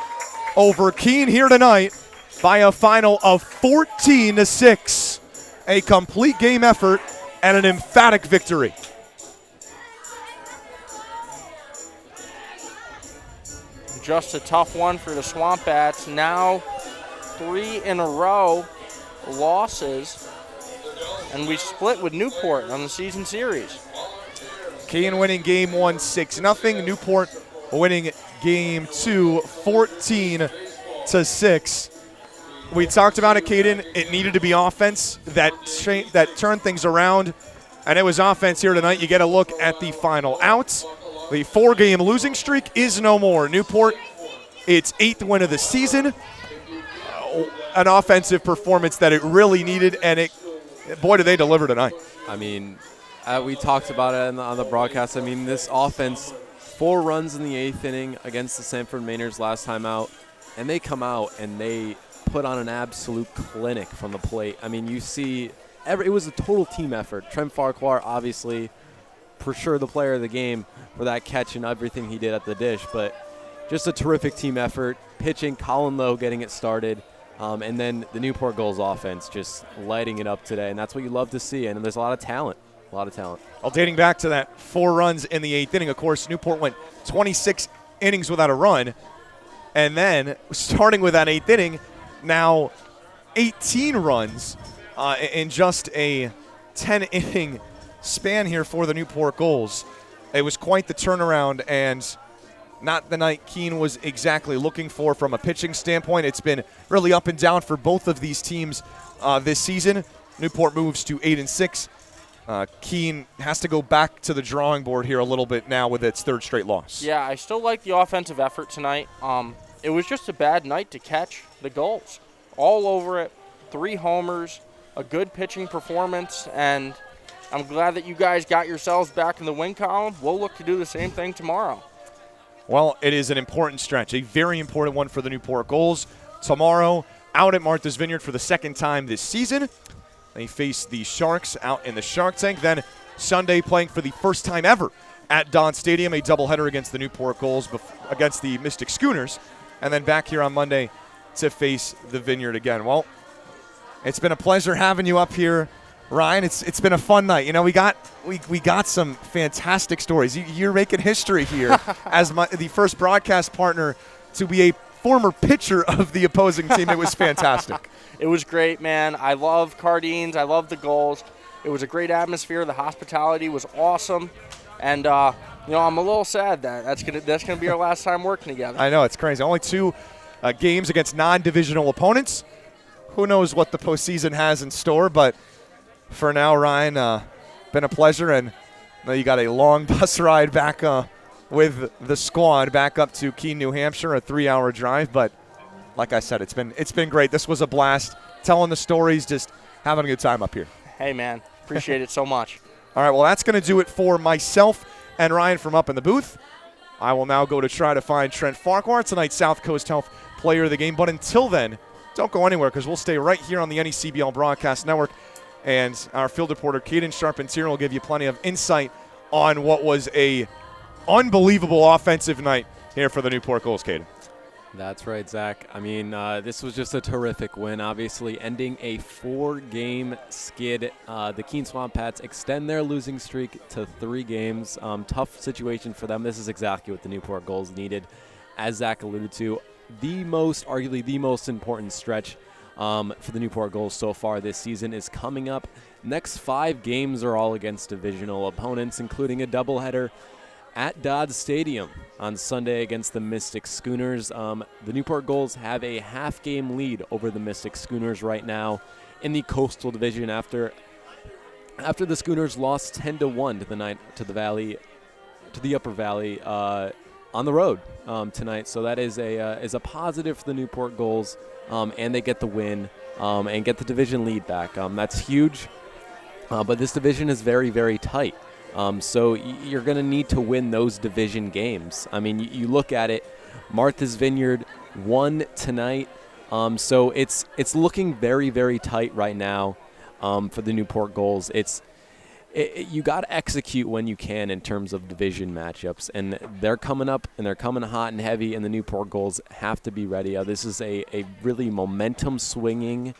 over Keene here tonight by a final of 14-6. A complete game effort and an emphatic victory. Just a tough one for the Swamp Bats. Now 3 in a row losses, and we split with Newport on the season series. Keene winning game 1 6-0. Newport winning game 2 14-6. We talked about it, Caden. It needed to be offense that turned things around, and it was offense here tonight. You get a look at the final outs. The 4-game losing streak is no more. Newport, its 8th win of the season. An offensive performance that it really needed, and boy, did they deliver tonight. I mean, we talked about it on the broadcast. I mean, this offense, 4 runs in the 8th inning against the Sanford Mainers last time out, and they come out and they put on an absolute clinic from the plate. I mean, you see, it was a total team effort. Trent Farquhar, obviously, for sure the player of the game for that catch and everything he did at the dish, but just a terrific team effort. Pitching, Colin Lowe getting it started, and then the Newport Gulls offense just lighting it up today, and that's what you love to see, and there's a lot of talent. Well, dating back to that 4 runs in the 8th inning, of course, Newport went 26 innings without a run, and then starting with that 8th inning, now 18 runs in just a 10-inning span here for the Newport Gulls. It was quite the turnaround, and not the night Keene was exactly looking for from a pitching standpoint. It's been really up and down for both of these teams this season. Newport moves to 8-6. Keene has to go back to the drawing board here a little bit now with its 3rd straight loss. Yeah, I still like the offensive effort tonight. It was just a bad night to catch the Gulls. All over it, 3 homers, a good pitching performance, and I'm glad that you guys got yourselves back in the win column. We'll look to do the same thing tomorrow. Well, it is an important stretch, a very important one for the Newport Gulls. Tomorrow, out at Martha's Vineyard for the 2nd time this season. They face the Sharks out in the Shark Tank. Then Sunday, playing for the first time ever at Don Stadium, a doubleheader against the Newport Gulls, against the Mystic Schooners. And then back here on Monday to face the Vineyard again. Well, it's been a pleasure having you up here, Ryan. It's been a fun night. You know, we got some fantastic stories. You're making history here as the first broadcast partner to be a former pitcher of the opposing team. It was fantastic. It was great, man. I love Cardines. I love the Gulls. It was a great atmosphere. The hospitality was awesome, and I'm a little sad that that's gonna be our last time working together. I know, it's crazy. Only 2 games against non-divisional opponents. Who knows what the postseason has in store, but for now, Ryan, been a pleasure, and you got a long bus ride back with the squad back up to Keene, New Hampshire, a 3-hour drive, but like I said, it's been great. This was a blast, telling the stories, just having a good time up here. Hey, man, appreciate it so much. All right, well, that's going to do it for myself and Ryan from up in the booth. I will now go to try to find Trent Farquhar, tonight's South Coast Health Player of the Game. But until then, don't go anywhere, because we'll stay right here on the NECBL Broadcast Network. And our field reporter, Caden Sharpentier, will give you plenty of insight on what was a unbelievable offensive night here for the Newport Gulls, Caden. That's right, Zach. I mean, this was just a terrific win, obviously, ending a 4-game skid. The Keene Swamp Pats extend their losing streak to 3 games. Tough situation for them. This is exactly what the Newport Gulls needed. As Zach alluded to, arguably the most important stretch for the Newport Gulls so far this season is coming up. Next 5 games are all against divisional opponents, including a doubleheader at Dodd Stadium on Sunday against the Mystic Schooners. The Newport Gulls have a half-game lead over the Mystic Schooners right now in the Coastal Division after the Schooners lost 10-1 to the Upper Valley on the road tonight. So that is a positive for the Newport Gulls, and they get the win and get the division lead back. That's huge, but this division is very, very tight. So you're going to need to win those division games. I mean, you look at it, Martha's Vineyard won tonight. So it's looking very, very tight right now for the Newport Gulls. You got to execute when you can in terms of division matchups. And they're coming up, and they're coming hot and heavy, and the Newport Gulls have to be ready. This is a really momentum-swinging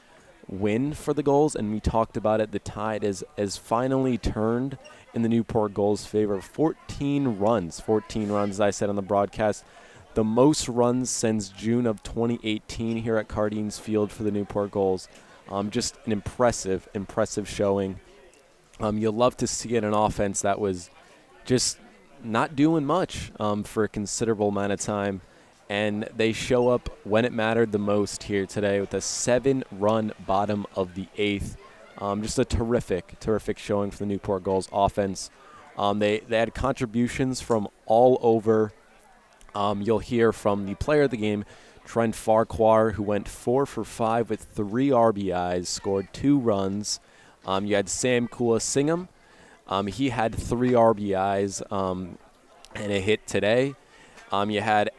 win for the Gulls, and we talked about it. The tide has finally turned in the Newport Gulls' favor. 14 runs, as I said on the broadcast. the most runs since June of 2018 here at Cardines Field for the Newport Gulls. Just an impressive showing. You'll love to see it in an offense that was just not doing much for a considerable amount of time. And they show up when it mattered the most here today with a 7-run bottom of the 8th. Just a terrific showing for the Newport Gulls offense. They had contributions from all over. You'll hear from the player of the game, Trent Farquhar, who went 4 for 5 with 3 RBIs, scored 2 runs. You had Sam Kula-Singham. He had 3 RBIs and a hit today. You had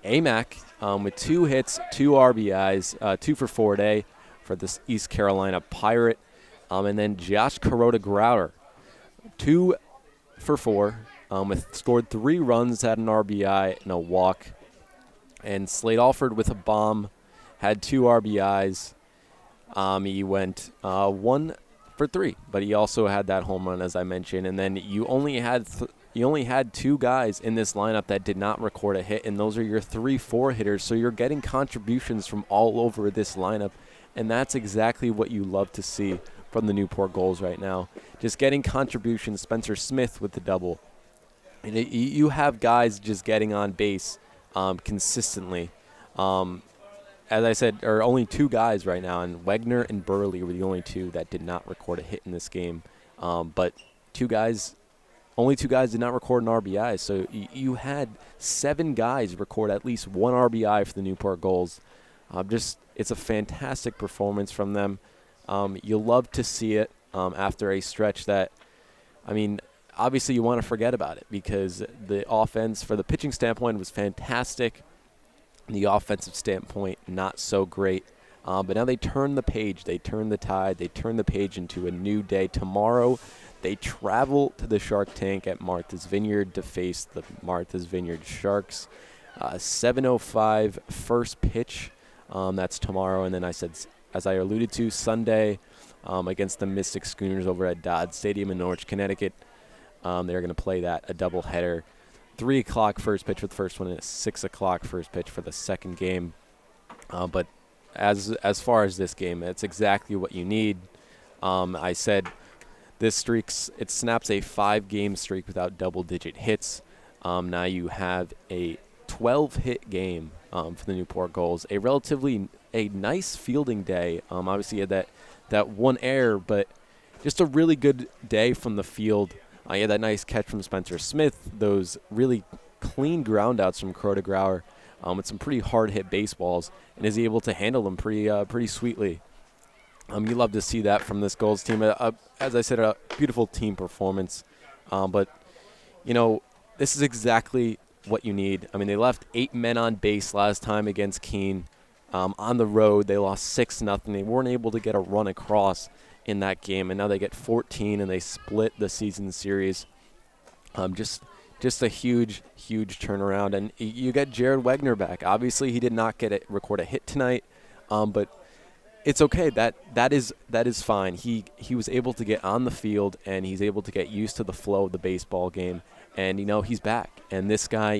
Amac with 2 hits, 2 RBIs, 2 for 4 today for the East Carolina Pirate. And then Josh Kuroda-Grouter, 2 for 4, scored 3 runs, had an RBI and a walk. And Slade Alford with a bomb, had 2 RBIs. He went 1 for 3, but he also had that home run, as I mentioned. And then you only had 2 guys in this lineup that did not record a hit, and those are your 3-4 hitters. So you're getting contributions from all over this lineup, and that's exactly what you love to see from the Newport Gulls right now. Just getting contributions. Spencer Smith with the double. And you have guys just getting on base consistently. As I said, there are only 2 guys right now, and Wegner and Burley were the only 2 that did not record a hit in this game. But only 2 guys did not record an RBI. So you had 7 guys record at least 1 RBI for the Newport Gulls. It's a fantastic performance from them. You'll love to see it after a stretch that, obviously you want to forget about it because the offense, for the pitching standpoint, was fantastic. The offensive standpoint, not so great. But now they turn the page. They turn the tide. They turn the page into a new day. Tomorrow, they travel to the Shark Tank at Martha's Vineyard to face the Martha's Vineyard Sharks. 7:05 first pitch. That's tomorrow. And then I said, as I alluded to, Sunday against the Mystic Schooners over at Dodd Stadium in Norwich, Connecticut. They're going to play that, a doubleheader. 3 o'clock first pitch for the first one and a 6 o'clock first pitch for the second game. But as far as this game, it's exactly what you need. I said this it snaps a 5-game streak without double-digit hits. Now you have a 12-hit game for the Newport Gulls. A nice fielding day. Obviously, you had that one error, but just a really good day from the field. You had that nice catch from Spencer Smith, those really clean groundouts from Kuroda-Grouter with some pretty hard-hit baseballs, and is able to handle them pretty sweetly. You love to see that from this Gulls team. As I said, a beautiful team performance. But, this is exactly what you need. They left 8 men on base last time against Keene. On the road, they lost 6-0. They weren't able to get a run across in that game, and now they get 14, and they split the season series. Just a huge turnaround, and you get Jared Wegner back. Obviously, he did not record a hit tonight, but it's okay. That is fine. He was able to get on the field, and he's able to get used to the flow of the baseball game, and he's back. And this guy,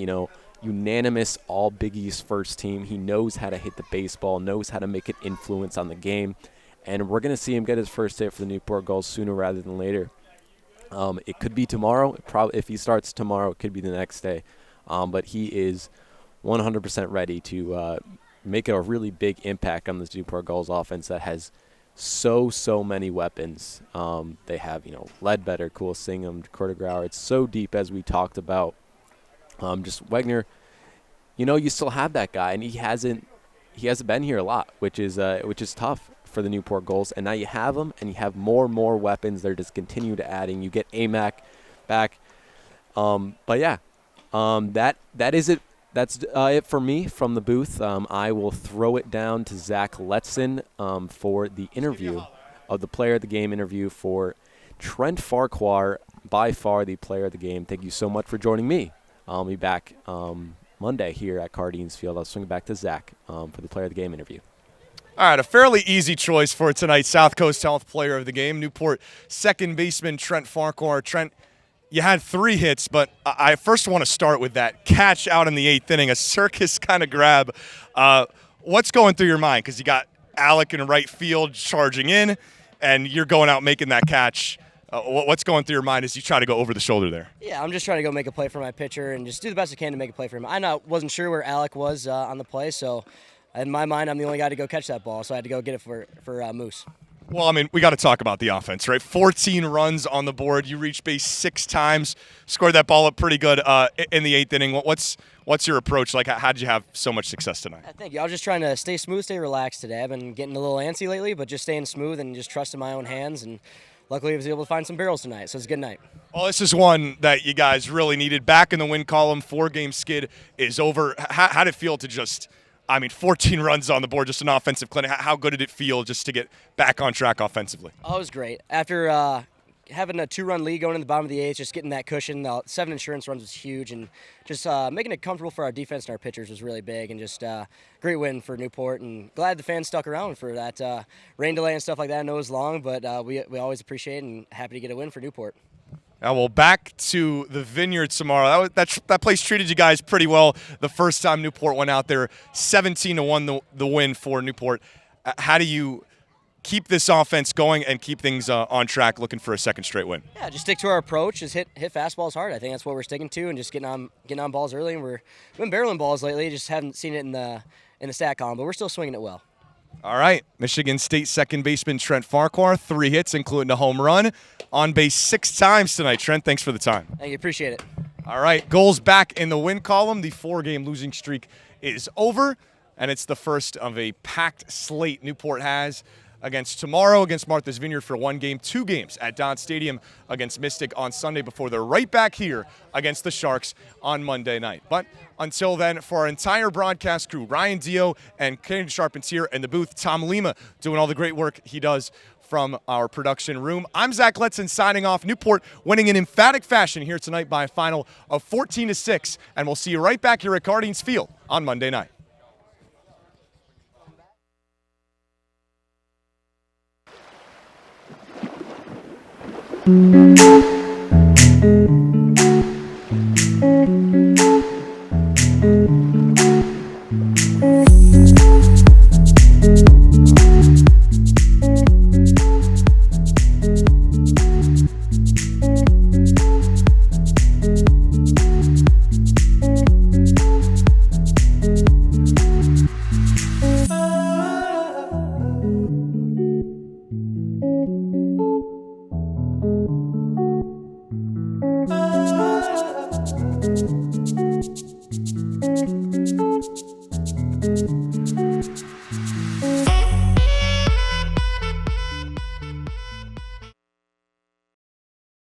unanimous all Big East first team. He knows how to hit the baseball, knows how to make an influence on the game. And we're going to see him get his first hit for the Newport Gulls sooner rather than later. It could be tomorrow. If he starts tomorrow, it could be the next day. But he is 100% ready to make a really big impact on this Newport Gulls offense that has so many weapons. They have, Ledbetter, Kula-Singham, Kuroda-Grouter. It's so deep, as we talked about. Just Wegner, you still have that guy, and he hasn't been here a lot, which is tough for the Newport Gulls. And now you have him, and you have more weapons. They're just continue to adding. You get Amac back. But yeah, that is it. That's it for me from the booth. I will throw it down to Zach Letson for the interview of the player of the game interview for Trent Farquhar, by far the player of the game. Thank you so much for joining me. I'll be back Monday here at Cardines Field. I'll swing it back to Zach for the player of the game interview. All right, a fairly easy choice for tonight's South Coast Health player of the game, Newport second baseman Trent Farquhar. Trent, you had 3 hits, but I first want to start with that catch out in the 8th inning, a circus kind of grab. What's going through your mind? Because you got Alec in right field charging in, and you're going out making that catch. What's going through your mind as you try to go over the shoulder there? Yeah, I'm just trying to go make a play for my pitcher and just do the best I can to make a play for him. I wasn't sure where Alec was on the play, so in my mind, I'm the only guy to go catch that ball, so I had to go get it for Moose. Well, I mean, we got to talk about the offense, right? 14 runs on the board. You reached base 6 times, scored that ball up pretty good in the 8th inning. What's your approach? Like, how did you have so much success tonight? Thank you. I was just trying to stay smooth, stay relaxed today. I've been getting a little antsy lately, but just staying smooth and just trusting my own hands. And luckily, I was able to find some barrels tonight, so it's a good night. Well, this is one that you guys really needed. Back in the win column, 4-game skid is over. How did it feel to just, 14 runs on the board, just an offensive clinic? How good did it feel just to get back on track offensively? Oh, it was great. After having a 2-run lead going in the bottom of the 8th, just getting that cushion, the 7 insurance runs was huge, and just making it comfortable for our defense and our pitchers was really big, and just great win for Newport, and glad the fans stuck around for that rain delay and stuff like that. I know it was long, but we always appreciate it and happy to get a win for Newport. Now, well, back to the Vineyard tomorrow. That place treated you guys pretty well the first time Newport went out there. 17-1 the win for Newport. How do you keep this offense going and keep things on track, looking for a second straight win? Yeah, just stick to our approach. Just hit fastballs hard. I think that's what we're sticking to, and just getting on balls early. And we've been barreling balls lately. Just haven't seen it in the stat column, but we're still swinging it well. All right, Michigan State second baseman Trent Farquhar, 3 hits, including a home run. On base 6 times tonight. Trent, thanks for the time. Thank you, appreciate it. All right, goals back in the win column. The 4-game losing streak is over, and it's the first of a packed slate Newport has tomorrow against Martha's Vineyard for 1 game, 2 games at Don Stadium against Mystic on Sunday before they're right back here against the Sharks on Monday night. But until then, for our entire broadcast crew, Ryan Dio and Kennedy Charpentier in the booth, Tom Lima doing all the great work he does from our production room. I'm Zach Letson signing off. Newport winning in emphatic fashion here tonight by a final of 14-6, and we'll see you right back here at Guardians Field on Monday night.